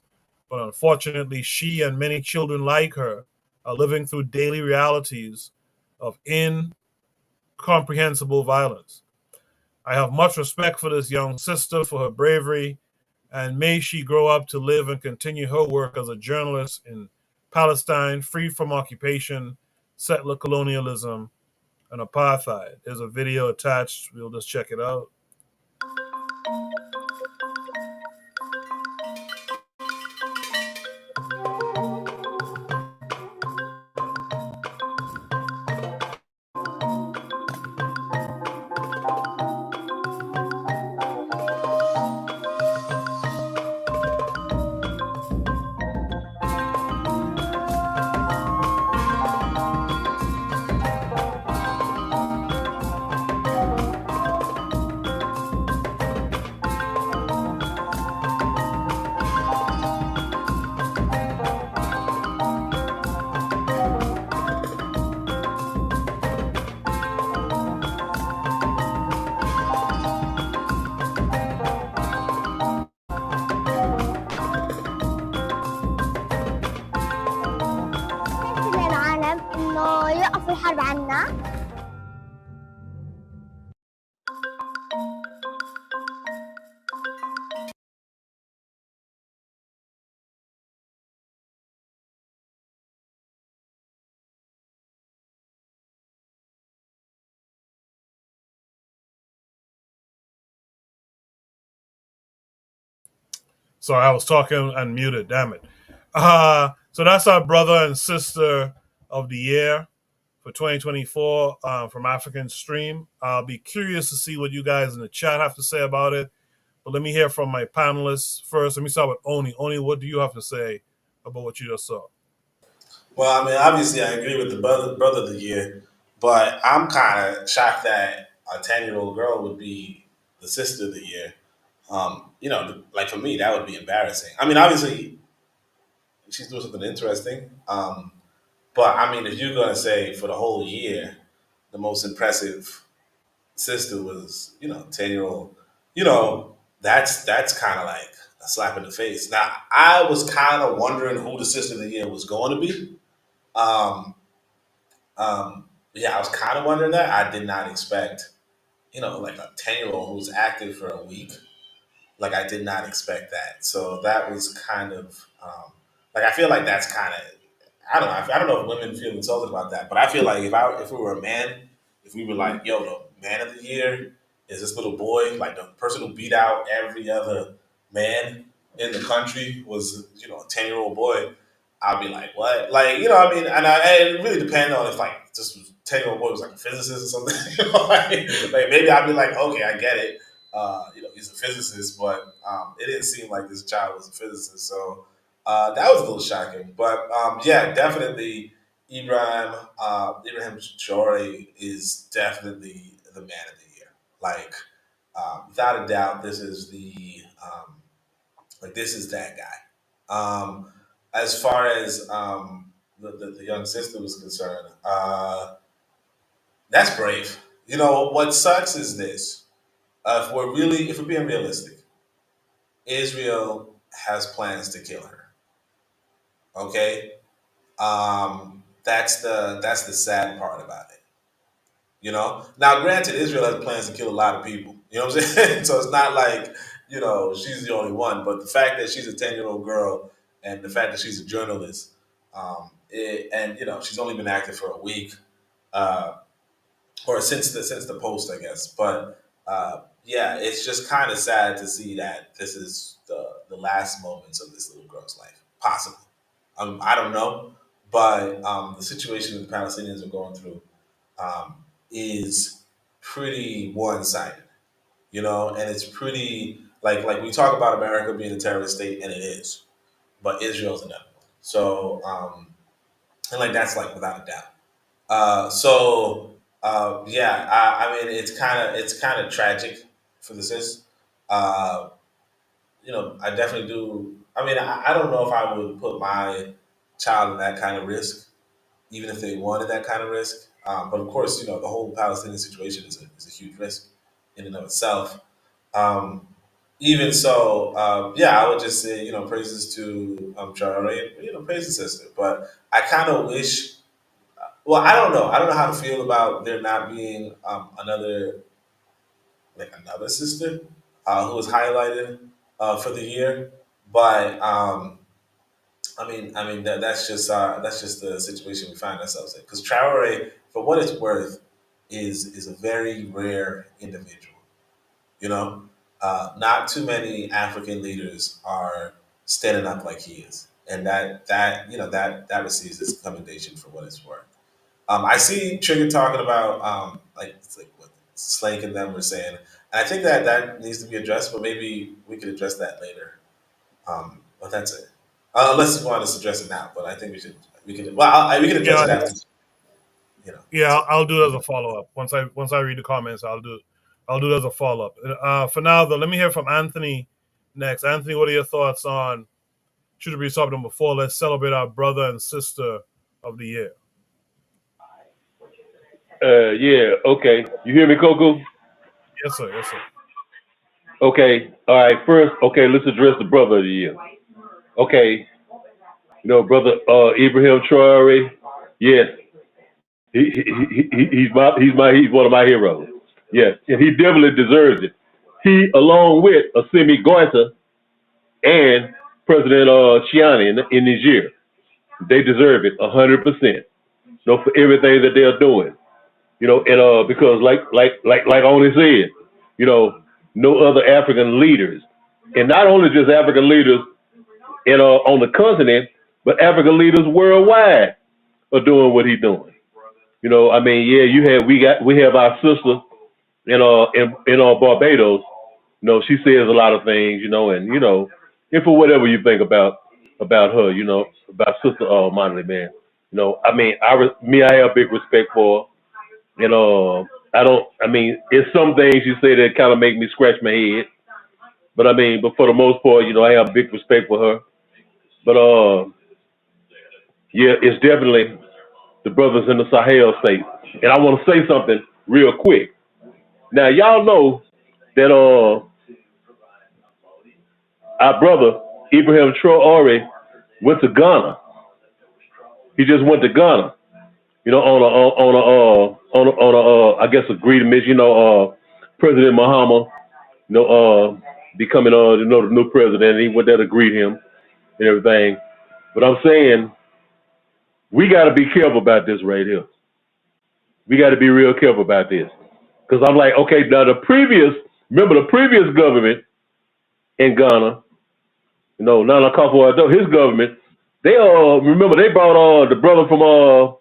But unfortunately, she and many children like her are living through daily realities of incomprehensible violence. I have much respect for this young sister, for her bravery, and may she grow up to live and continue her work as a journalist in Palestine, free from occupation, settler colonialism, and apartheid. There's a video attached. We'll just check it out. الحرب عنا. Sorry, I was talking unmuted, damn it. So that's our brother and sister of the year for 2024 from African Stream. I'll be curious to see what you guys in the chat have to say about it. But let me hear from my panelists first. Let me start with Oni. Oni, what do you have to say about what you just saw? Well, I mean, obviously, I agree with the brother of the year, but I'm kind of shocked that a 10-year-old girl would be the sister of the year. Like for me, that would be embarrassing. I mean, obviously, she's doing something interesting. But I mean, if you're gonna say for the whole year, the most impressive sister was, 10-year-old, that's kind of like a slap in the face. Now, I was kind of wondering who the sister of the year was going to be. Um, yeah, I was kind of wondering that. I did not expect, like a 10-year-old who's active for a week. Like I did not expect that. So that was kind of like I feel like that's kind of I don't know if women feel insulted about that, but I feel like if we were a man, if we were like, yo, the man of the year is this little boy, like the person who beat out every other man in the country was, a 10-year-old boy, I'd be like, what? Like, I mean, and it really depends on if like this was 10-year-old boy was like a physicist or something. like maybe I'd be like, okay, I get it. He's a physicist, but it didn't seem like this child was a physicist. So that was a little shocking. But yeah, definitely Ibrahim Traore is definitely the man of the year. Like without a doubt, this is this is that guy. As far as the young sister was concerned, that's brave. What sucks is this. If we're being realistic, Israel has plans to kill her. Okay, that's the sad part about it. Now granted, Israel has plans to kill a lot of people. You know what I'm saying? So it's not like she's the only one. But the fact that she's a 10-year-old girl and the fact that she's a journalist, and she's only been active for a week. Or since the post, I guess. But yeah, it's just kind of sad to see that this is the last moments of this little girl's life, possibly. I don't know, but the situation that the Palestinians are going through is pretty one-sided, and it's pretty like we talk about America being a terrorist state, and it is, but Israel's another one. So and like that's like without a doubt. Yeah, I mean, it's kind of tragic for the sis. Uh, I definitely do. I mean, I don't know if I would put my child in that kind of risk, even if they wanted that kind of risk. But of course, the whole Palestinian situation is a huge risk in and of itself. Um, Even so, yeah, I would just say, praises to Traore, praise the sister. But I kind of wish. Well, I don't know. I don't know how to feel about there not being another sister who was highlighted for the year. But that's just the situation we find ourselves in. Because Traore, for what it's worth, is a very rare individual. Not too many African leaders are standing up like he is, and that receives its commendation for what it's worth. I see Trigger talking about it's like what Slank and them were saying, and I think that needs to be addressed, but maybe we could address that later. But that's it. Unless you want us to address it now, but I think we should. We can. Well, we can address it after. Yeah, I'll do it as a follow up. Once I read the comments, I'll do it as a follow up. For now, though, let me hear from Anthony next. Anthony, what are your thoughts on should it be something before? Let's celebrate our brother and sister of the year. Yeah, okay. You hear me, Coco? Yes, sir. Yes, sir. Okay. All right. First, okay, let's address the brother of the year. Okay. Brother Ibrahim Traore. Yes. He's one of my heroes. Yes, and he definitely deserves it. He, along with Assimi Goita and President Chiani in Niger, they deserve it 100%. For everything that they're doing. And because like Oni said, no other African leaders, and not only just African leaders on the continent, but African leaders worldwide are doing what he's doing. You know, I mean, yeah, we have our sister in Barbados. You know, she says a lot of things, you know, and and for whatever you think about her, about Sister Monley, man. You know, I mean, I have big respect for her, and I don't. I mean, it's some things you say that kind of make me scratch my head, but I mean, but for the most part, I have big respect for her. But yeah, it's definitely the brothers in the Sahel state, and I want to say something real quick. Now, y'all know that our brother Ibrahim Traore went to Ghana. He just went to Ghana, on a I guess agreement, President Mahama, becoming the new president. He went there to greet him and everything. But I'm saying we got to be careful about this right here. We got to be real careful about this because I'm like, okay, now remember the previous government in Ghana, Nana Akufo-Addo, his government, they remember they brought the brother from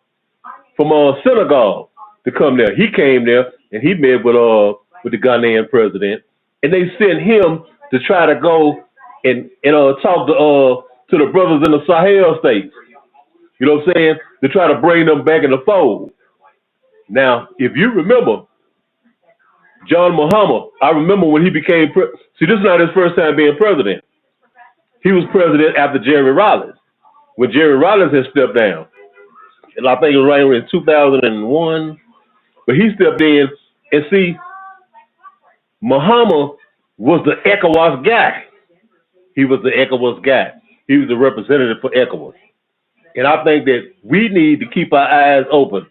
Senegal to come there. He came there and he met with the Ghanaian president, and they sent him to try to go and talk to the brothers in the Sahel states. You know what I'm saying? To try to bring them back in the fold. Now, if you remember, John Mahama, I remember when he became see, this is not his first time being president. He was president after Jerry Rawlings, when Jerry Rawlings had stepped down. And I think it was right in 2001. But he stepped in, and see, Mahama was the ECOWAS guy. He was the ECOWAS guy. He was the representative for ECOWAS. And I think that we need to keep our eyes open.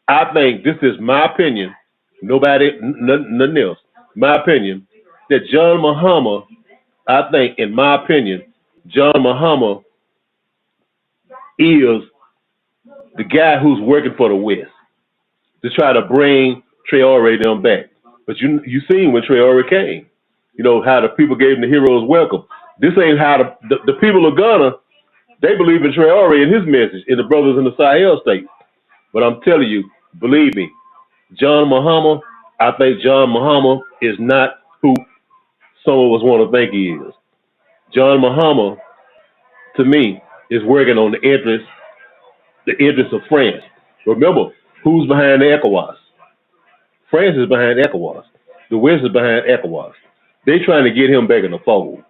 I think, this is my opinion, nothing else, my opinion, that John Mahama, I think, in my opinion, John Mahama is the guy who's working for the West to try to bring Traore them back. But you seen when Traore came, how the people gave him the hero's welcome. This ain't how the people of Ghana, they believe in Traore and his message, in the brothers in the Sahel states. But I'm telling you, believe me, John Mahama, I think John Mahama is not who some of us want to think he is. John Mahama, to me, is working on the interests of France. Remember, who's behind the ECOWAS? France is behind ECOWAS. The West is behind ECOWAS. They're trying to get him back in the fold,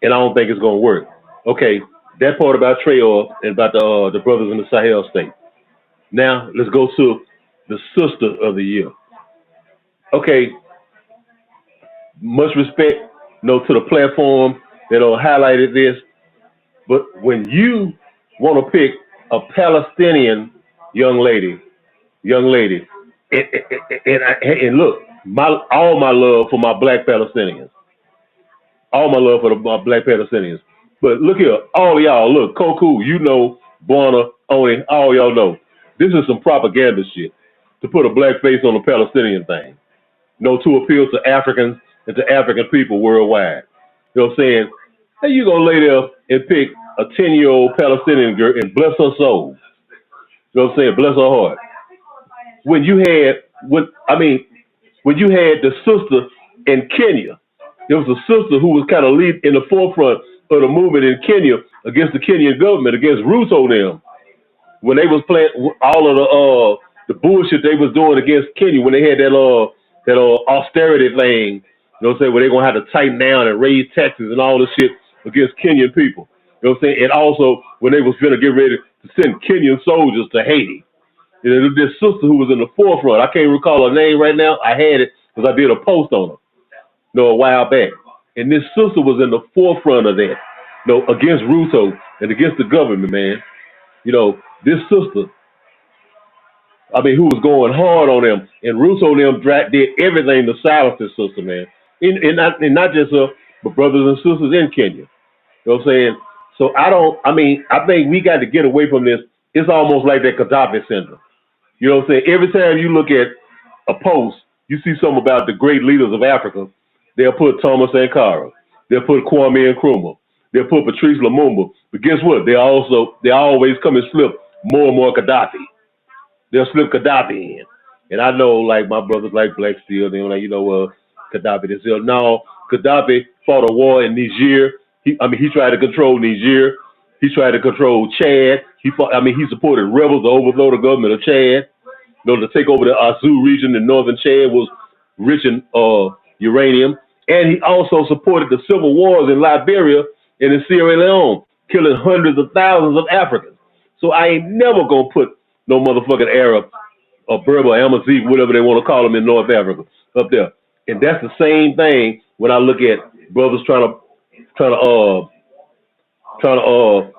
and I don't think it's going to work. Okay, that part about Traore and about the brothers in the Sahel state. Now, let's go to the sister of the year. Okay, much respect, to the platform that highlighted this, but when you want to pick a Palestinian young lady, and look, all my love for my black Palestinians, all my love for my black Palestinians. But look here, all y'all, look, Koku, Buana, Oni, all y'all know, this is some propaganda shit to put a black face on the Palestinian thing, to appeal to Africans and to African people worldwide. You know what I'm saying? How you gonna lay there and pick a 10-year-old Palestinian girl and bless her soul? You know what I'm saying? Bless her heart. When you had the sister in Kenya, there was a sister who was kind of lead in the forefront of the movement in Kenya against the Kenyan government, against Ruto them, when they was playing all of the bullshit they was doing against Kenya, when they had that austerity thing, where they're gonna have to tighten down and raise taxes and all this shit against Kenyan people. You know what I'm saying? And also when they was gonna get ready to send Kenyan soldiers to Haiti. This sister who was in the forefront, I can't recall her name right now. I had it because I did a post on her, a while back. And this sister was in the forefront of that, against Ruto and against the government, man. This sister, who was going hard on them, and Russo and them did everything to silence this sister, man. And not just her, but brothers and sisters in Kenya. You know what I'm saying? So I think we got to get away from this. It's almost like that Gaddafi syndrome. You know what I'm saying? Every time you look at a post, you see something about the great leaders of Africa, they'll put Thomas Sankara, they'll put Kwame Nkrumah, they'll put Patrice Lumumba. But guess what? They always come and slip more and more Gaddafi. they'll slip Gaddafi in. And I know, like, my brothers like Black Steel, they're like, Gaddafi this here. No, Gaddafi fought a war in Niger. He tried to control Niger. He tried to control Chad. He supported rebels to overthrow the government of Chad. To take over the Azu region in northern Chad was rich in uranium. And he also supported the civil wars in Liberia and in Sierra Leone, killing hundreds of thousands of Africans. So I ain't never gonna put no motherfucking Arab or Berber, Amazigh, whatever they want to call them in North Africa, up there. And that's the same thing when I look at brothers trying to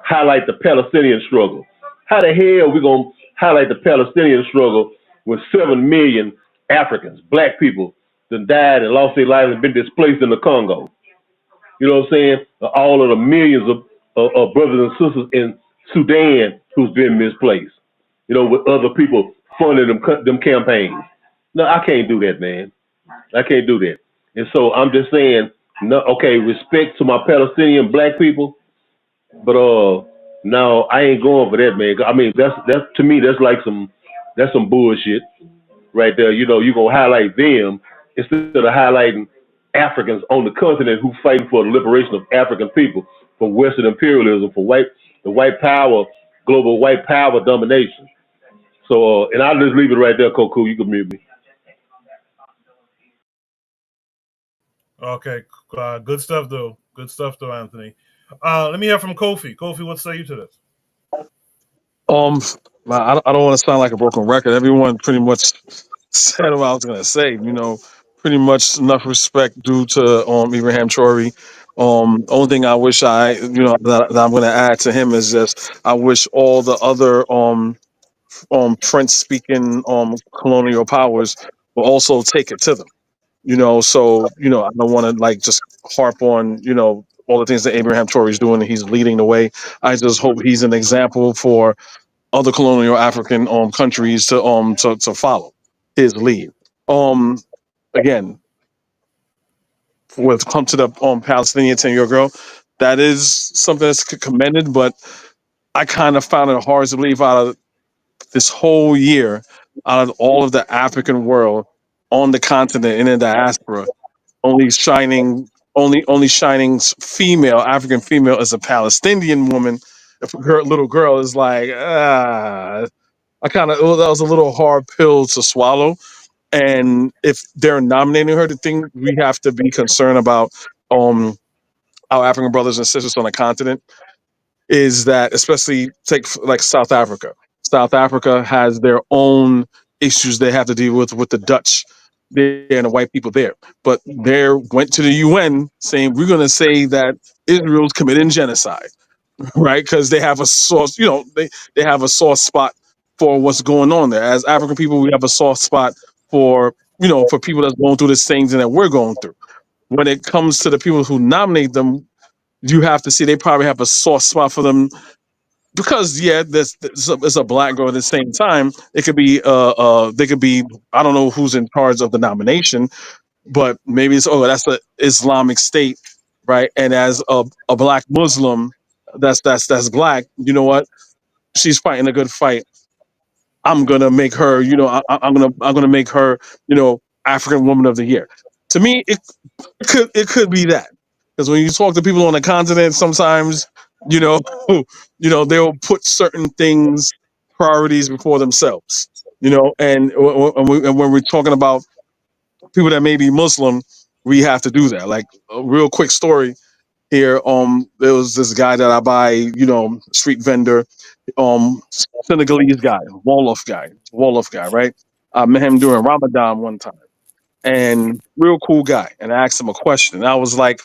highlight the Palestinian struggle. How the hell are we gonna highlight the Palestinian struggle when 7 million Africans, black people, that died and lost their lives and been displaced in the Congo? You know what I'm saying? All of the millions of brothers and sisters in Sudan who's been misplaced. With other people funding them campaigns. No, I can't do that, man. I can't do that. And so I'm just saying, no, okay, respect to my Palestinian black people, but no, I ain't going for that, man. I mean, that's to me, that's some bullshit right there. You gonna highlight them instead of highlighting Africans on the continent who fighting for the liberation of African people from Western imperialism, for the white power, global white power domination. So, and I'll just leave it right there, Koku. You can mute me. Okay, good stuff though. Good stuff though, Anthony. Let me hear from Kofi. Kofi, what say you to this? I don't want to sound like a broken record. Everyone pretty much said what I was gonna say. Pretty much enough respect due to Ibrahim Traore. Only thing I wish that I'm gonna add to him is just I wish all the other French speaking colonial powers will also take it to them. So I don't want to like just harp on all the things that Abraham Traore is doing. He's leading the way. I just hope he's an example for other colonial African countries to follow his lead. Again, with come to the Palestinian 10-year girl, that is something that's commended, but I kind of found it hard to believe out of this whole year, out of all of the African world on the continent in the diaspora, only shining female, African female, is a Palestinian woman. If a little girl is like, that was a little hard pill to swallow. And if they're nominating her, the thing we have to be concerned about, our African brothers and sisters on the continent, is that, especially take like South Africa. South Africa has their own issues they have to deal with the Dutch there and the white people there. But they went to the UN saying, we're going to say that Israel's committing genocide, right? Because they have a source, they have a soft spot for what's going on there. As African people, we have a soft spot for, for people that's going through the same thing that we're going through. When it comes to the people who nominate them, you have to see they probably have a soft spot for them because it's a black girl. At the same time, it could be they could be, I don't know who's in charge of the nomination, but maybe it's that's the Islamic State, right? And as a black Muslim, that's black. You know what? She's fighting a good fight. I'm gonna make her. I'm gonna make her. African Woman of the Year. To me, it could be that, because when you talk to people on the continent, sometimes you know they'll put certain things priorities before themselves. And when we're talking about people that may be Muslim, we have to do that. Like a real quick story here. There was this guy that I buy, street vendor, Senegalese guy, Wolof guy, right? I met him during Ramadan one time, and real cool guy. And I asked him a question. I was like,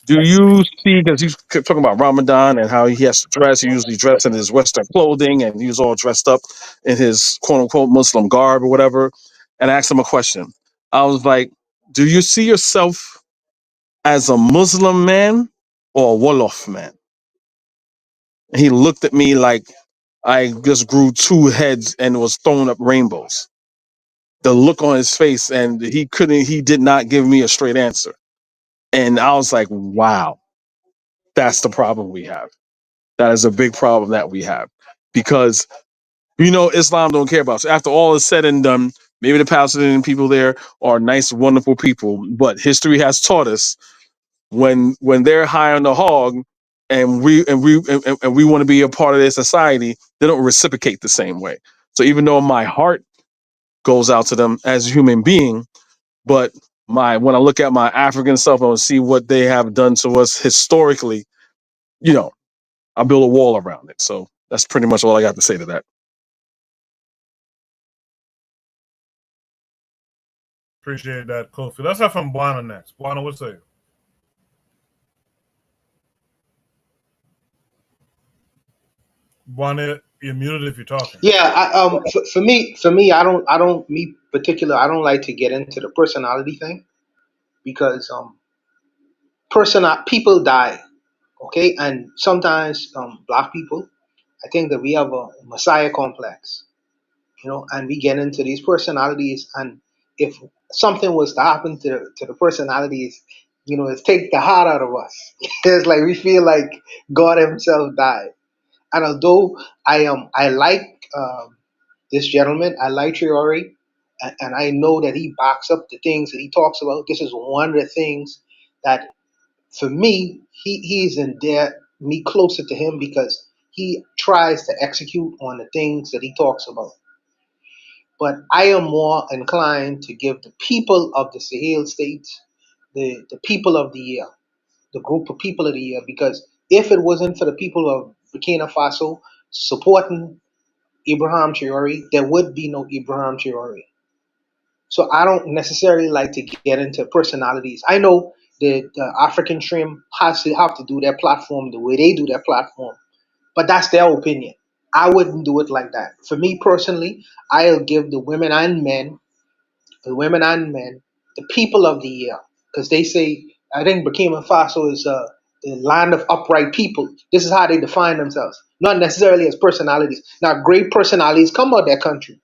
do you see, because he's talking about Ramadan and how he has to dress. He usually dressed in his Western clothing and he was all dressed up in his quote unquote Muslim garb or whatever. And I asked him a question. I was like, do you see yourself as a Muslim man or a Wolof man? And he looked at me like I just grew two heads and was throwing up rainbows. The look on his face, and he did not give me a straight answer. And I was like, wow, that's the problem we have. That is a big problem that we have, because Islam don't care about. So after all is said and done, maybe the Palestinian people there are nice, wonderful people, but history has taught us when they're high on the hog, and we want to be a part of their society, they don't reciprocate the same way. So even though my heart goes out to them as a human being, but when I look at my African self and see what they have done to us historically, I build a wall around it. So that's pretty much all I got to say to that. Appreciate that, Kofi. Let's have from Buana next. Buana, what's say? Buana, you're muted if you're talking. Yeah, for me, I don't, me particular, I don't like to get into the personality thing because people die, okay, and sometimes black people, I think that we have a messiah complex, and we get into these personalities, and if something was to happen to the personalities, it take the heart out of us. It's like we feel like God Himself died. And although I like this gentleman, I like Triori, and I know that he backs up the things that he talks about. This is one of the things that, for me, he's in there, me closer to him because he tries to execute on the things that he talks about. But I am more inclined to give the people of the Sahel states the people of the year, the group of people of the year, because if it wasn't for the people of Burkina Faso supporting Ibrahim Traore, there would be no Ibrahim Traore. So I don't necessarily like to get into personalities. I know that the African Stream has to have to do their platform the way they do their platform, but that's their opinion. I wouldn't do it like that. For me personally, I'll give the women and men, the people of the year, because they say, I think Burkina Faso is the land of upright people. This is how they define themselves, not necessarily as personalities. Now, great personalities come out of their country,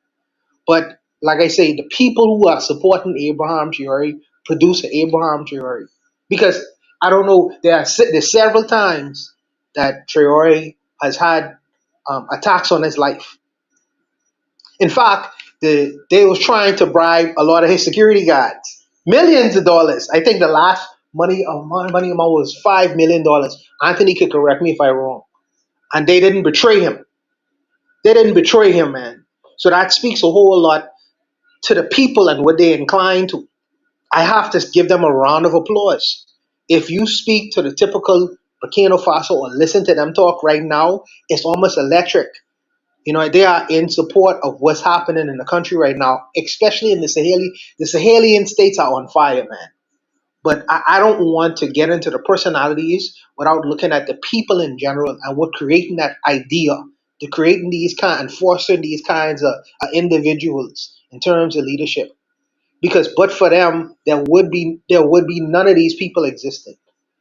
but like I say, the people who are supporting Abraham Traore produce Abraham Traore. Because I don't know, there's several times that Traore has had attacks on his life. In fact, they was trying to bribe a lot of his security guards, millions of dollars. I think the last money amount was $5 million. Anthony could correct me if I'm wrong. And they didn't betray him. They didn't betray him, man. So that speaks a whole lot to the people and what they're inclined to. I have to give them a round of applause. If you speak to the typical Burkina Faso or listen to them talk right now, it's almost electric. They are in support of what's happening in the country right now, especially in the Saheli. The Sahelian states are on fire, man. But I don't want to get into the personalities without looking at the people in general and what creating that idea, to creating these kind and fostering these kinds of individuals in terms of leadership. Because but for them, there would be none of these people existed.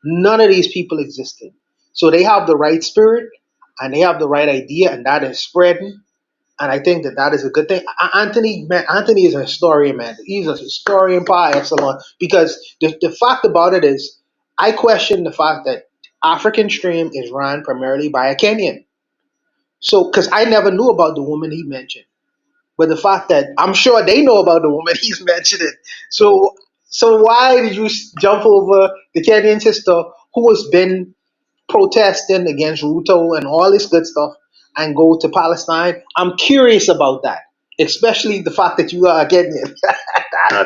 None of these people existed. So they have the right spirit and they have the right idea, and that is spreading. And I think that is a good thing. Anthony is a historian, man. He's a historian par excellence. Because the fact about it is, I question the fact that African Stream is run primarily by a Kenyan. So, because I never knew about the woman he mentioned, but the fact that I'm sure they know about the woman he's mentioning. So why did you jump over the Kenyan sister who has been protesting against Ruto and all this good stuff and go to Palestine? I'm curious about that, especially the fact that you are a Kenyan. I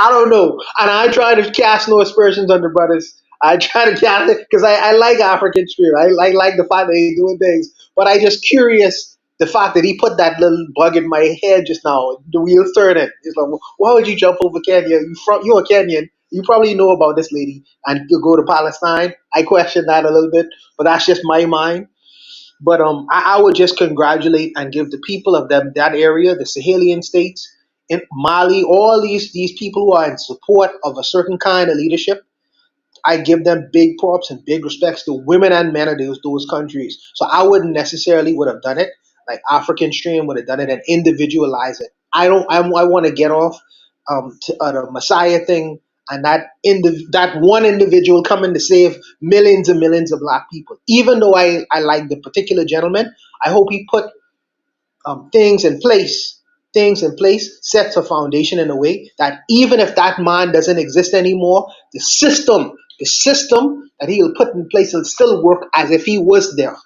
don't know. And I try to cast no aspersions on the brothers. I try to cast it because I like African spirit. I like the fact that he's doing things. But I just curious the fact that he put that little bug in my head just now. The wheels turning. It's like, why would you jump over Kenya? You're a Kenyan. You probably know about this lady and you go to Palestine. I question that a little bit, but that's just my mind. But I would just congratulate and give the people of that area, the Sahelian states, in Mali, all these people who are in support of a certain kind of leadership. I give them big props and big respects to women and men of those countries. So I wouldn't necessarily would have done it like African Stream would have done it and individualize it. I want to get off to the Messiah thing and that one individual coming to save millions and millions of black people. Even though I like the particular gentleman, I hope he put things in place, sets a foundation in a way that even if that man doesn't exist anymore, the system that he'll put in place will still work as if he was there.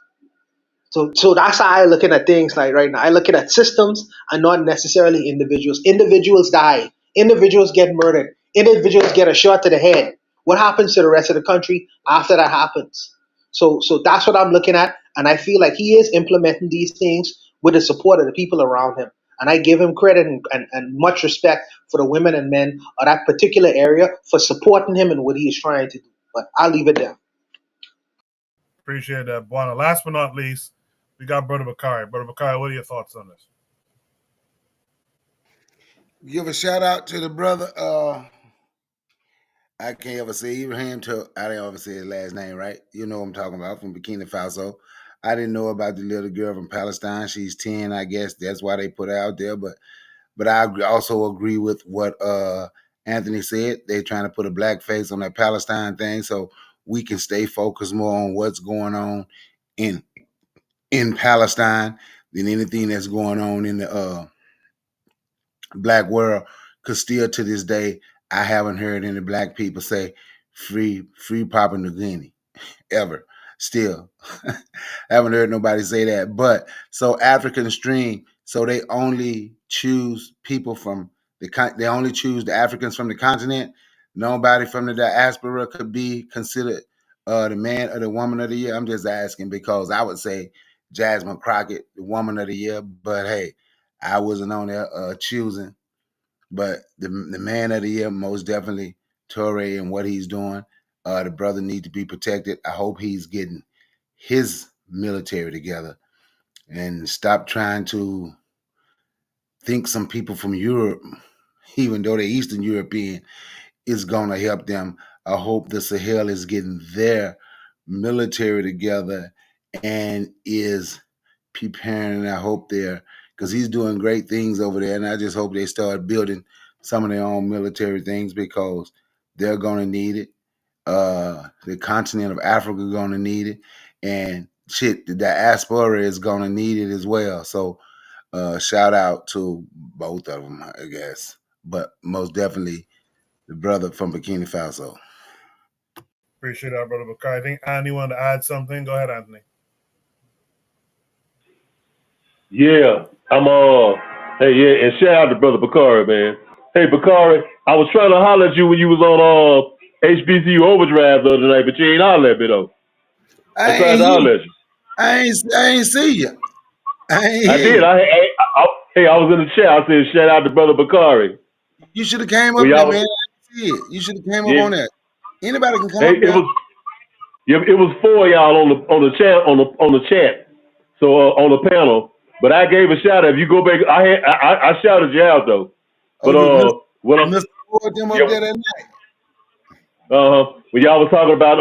So that's how I looking at things like right now. I looking at systems and not necessarily individuals. Individuals die. Individuals get murdered. Individuals get a shot to the head. What happens to the rest of the country after that happens? So that's what I'm looking at, and I feel like he is implementing these things with the support of the people around him. And I give him credit and much respect for the women and men of that particular area for supporting him and what he is trying to do. But I'll leave it there. Appreciate that, Buana. Last but not least, we got Brother Bakari. Brother Bakari, what are your thoughts on this? Give a shout out to the brother. I can't ever say Ibrahim till I didn't ever say his last name right. You know what I'm talking about, from Burkina Faso. I didn't know about the little girl from Palestine. She's 10, I guess. That's why they put her out there. But I also agree with what Anthony said. They're trying to put a black face on that Palestine thing so we can stay focused more on what's going on in Palestine than anything that's going on in the black world. Because still to this day, I haven't heard any black people say free Papua New Guinea ever. Still, haven't heard nobody say that. But so African Stream, so they only choose people from they only choose the Africans from the continent. Nobody from the diaspora could be considered the man or the woman of the year. I'm just asking because I would say Jasmine Crockett, the woman of the year. But hey, I wasn't on there choosing. But the man of the year, most definitely Toure and what he's doing. The brother need to be protected. I hope he's getting his military together and stop trying to think some people from Europe, even though they're Eastern European, is going to help them. I hope the Sahel is getting their military together and is preparing. I hope because he's doing great things over there, and I just hope they start building some of their own military things because they're going to need it. The continent of Africa is going to need it, and the diaspora is going to need it as well. So shout out to both of them, I guess, but most definitely the brother from Burkina Faso. Appreciate that, Brother Bakari. I think Anthony wanted to add something. Go ahead, Anthony. Yeah, and shout out to Brother Bakari, man. Hey, Bakari, I was trying to holler at you when you was on HBCU Overdrive the other night, but you ain't holler at me though. I tried to holler at you. I ain't see you. I did. I was in the chat. I said shout out to Brother Bakari. You should have came up there, man. You should have came up on that. Anybody can come up there. It was 4 of y'all on the chat, so on the panel. But I gave a shout out. If you go back, I shouted you out though. But when I'm Mr. Ford them up there that night. When y'all was talking about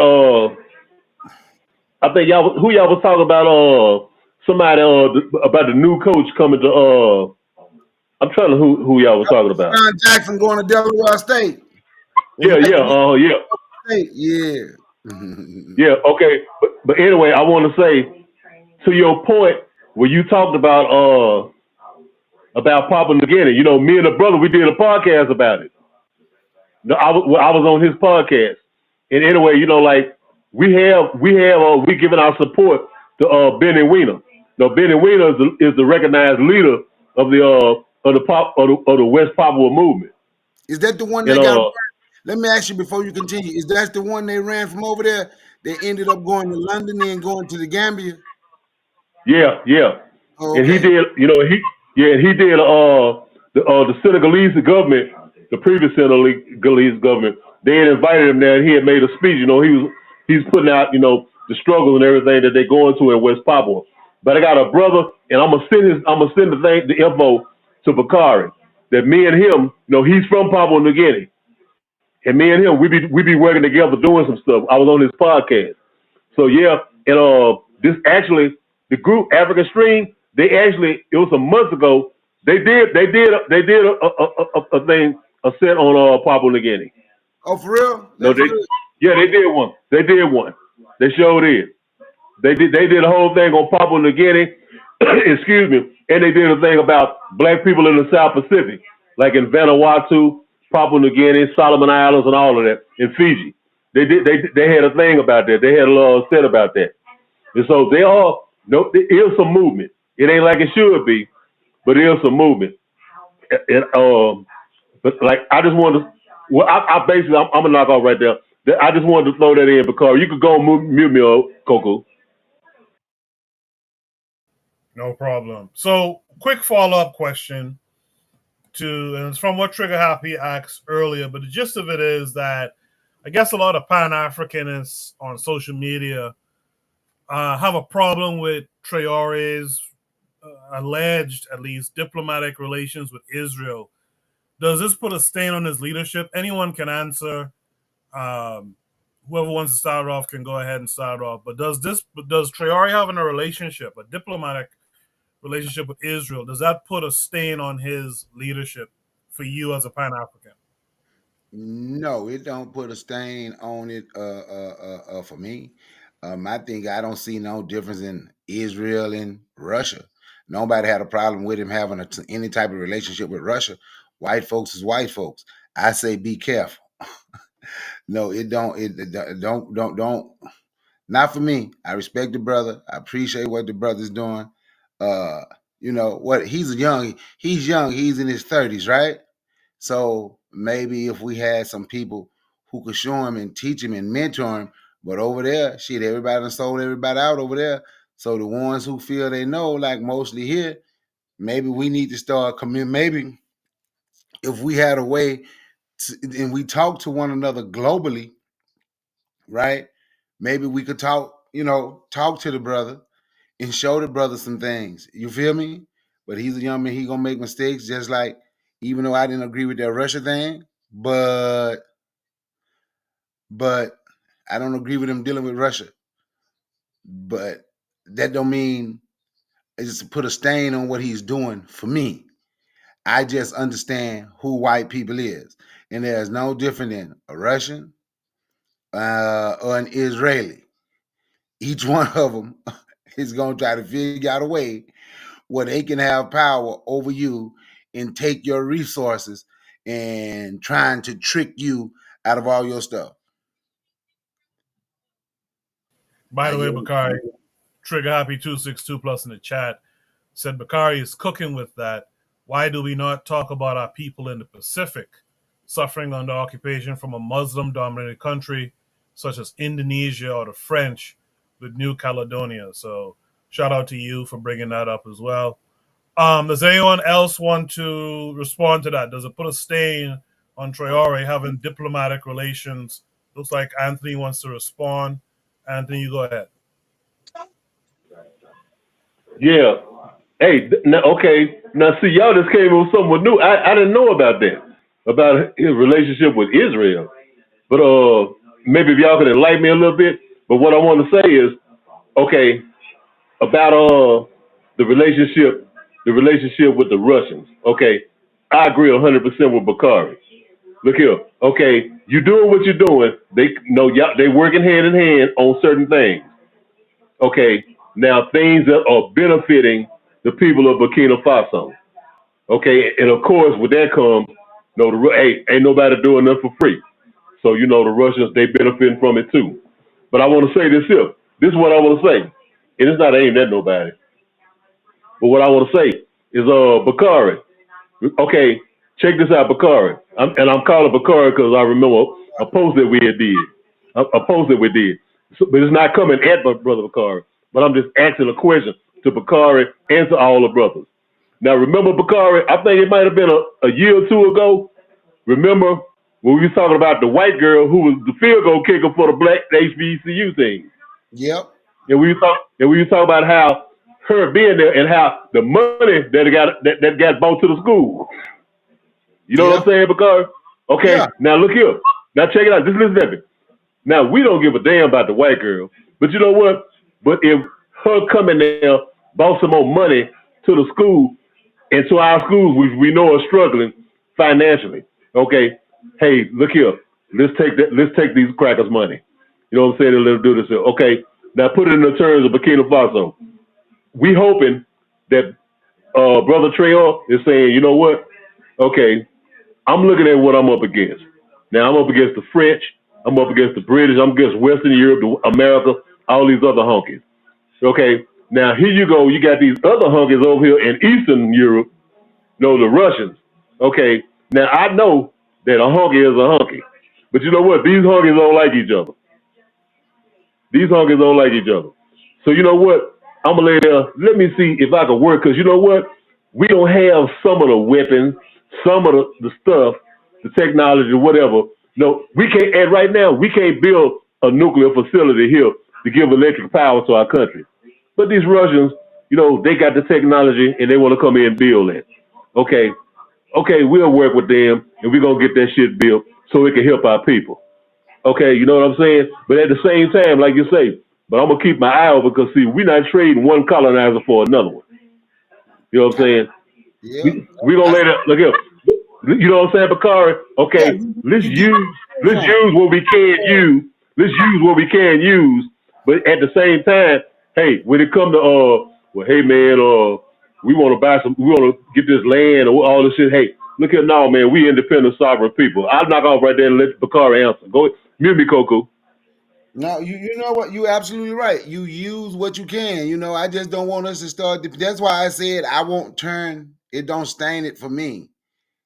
I think who y'all was talking about somebody about the new coach coming to I'm trying to who y'all was talking about. John Jackson going to Delaware State. Yeah. Yeah, okay. But anyway, I want to say to your point where you talked about Papua New Guinea. You know, me and the brother, we did a podcast about it. No, I was on his podcast, and anyway, you know, like we giving our support to Benny Weiner. Now, Benny Weiner is the recognized leader of the West Papua movement. Is that the one that got? Let me ask you before you continue. Is that the one they ran from over there? They ended up going to London and going to the Gambia. Yeah. Okay. And he did, he did the Senegalese government, the previous Senegalese government, they had invited him there and he had made a speech. You know, he's putting out, the struggles and everything that they're going through in West Papua. But I got a brother, and I'm gonna send the info to Bakari that me and him, he's from Papua New Guinea. And me and him, we be working together doing some stuff. I was on his podcast. So yeah, and this actually, the group African Stream, it was some months ago, they did a thing, a set on Papua New Guinea. Oh, for real? No, they did one. They sure did. They did a whole thing on Papua New Guinea. excuse me, and they did a thing about black people in the South Pacific, like in Vanuatu, Papua New Guinea, Solomon Islands, and all of that, in Fiji. They had a thing about that. They had a little said about that. And so there is some movement. It ain't like it should be, but there is some movement. And but like I just wanted to, well, I basically I'm gonna knock off right there. I just wanted to throw that in because you could go and mute me, Coco. No problem. So, quick follow-up question and it's from what Trigger Happy asked earlier, but the gist of it is that I guess a lot of Pan-Africanists on social media have a problem with Traore's alleged, at least, diplomatic relations with Israel. Does this put a stain on his leadership? Anyone can answer. Whoever wants to start off can go ahead and start off. But does Traore having a relationship, a diplomatic relationship with Israel, does that put a stain on his leadership for you as a Pan-African? No, it don't put a stain on it for me. I think I don't see no difference in Israel and Russia. Nobody had a problem with him having any type of relationship with Russia. White folks is white folks. I say be careful. No, it don't. Don't. Not for me. I respect the brother. I appreciate what the brother's doing. You know what? He's young. He's young. He's in his 30s, right? So maybe if we had some people who could show him and teach him and mentor him, but over there, shit, everybody done sold everybody out over there. So the ones who feel they know, like mostly here, maybe we need to start maybe if we had a way and we talk to one another globally, right? Maybe we could talk to the brother and show the brother some things. You feel me? But he's a young man. He gonna make mistakes, just like even though I didn't agree with that Russia thing, but I don't agree with him dealing with Russia. But that don't mean it's to put a stain on what he's doing for me. I just understand who white people is, and there's no different than a Russian or an Israeli. Each one of them is gonna try to figure out a way where they can have power over you and take your resources and trying to trick you out of all your stuff. By the way, Bakari, Trigger Happy 262 plus in the chat said Bakari is cooking with that. Why do we not talk about our people in the Pacific suffering under occupation from a Muslim-dominated country such as Indonesia or the French with New Caledonia? So shout out to you for bringing that up as well. Does anyone else want to respond to that? Does it put a stain on Traore having diplomatic relations? Looks like Anthony wants to respond. Anthony, you go ahead. Yeah. Hey, okay. Now, see, y'all just came with someone new. I didn't know about that, about his relationship with Israel. But maybe if y'all could enlighten me a little bit. But what I want to say is, okay, about the relationship with the Russians. Okay, I agree 100% with Bakari. Look here. Okay, you doing what you're doing. They working hand in hand on certain things. Okay, now things that are benefiting the people of Burkina Faso. Okay, and of course with that comes, ain't nobody doing nothing for free. So the Russians, they benefiting from it too. But I want to say this here. This is what I want to say, and it's not aimed at nobody. But what I want to say is, Bakari. Okay, check this out, Bakari. I'm calling Bakari because I remember a post that we did. So, but it's not coming at my brother Bakari. But I'm just asking a question to Bakari and to all the brothers. Now, remember, Bakari, I think it might have been a year or two ago. Remember when we was talking about the white girl who was the field goal kicker for the black HBCU team? Yep. And we was talking about how her being there and how the money that got bought to the school. You know what I'm saying, Bakari? Okay, Now look here. Now check it out. Just listen to me. Now, we don't give a damn about the white girl. But you know what? But if her coming there bought some more money to the school and to our schools, which we know are struggling financially, okay, hey, look here. Let's take these crackers' money. You know what I'm saying? And let's do this here. Okay, now put it in the terms of Burkina Faso. We hoping that Brother Trail is saying, you know what? Okay, I'm looking at what I'm up against. Now I'm up against the French. I'm up against the British. I'm against Western Europe, America, all these other honkies. Okay, now here you go. You got these other honkies over here in Eastern Europe. No, the Russians. Okay, now I know that a honky is a honky, but you know what? These honkies don't like each other. These honkies don't like each other. So you know what? I'm gonna lay there. Let me see if I can work. Cause you know what? We don't have some of the weapons, some of the stuff, the technology, whatever. No, we can't. And right now, we can't build a nuclear facility here to give electric power to our country. But these Russians, you know, they got the technology and they want to come in and build it. Okay, okay, we'll work with them and we're gonna get that shit built so it can help our people. Okay, you know what I'm saying? But at the same time, like you say, but I'm gonna keep my eye open because see, we're not trading one colonizer for another one. You know what I'm saying? Yep. We gonna let it look here. You know what I'm saying, Bakari? Yeah, Okay, let's you get use what we can use. Let's use what we can use. But at the same time, hey, when it come to well, hey man, we want to buy some, we want to get this land or all this shit. Hey, look here now, man. We independent, sovereign people. I'll knock off right there and let Bakari answer. Go mute me, Coco. No, you know what? You absolutely right. You use what you can. You know, I just don't want us to start. That's why I said I won't turn. It don't stain it for me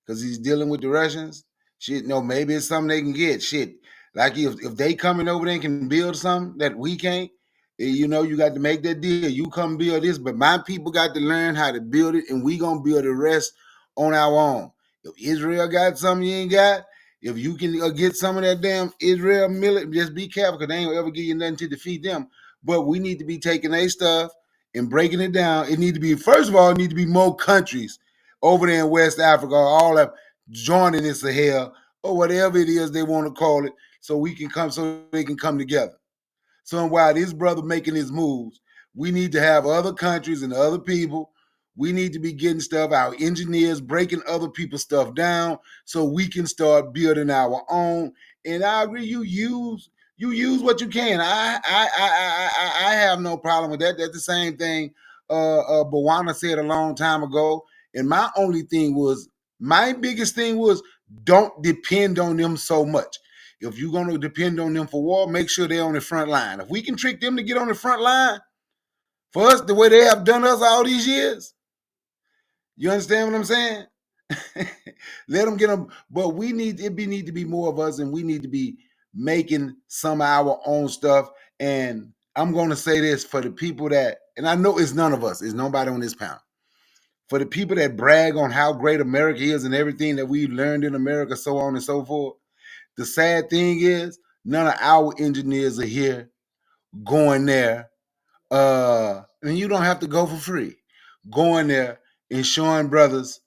because he's dealing with the Russians. Shit, no, maybe it's something they can get. Shit, like if they coming over there and can build something that we can't, you know, you got to make that deal. You come build this, but my people got to learn how to build it, and we gonna build the rest on our own. If Israel got something you ain't got, if you can get some of that damn Israel millet, just be careful because they ain't gonna ever give you nothing to defeat them. But we need to be taking their stuff and breaking it down. It need to be, first of all, it need to be more countries over there in West Africa, all of joining this Sahel or whatever it is they want to call it, so we can come, so they can come together. So while this brother making his moves, we need to have other countries and other people. We need to be getting stuff, our engineers breaking other people's stuff down so we can start building our own. And I agree, you use what you can. I have no problem with that. That's the same thing Bawana said a long time ago. And my biggest thing was don't depend on them so much. If you're going to depend on them for war, make sure they're on the front line. If we can trick them to get on the front line for us the way they have done us all these years, you understand what I'm saying? Let them get them. But we need to be more of us, and we need to be making some of our own stuff. And I'm going to say this for the people that, and I know it's none of us, it's nobody on this panel. For the people that brag on how great America is and everything that we've learned in America, so on and so forth, the sad thing is none of our engineers are here going there. And you don't have to go for free. Going there and showing brothers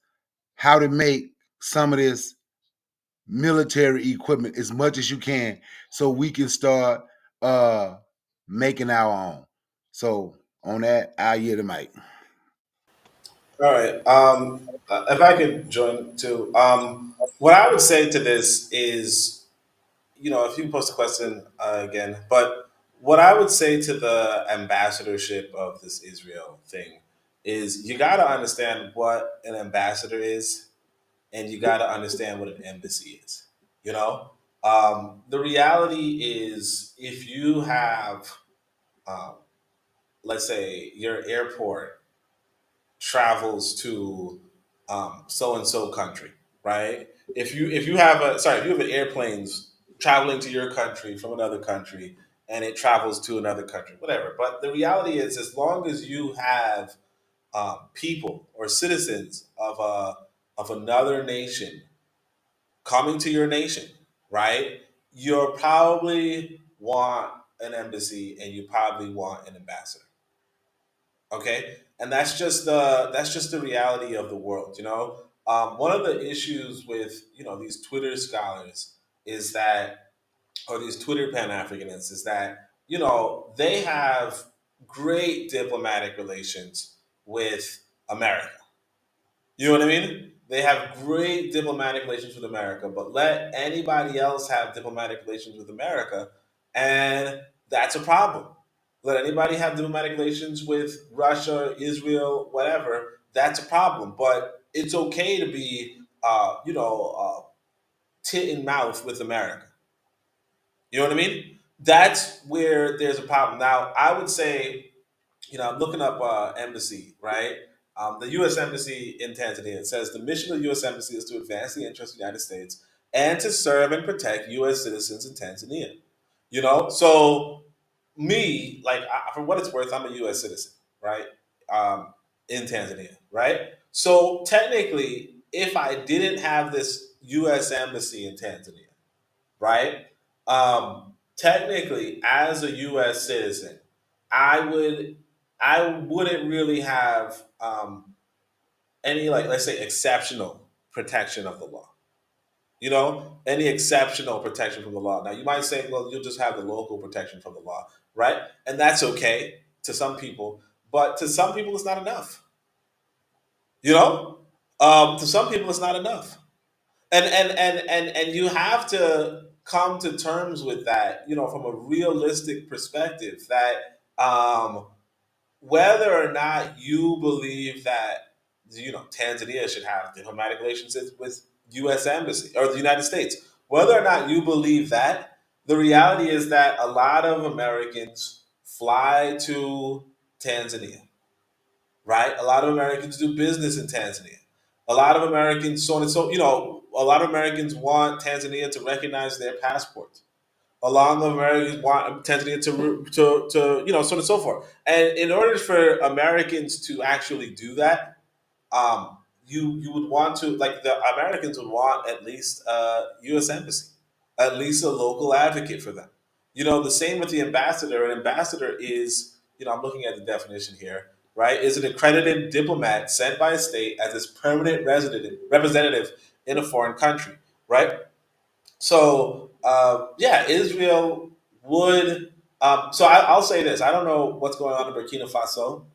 how to make some of this military equipment as much as you can so we can start making our own. So on that, I yield the mic. All right. If I could join too, what I would say to this is, you know, if you post a question again, but what I would say to the ambassadorship of this Israel thing is you got to understand what an ambassador is, and you got to understand what an embassy is. You know, the reality is if you have, um, let's say, your airport travels to so and so country, right? If you have an airplanes traveling to your country from another country, and it travels to another country, whatever. But the reality is, as long as you have people or citizens of another nation coming to your nation, right? You'll probably want an embassy, and you probably want an ambassador. Okay, and that's just the reality of the world. You know, one of the issues with these Twitter scholars is that, or these Twitter Pan Africanists, is that they have great diplomatic relations with America. You know what I mean? They have great diplomatic relations with America, but let anybody else have diplomatic relations with America, and that's a problem. let anybody have diplomatic relations with Russia, Israel, whatever, that's a problem. But it's okay to be, tit and mouth with America. You know what I mean? That's where there's a problem. Now, I would say, I'm looking up embassy, right? The U.S. Embassy in Tanzania. It says the mission of the U.S. Embassy is to advance the interests of the United States and to serve and protect U.S. citizens in Tanzania. So me, like, for what it's worth, I'm a U.S. citizen, right? In Tanzania, right? So technically, if I didn't have this U.S. Embassy in Tanzania, right? Technically, as a U.S. citizen, I would I wouldn't really have any, like, let's say, exceptional protection of the law. Any exceptional protection from the law. Now you might say, well, you'll just have the local protection from the law, right? And that's okay to some people, but to some people it's not enough. To some people it's not enough. And you have to come to terms with that, from a realistic perspective, that whether or not you believe that Tanzania should have diplomatic relations with U.S. embassy or the United States, whether or not you believe that, the reality is that a lot of Americans fly to Tanzania, right? A lot of Americans do business in Tanzania. A lot of Americans, so on and so, a lot of Americans want Tanzania to recognize their passports. A lot of Americans want Tanzania to so on and so forth. And in order for Americans to actually do that, you would want to, like, the Americans would want at least a U.S. embassy, at least a local advocate for them. The same with the ambassador. An ambassador is, I'm looking at the definition here, right? Is an accredited diplomat sent by a state as its permanent representative in a foreign country, right? So yeah, Israel would. I'll say this: I don't know what's going on in Burkina Faso.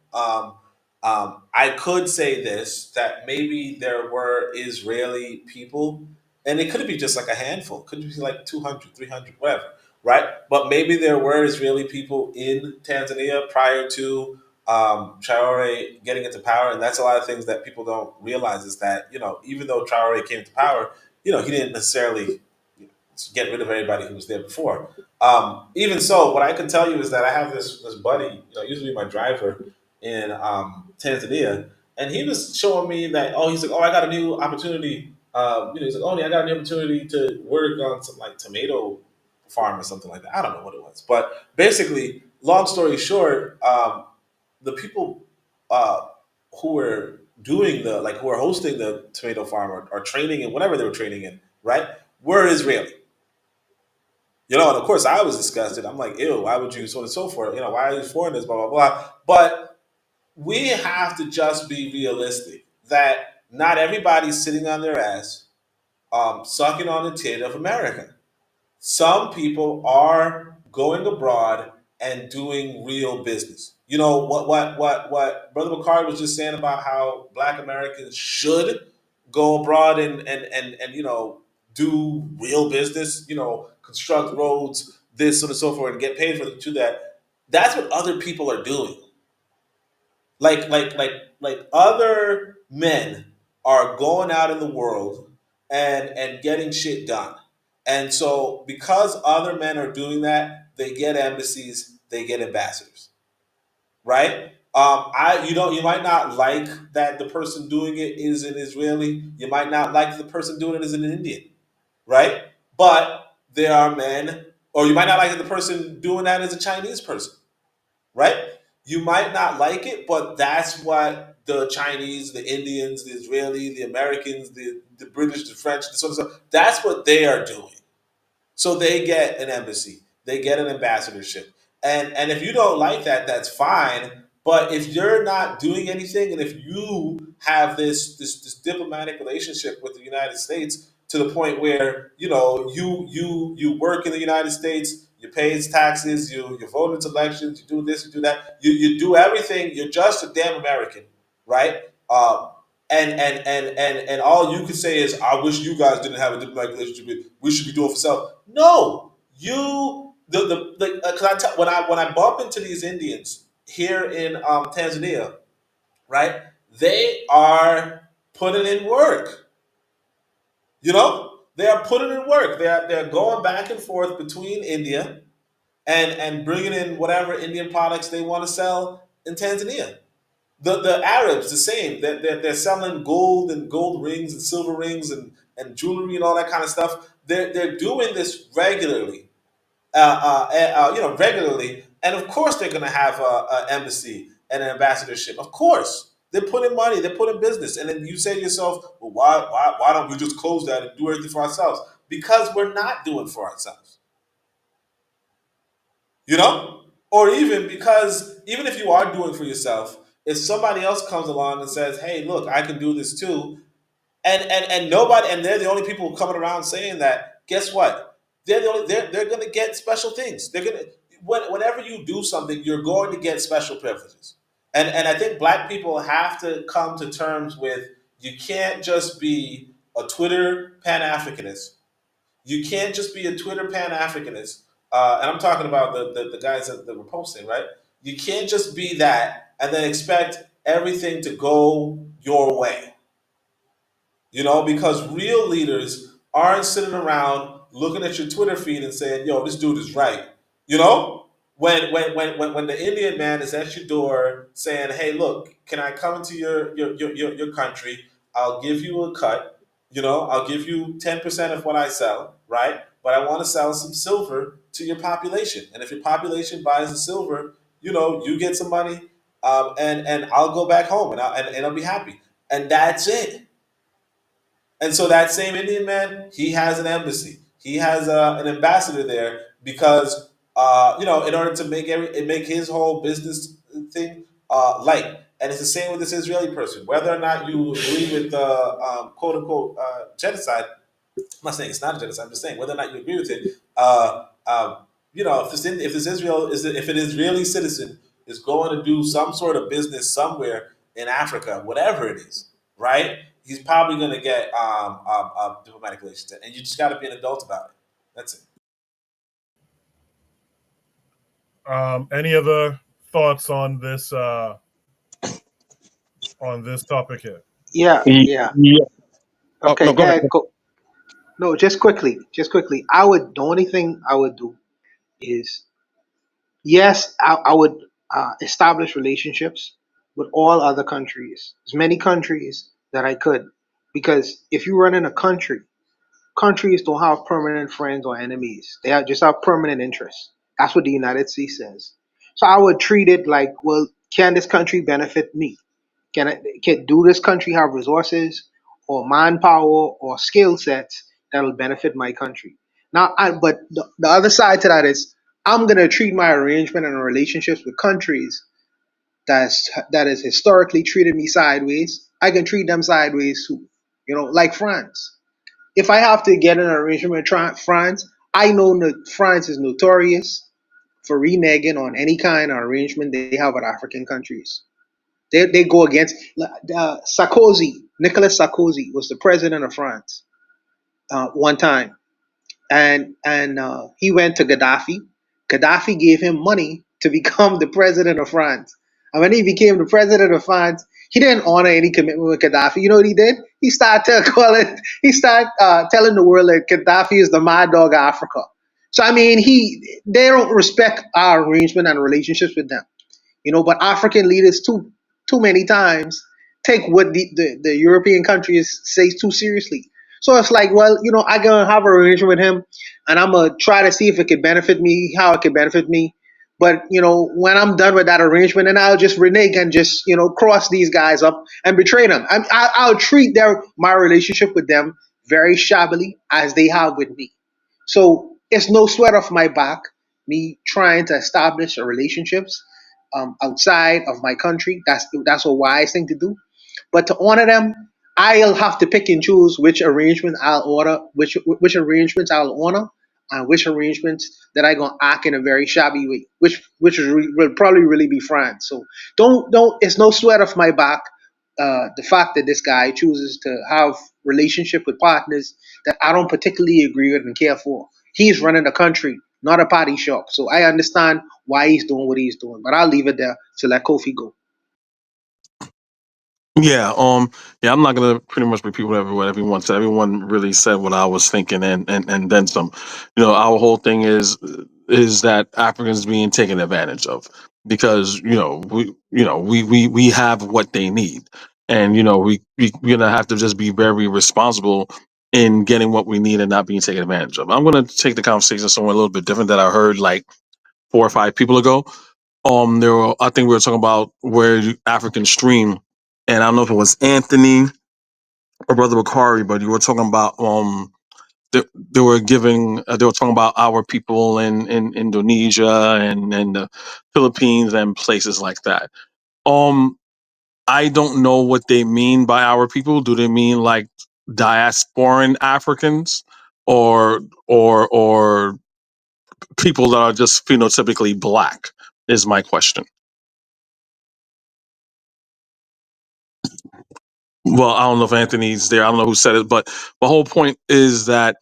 I could say this, that maybe there were Israeli people, and it could be just like a handful, could be like 200, 300, whatever, right? But maybe there were Israeli people in Tanzania prior to Traore getting into power, and that's a lot of things that people don't realize, is that even though Traore came to power, he didn't necessarily get rid of everybody who was there before. Even so, what I can tell you is that I have this buddy, usually my driver in Tanzania, and he was showing me that, he's like, I got a new opportunity. He's like, I got a new opportunity to work on some, like, tomato farm or something like that. I don't know what it was, but basically, long story short, the people who were doing who were hosting the tomato farm, or training in whatever they were training in, right, were Israeli. And of course I was disgusted. I'm like, ew, why would you, so on and so forth? Why are these foreigners, blah, blah, blah. But we have to just be realistic that not everybody's sitting on their ass, sucking on the tit of America. Some people are going abroad and doing real business. What Brother McCarty was just saying about how Black Americans should go abroad and do real business, construct roads, this, so on and so forth, and get paid for to that. That's what other people are doing. Like other men are going out in the world and getting shit done. And so because other men are doing that, they get embassies, they get ambassadors, right? You might not like that the person doing it is an Israeli. You might not like the person doing it is an Indian, right? But there are men, or you might not like that the person doing that is a Chinese person, right? You might not like it, but that's what the Chinese, the Indians, the Israeli, the Americans, the British, the French, the so that's what they are doing. So they get an embassy, they get an ambassadorship. And if you don't like that, that's fine. But if you're not doing anything, and if you have this diplomatic relationship with the United States to the point where you work in the United States, you pay its taxes, you vote in its elections, you do this, you do that, you do everything, you're just a damn American, right? And all you can say is, I wish you guys didn't have a diplomatic relationship. We should be doing for self. No, you When I bump into these Indians here in Tanzania, right? They are putting in work. You know, they are putting in work. They're going back and forth between India and bringing in whatever Indian products they want to sell in Tanzania. The Arabs the same. They're selling gold and gold rings and silver rings and jewelry and all that kind of stuff. They're doing this regularly, regularly. And of course, they're going to have an embassy and an ambassadorship. Of course, they're putting money, they're putting business. And then you say to yourself, well, why don't we just close that and do everything for ourselves? Because we're not doing for ourselves, you know? Or even because even if you are doing for yourself, if somebody else comes along and says, hey, look, I can do this too, and nobody, and they're the only people coming around saying that, guess what? They're going to get special things. They're going to, whenever you do something, you're going to get special privileges. And I think black people have to come to terms with, you can't just be a Twitter Pan-Africanist. You can't just be a Twitter Pan-Africanist. And I'm talking about the guys that were posting, right? You can't just be that and then expect everything to go your way. You know, because real leaders aren't sitting around looking at your Twitter feed and saying, yo, this dude is right. You know? When the Indian man is at your door saying, hey, look, can I come into your country? I'll give you a cut. You know, I'll give you 10% of what I sell, right? But I want to sell some silver to your population. And if your population buys the silver, you know, you get some money, and I'll go back home and I'll be happy. And that's it. And so that same Indian man, he has an embassy. He has an ambassador there because in order to make his whole business thing light. And it's the same with this Israeli person. Whether or not you agree with the quote unquote genocide, I'm not saying it's not a genocide. I'm just saying whether or not you agree with it. If an Israeli citizen is going to do some sort of business somewhere in Africa, whatever it is, right? He's probably going to get diplomatic relations, and you just got to be an adult about it. That's it. Any other thoughts on this topic here? Yeah. Okay, No, go ahead. go. No, just quickly. The only thing I would do is, yes, I would establish relationships with all other countries, as many countries that I could, because if you run in a country, countries don't have permanent friends or enemies. Just have permanent interests. That's what the United States says. So I would treat it like, well, can this country benefit me? Do this country have resources or manpower or skill sets that'll benefit my country? But the other side to that is, I'm gonna treat my arrangement and relationships with countries that has historically treated me sideways. I can treat them sideways too. Like France. If I have to get an arrangement with France, I know that France is notorious for reneging on any kind of arrangement they have with African countries. They go against Sarkozy. Nicolas Sarkozy was the president of France one time, and he went to Gaddafi. Gaddafi gave him money to become the president of France. And when he became the president of France, he didn't honor any commitment with Gaddafi. You know what he did? He started telling the world that Gaddafi is the mad dog of Africa. So I mean, they don't respect our arrangement and relationships with them. But African leaders too many times take what the European countries say too seriously. So it's like, well, I gonna have an arrangement with him, and I'm gonna try to see if it could benefit me, how it could benefit me. But when I'm done with that arrangement, then I'll just renege and just cross these guys up and betray them. I'll treat my relationship with them very shabbily as they have with me. So it's no sweat off my back, me trying to establish relationships outside of my country. That's a wise thing to do. But to honor them, I'll have to pick and choose which arrangement I'll order, which arrangements I'll honor, and which arrangements that I gonna act in a very shabby way, which will probably really be France. So don't. It's no sweat off my back. The fact that this guy chooses to have relationship with partners that I don't particularly agree with and care for. He's running the country, not a patty shop. So I understand why he's doing what he's doing, but I'll leave it there to let Kofi go. Yeah, yeah, I'm not gonna pretty much repeat what everyone said. Everyone really said what I was thinking and then some. Our whole thing is that Africans being taken advantage of because we have what they need, and we're gonna have to just be very responsible in getting what we need and not being taken advantage of. I'm gonna take the conversation somewhere a little bit different that I heard like 4 or 5 people ago. I think we were talking about where African stream, and I don't know if it was Anthony or Brother Bakari, but you were talking about they were talking about our people in Indonesia and the Philippines and places like that. I don't know what they mean by our people. Do they mean like diasporan Africans or people that are just phenotypically black? Is my question. Well, I don't know if Anthony's there. I don't know who said it, but the whole point is that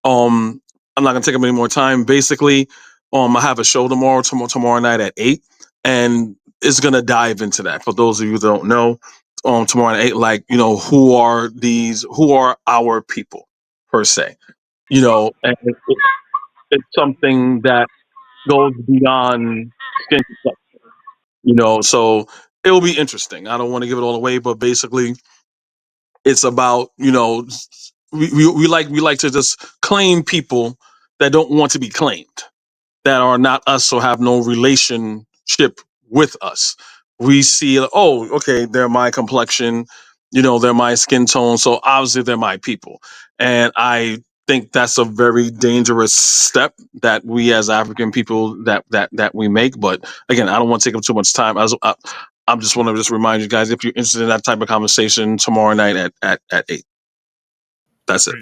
I'm not gonna take up any more time. Basically, I have a show tomorrow night at 8, and it's gonna dive into that. For those of you that don't know, tomorrow at 8, like who are our people per se, and it's something that goes beyond skin color, so it'll be interesting. I don't want to give it all away, but basically it's about we like to just claim people that don't want to be claimed, that are not us or have no relationship with us. We see, oh, okay, they're my complexion, they're my skin tone, so obviously they're my people. And I think that's a very dangerous step that we as African people that we make. But again, I don't want to take up too much time. I just want to just remind you guys, if you're interested in that type of conversation, tomorrow night at 8. That's it.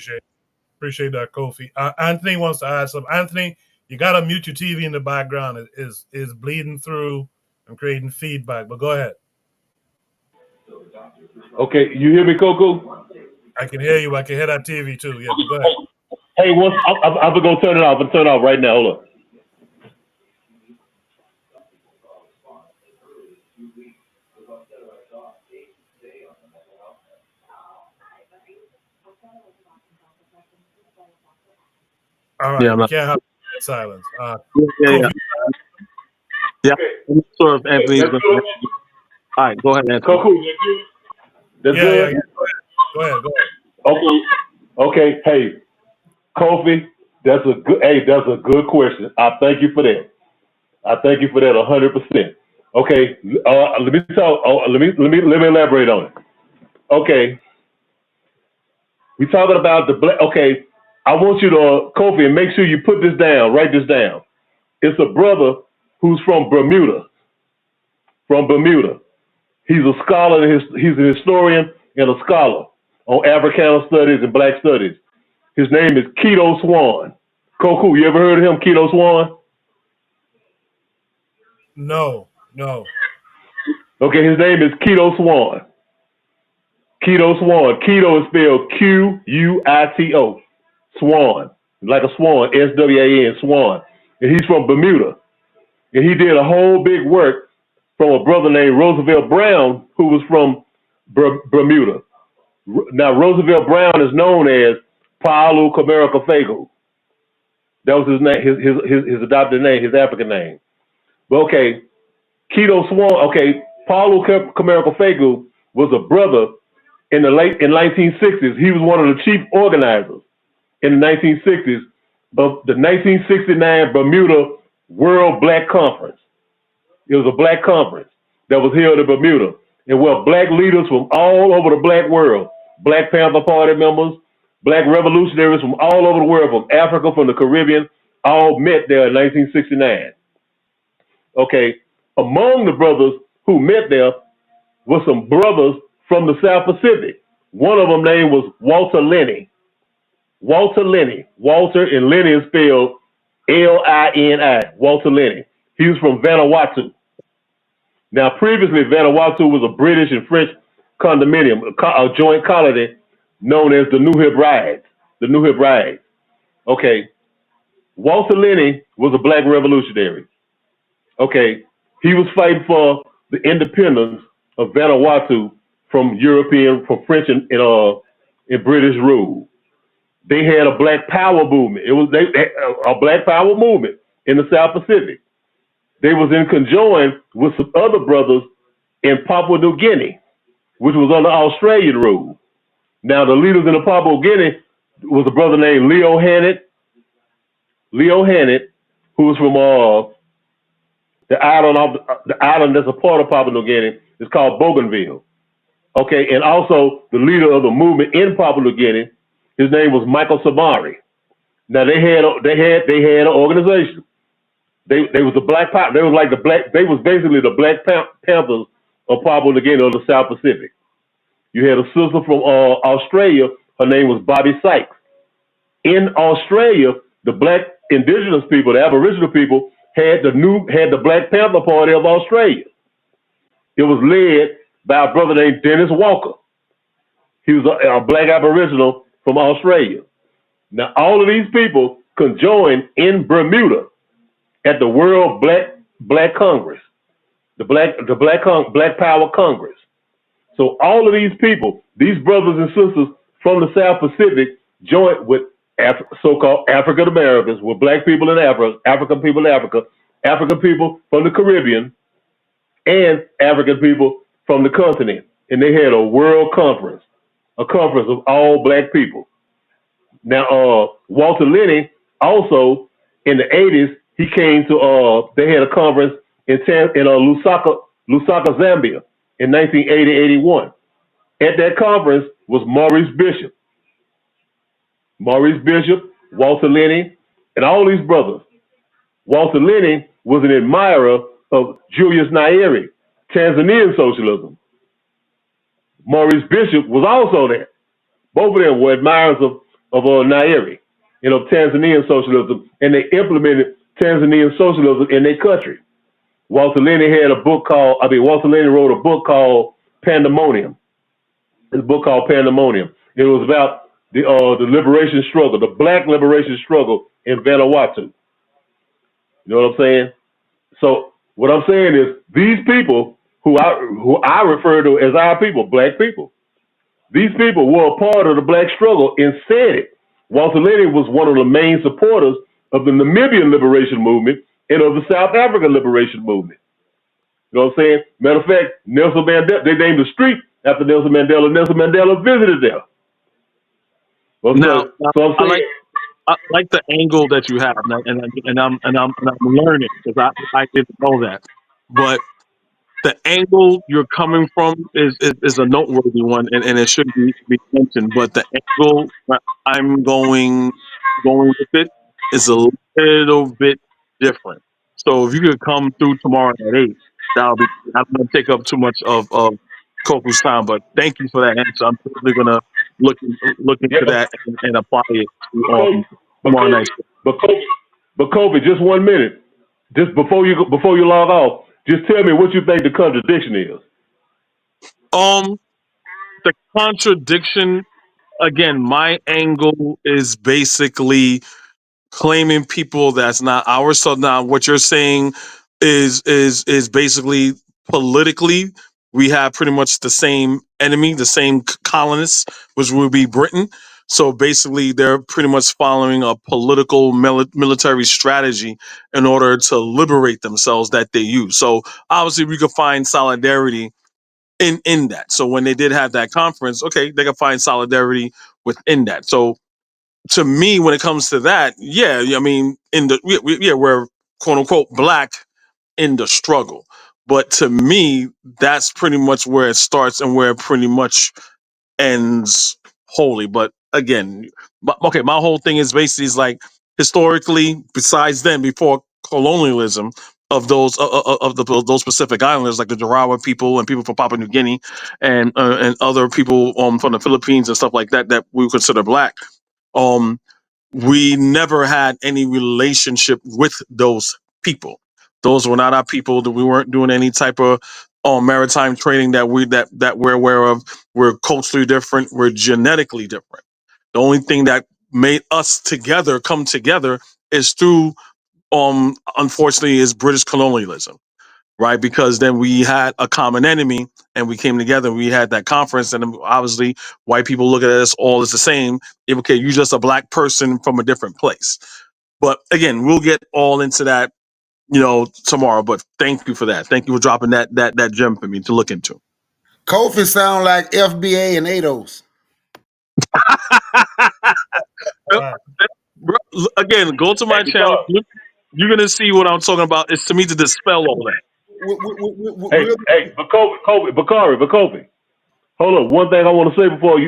Appreciate that, Kofi. Anthony wants to add something. Anthony, you got to mute your TV in the background. It is bleeding through and creating feedback. But go ahead. Okay, you hear me, Coco? I can hear you. I can hear that TV too. Yeah, but go ahead. Hey, I'm gonna turn it off. I'm gonna turn it off right now. Hold on. All right, Yeah, we can't have silence. yeah. Kofi, Yeah, I'm not sure if Anthony's That's been. good. All right, go ahead, Anthony. Coco, that's good. Yeah. Go ahead. Okay. Hey, Kofi, that's a good question. I thank you for that. 100%. Okay, let me talk. Let me elaborate on it. Okay, we talking about the black. Okay, I want you to, Kofi, and make sure you put this down. Write this down. It's a brother who's from Bermuda. He's a scholar. He's a historian and a scholar on Africana studies and black studies. His name is Keto Swan. Koku, you ever heard of him, Keto Swan? No. Okay, his name is Keto Swan. Keto is spelled Quito. Swan. Like a swan, SWAN, Swan. And he's from Bermuda. And he did a whole big work from a brother named Roosevelt Brown, who was from Bermuda. Now, Roosevelt Brown is known as Paolo Comerica Fago. That was his name, his adopted name, his African name. But okay, Keto Swan, okay, Paulo Comerica Fago was a brother in 1960s. He was one of the chief organizers in the 1960s of the 1969 Bermuda World Black Conference. It was a black conference that was held in Bermuda, and where black leaders from all over the black world, Black Panther Party members, black revolutionaries from all over the world, from Africa, from the Caribbean, all met there in 1969. Okay, among the brothers who met there were some brothers from the South Pacific. One of them name was Walter Lenny. Walter and Lenny is spelled Lini. Walter Lenny. He was from Vanuatu. Now, previously, Vanuatu was a British and French condominium, a joint colony known as the New Hebrides. Okay. Walter Linney was a black revolutionary. Okay, he was fighting for the independence of Vanuatu from French and British rule. They had a Black Power movement. It was a Black Power movement in the South Pacific. They was in conjoin with some other brothers in Papua New Guinea, which was under Australian rule. Now the leaders in the Papua New Guinea was a brother named Leo Hannet, who was from the island that's a part of Papua New Guinea. It's called Bougainville. Okay, and also the leader of the movement in Papua New Guinea, his name was Michael Samari. Now they had an organization. They was the Black Power. They was like the black. They was basically the Black Panthers of Papua New Guinea or the South Pacific. You had a sister from Australia. Her name was Bobby Sykes. In Australia, the black indigenous people, the Aboriginal people, had the Black Panther Party of Australia. It was led by a brother named Dennis Walker. He was a black Aboriginal from Australia. Now, all of these people conjoined in Bermuda at the World Black Congress, the Black Power Congress. So all of these people, these brothers and sisters from the South Pacific, joined with so-called African Americans, with black people in Africa, African people in Africa, African people from the Caribbean, and African people from the continent. And they had a world conference, a conference of all black people. Now, Walter Linney also in the 80s, he came to, they had a conference in Lusaka, Zambia in 1980-81. At that conference was Maurice Bishop, Walter Linney, and all these brothers. Walter Linney was an admirer of Julius Nyerere, Tanzanian socialism. Maurice Bishop was also there. Both of them were admirers of Nyerere and of Tanzanian socialism, and they implemented Tanzanian socialism in their country. Walter Linney wrote a book called Pandemonium. It's a book called Pandemonium. It was about the liberation struggle, the black liberation struggle in Vanuatu. You know what I'm saying? So what I'm saying is these people who I refer to as our people, black people, these people were a part of the black struggle and said it. Walter Linney was one of the main supporters of the Namibian liberation movement and of the South African liberation movement. You know what I'm saying? Matter of fact, Nelson Mandela, they named the street after Nelson Mandela. Nelson Mandela visited there. Well, Now, so I'm saying, I like the angle that you have, and I'm learning because I didn't know that, but the angle you're coming from is a noteworthy one, and it should be mentioned. But the angle that I'm going with it is a little bit different. So if you could come through tomorrow at 8, that'll be. I'm not gonna take up too much of Kofu's time, but thank you for that answer. I'm certainly gonna look into that and apply it to, tomorrow night. But Kobe, just 1 minute, just before you log off, just tell me what you think the contradiction is. The contradiction, again, my angle is basically claiming people that's not ours. So now what you're saying is basically politically we have pretty much the same enemy, the same colonists, which would be Britain. So basically they're pretty much following a political military strategy in order to liberate themselves that they use. So obviously we could find solidarity in that. So when they did have that conference, okay, they can find solidarity within that. So to me, when it comes to that, yeah, I mean, we're quote unquote black in the struggle, but to me, that's pretty much where it starts and where it pretty much ends wholly. But again, my whole thing is basically is like historically, besides then, before colonialism of those those Pacific Islanders, like the Jarawa people and people from Papua New Guinea and other people from the Philippines and stuff like that that we consider black. We never had any relationship with those people. Those were not our people. That we weren't doing any type of maritime trading that we're aware of. We're culturally different. We're genetically different. The only thing that made us together come together is through, unfortunately, is British colonialism, right? Because then we had a common enemy and we came together. We had that conference, and then obviously white people look at us all as the same. Okay, you're just a black person from a different place. But again, we'll get all into that, tomorrow. But thank you for that. Thank you for dropping that gem for me to look into. Kofi sound like FBA and ADOS. Again, go to my channel. You're gonna see what I'm talking about. It's to me to dispel all that. Hey, Bakari. Hold on. One thing I want to say before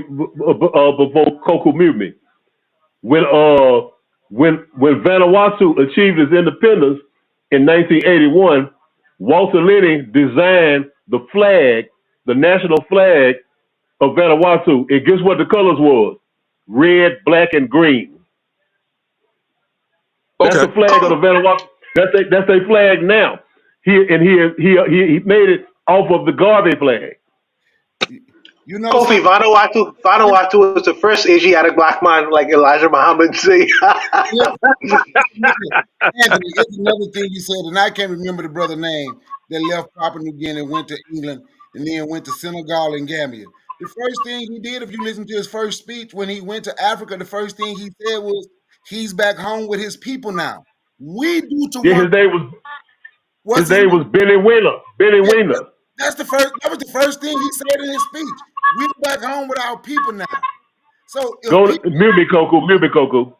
Coco mute me. When Vanuatu achieved its independence in 1981, Walter Lenny designed the flag, the national flag of Vanuatu. And guess what the colors was? Red, black, and green. That's the flag of the Vanuatu. That's their flag now. He made it off of the Garvey flag. You know, Kofi, Vanuatu was the first Asiatic black man, like Elijah Muhammad say. Anthony, it's another thing you said, and I can't remember the brother name that left Papua New Guinea and went to England and then went to Senegal and Gambia. The first thing he did, if you listen to his first speech when he went to Africa, the first thing he said was he's back home with his people now. We do to his name was Benny Wiener. Benny Wiener. That was the first thing he said in his speech. We're back home with our people now. So mute me, Coco.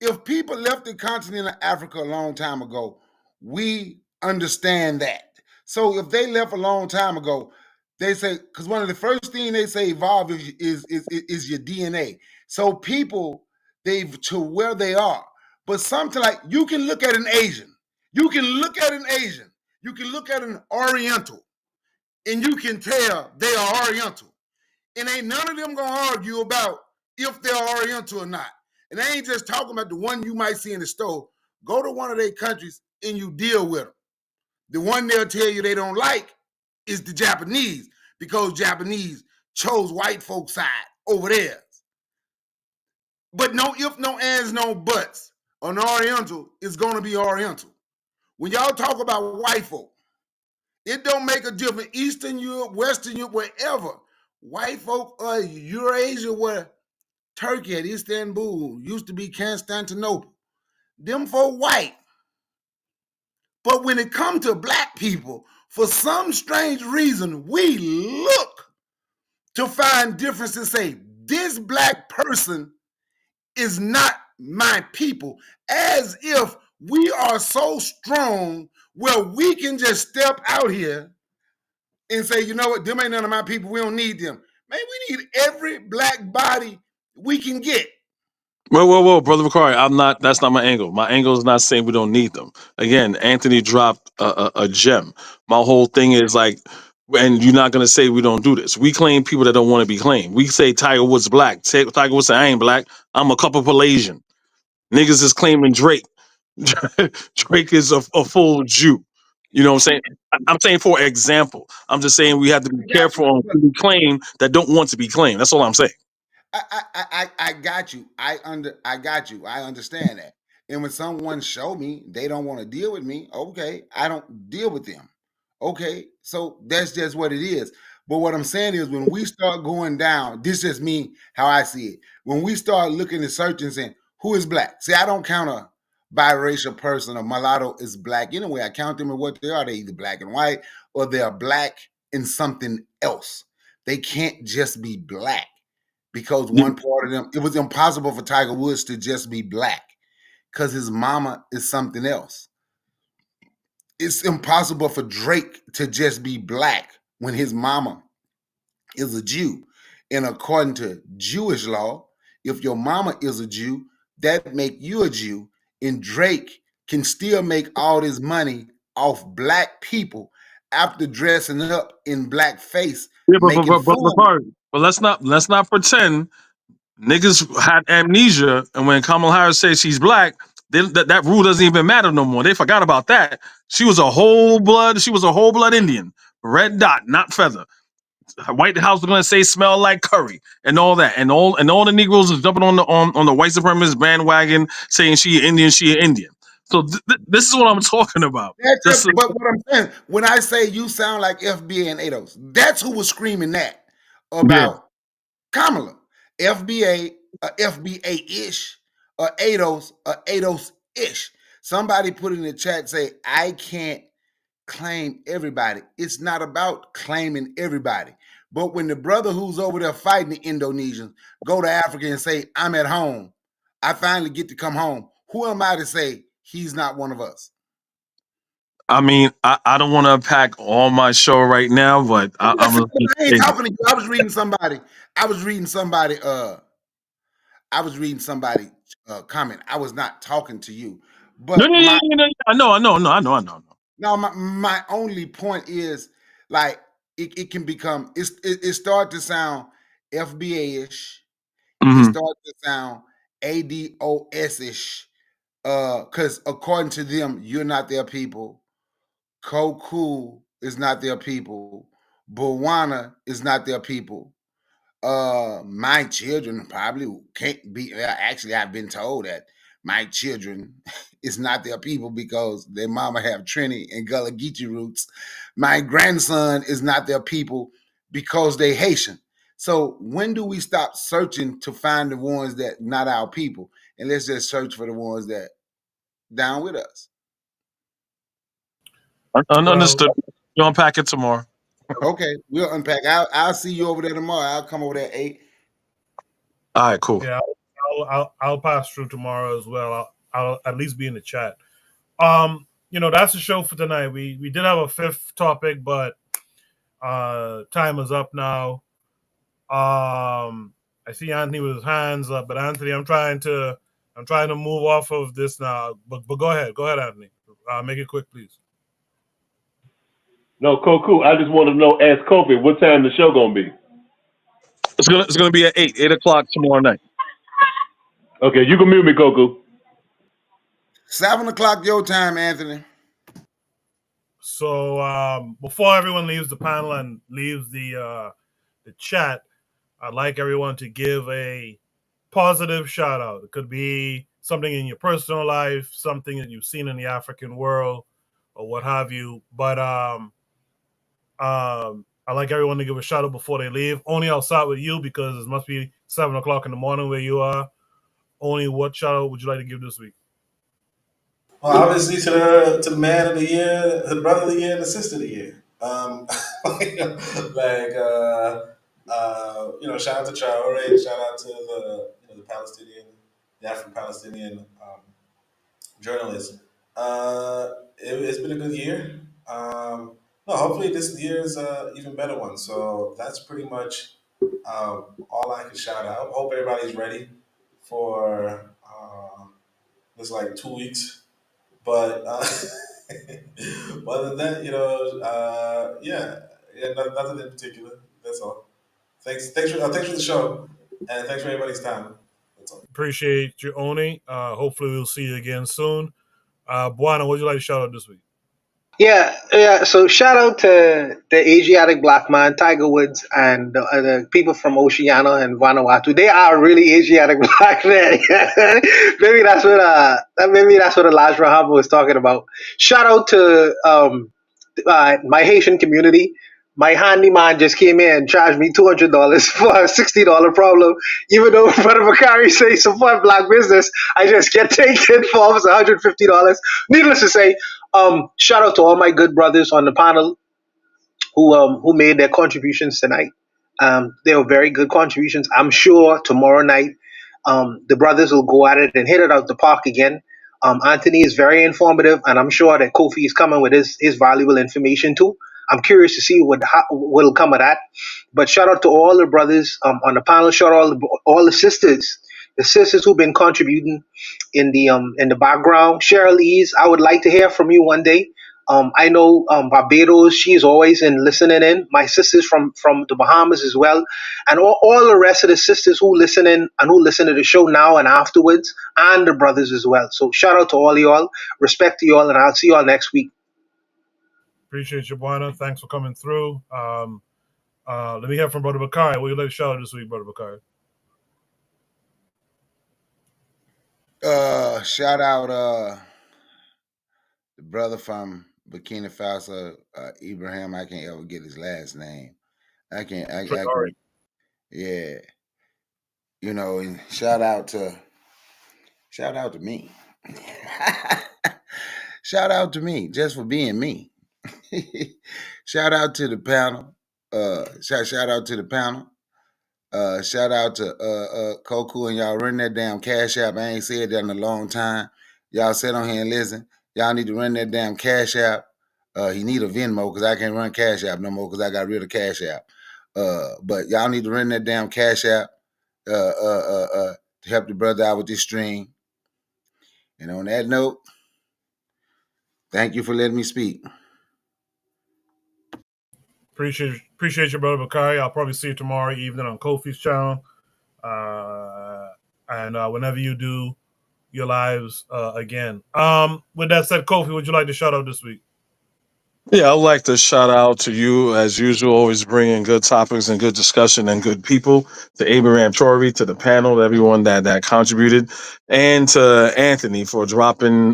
If people left the continent of Africa a long time ago, we understand that. So if they left a long time ago, they say, because one of the first things they say evolve is your DNA. So people, they've to where they are. But something like you can look at an Asian, you can look at an Oriental, and you can tell they are Oriental. And ain't none of them gonna argue about if they're Oriental or not. And they ain't just talking about the one you might see in the store. Go to one of their countries and you deal with them. The one they'll tell you they don't like is the Japanese, because Japanese chose white folks' side over theirs. But no if, no ands, no buts. An Oriental is gonna be Oriental. When y'all talk about white folk, it don't make a difference. Eastern Europe, Western Europe, wherever. White folk are Eurasia, where Turkey at Istanbul used to be Constantinople. Them folk white. But when it comes to black people, for some strange reason, we look to find difference and say, this black person is not my people, as if we are so strong where we can just step out here and say, you know what, them ain't none of my people, we don't need them. Man, we need every black body we can get. Whoa, Brother McCarry, that's not my angle. My angle is not saying we don't need them. Again, Anthony dropped a gem. My whole thing is like, and you're not going to say we don't do this. We claim people that don't want to be claimed. We say Tiger Woods black. Tiger Woods say I ain't black. I'm a couple Malaysian. Niggas is claiming Drake. Drake is a full Jew. You know what I'm saying? I'm saying for example. I'm just saying we have to be careful on who we claim that don't want to be claimed. That's all I'm saying. I got you. I got you. I understand that. And when someone show me they don't want to deal with me, okay, I don't deal with them. Okay, so that's just what it is. But what I'm saying is when we start going down, this is me, how I see it. When we start looking at search and saying, who is black? See, I don't count a biracial person. A mulatto is black anyway. I count them in what they are. They're either black and white or they're black in something else. They can't just be black. Because one part of them, it was impossible for Tiger Woods to just be black because his mama is something else. It's impossible for Drake to just be black when his mama is a Jew. And according to Jewish law, if your mama is a Jew, that make you a Jew. And Drake can still make all his money off black people after dressing up in blackface. Yeah, but let's not pretend niggas had amnesia, and when Kamala Harris says she's black, that rule doesn't even matter no more. They forgot about that. She was a whole blood Indian, red dot, not feather. White House is going to say smell like curry and all that, and all the Negroes is jumping on the white supremacist bandwagon, saying she an Indian. So this is what I'm talking about. But what I'm saying, when I say you sound like FBA and ADOS, that's who was screaming that Yeah. about Kamala. FBA, FBA-ish, ADOS-ish. Somebody put in the chat, say, I can't claim everybody. It's not about claiming everybody. But when the brother who's over there fighting the Indonesians go to Africa and say, I'm at home, I finally get to come home, who am I to say he's not one of us? I mean, I don't want to unpack all my show right now, but I'm I ain't talking to you. I was reading somebody comment. I was not talking to you. But no, I know. No, my only point is like it can become it start to sound FBA-ish. It starts to sound ADOS-ish. Because according to them, you're not their people. Koku is not their people. Bowana is not their people. My children probably can't be. Actually, I've been told that my children is not their people because their mama have Trini and Gullah Geechee roots. My grandson is not their people because they Haitian. So when do we stop searching to find the ones that not our people, and let's just search for the ones that down with us? Understood. You'll unpack it tomorrow. Okay, we'll unpack. I'll see you over there tomorrow. I'll come over there at 8. All right, cool. Yeah, I'll pass through tomorrow as well. I'll at least be in the chat. That's the show for tonight. We did have a fifth topic, but time is up now. I see Anthony with his hands up, but Anthony, I'm trying to move off of this now. But go ahead, Anthony. Make it quick, please. No, Koku, I just want to know, ask Kofi, what time the show gonna be? It's gonna be at 8 o'clock tomorrow night. Okay, you can mute me, Koku. 7 o'clock your time, Anthony. So before everyone leaves the panel and leaves the chat, I'd like everyone to give a positive shout out. It could be something in your personal life, something that you've seen in the African world, or what have you. But I'd like everyone to give a shout out before they leave. Only I'll start with you because it must be 7 o'clock in the morning where you are. Only, what shout out would you like to give this week? Well, obviously to the man of the year, the brother of the year, and the sister of the year. Shout out to Traore, shout out to the Palestinian, the Afro-Palestinian journalist. It's been a good year. Hopefully this year is an even better one. So that's pretty much all I can shout out. Hope everybody's ready for this 2 weeks. But other than that, nothing in particular. That's all. Thanks for the show, and thanks for everybody's time. That's all. Appreciate you, Oni. Hopefully we'll see you again soon. Buana, what would you like to shout out this week? Yeah. So shout out to the Asiatic black man, Tiger Woods, and the people from Oceania and Vanuatu. They are really Asiatic black men. Maybe that's what Elijah Rahab was talking about. Shout out to my Haitian community. My handyman just came in and charged me $200 for a $60 problem. Even though Brother Bakari says support black business, I just get taken for almost $150. Needless to say, shout out to all my good brothers on the panel who made their contributions tonight. They were very good contributions. I'm sure tomorrow night the brothers will go at it and hit it out the park again. Anthony is very informative, and I'm sure that Kofi is coming with his valuable information too. I'm curious to see what'll come of that. But shout out to all the brothers on the panel. Shout out all the sisters who've been contributing in the background. Cheryl Ease, I would like to hear from you one day. I know Barbados, she's always listening in. My sisters from the Bahamas as well. And all the rest of the sisters who listen in and who listen to the show now and afterwards, and the brothers as well. So shout out to all y'all. Respect to y'all, and I'll see y'all next week. Appreciate you, Buana. Thanks for coming through. Let me hear from Brother Bakari. What you like to shout out this week, Brother Bakari? Shout out the brother from Burkina Faso, Ibrahim. I can't ever get his last name. I can't. Yeah. And shout out to me. Shout out to me just for being me. Shout out to the panel. Shout out to the panel. Shout out to Koku and y'all run that damn Cash App. I ain't said that in a long time. Y'all sit on here and listen. Y'all need to run that damn Cash App. He need a Venmo because I can't run Cash App no more because I got rid of Cash App. But y'all need to run that damn Cash App to help the brother out with this stream. And on that note, thank you for letting me speak. Appreciate you, Brother Bakari. I'll probably see you tomorrow evening on Kofi's channel. And whenever you do your lives again. With that said, Kofi, would you like to shout out this week? Yeah, I'd like to shout out to you as usual, always bringing good topics and good discussion and good people. To Abraham Torrey, to the panel, everyone that contributed, and to Anthony for dropping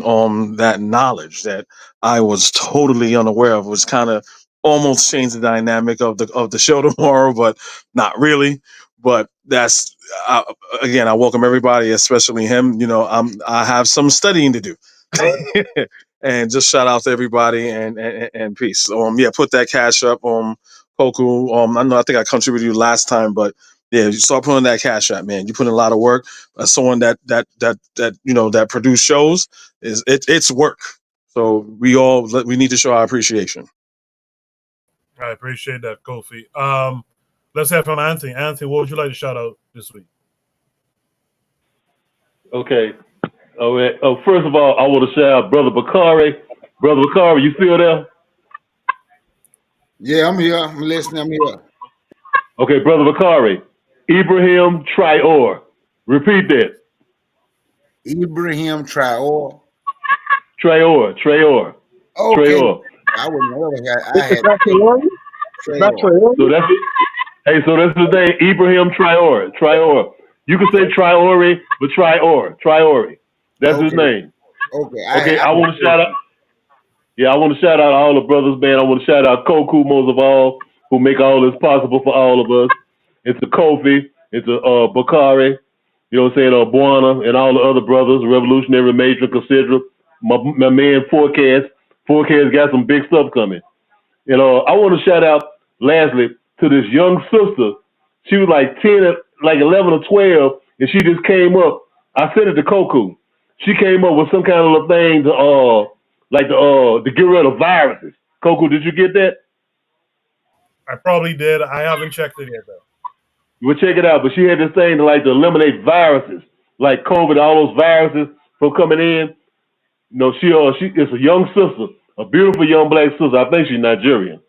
that knowledge that I was totally unaware of. Was kind of almost changed the dynamic of the show tomorrow, but not really. But that's again, I welcome everybody, especially him. I have some studying to do. And just shout out to everybody and peace. Put that cash up on Poku. I think I contributed you last time, but yeah, you start putting that cash up, man. You put in a lot of work. Someone that produce shows it's work. So we need to show our appreciation. I appreciate that, Kofi. Let's have from Anthony. Anthony, what would you like to shout out this week? Okay. First of all, I want to shout out Brother Bakari. Brother Bakari, you still there? Yeah, I'm here. I'm listening. I'm here. Okay, Brother Bakari. Ibrahim Traore. Repeat that. Ibrahim Traore. Traore. Okay. Traore. I would never have. I had Traore. So that's it. Hey, so that's his name, Ibrahim Traore. Traore. You can say Traore, but Traore. That's his name. Okay. I want to shout out. Yeah, I want to shout out all the brothers, man. I want to shout out Koku most of all, who make all this possible for all of us. It's a Kofi, it's a Bakari, you know what I'm saying, Buana, and all the other brothers, Revolutionary Major, Consider, my man Forecast. Forecast got some big stuff coming. I want to shout out, lastly, to this young sister. She was like 10, like 11 or 12, and she just came up. I sent it to Koku. She came up with some kind of little thing to get rid of viruses. Koku, did you get that? I probably did. I haven't checked it yet, though. We'll check it out. But she had this thing to eliminate viruses, like COVID, all those viruses from coming in. She is a young sister, a beautiful young black sister. I think she's Nigerian.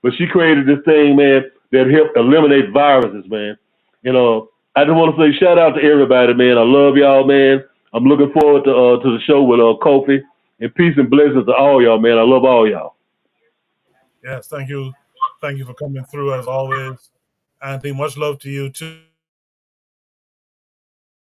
But she created this thing, man, that helped eliminate viruses, man. I just want to say shout out to everybody, man. I love y'all, man. I'm looking forward to the show with Kofi. And peace and blessings to all y'all, man. I love all y'all. Yes, thank you. Thank you for coming through as always. Anthony, much love to you too.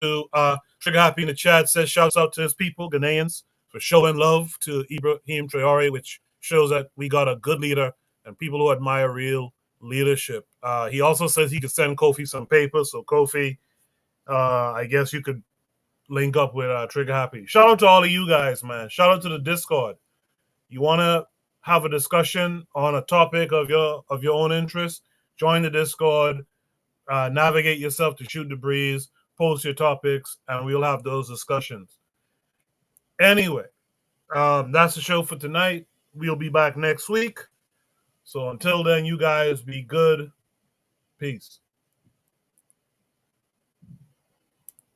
Trigger Happy in the chat says shouts out to his people, Ghanaians, for showing love to Ibrahim Traore, which shows that we got a good leader and people who admire real leadership. He also says he could send Kofi some papers. So Kofi, I guess you could link up with Trigger Happy. Shout out to all of you guys, man. Shout out to the Discord. You want to have a discussion on a topic of your own interest? Join the Discord. Navigate yourself to Shoot the Breeze. Post your topics, and we'll have those discussions. Anyway, that's the show for tonight. We'll be back next week. So until then, you guys be good. Peace.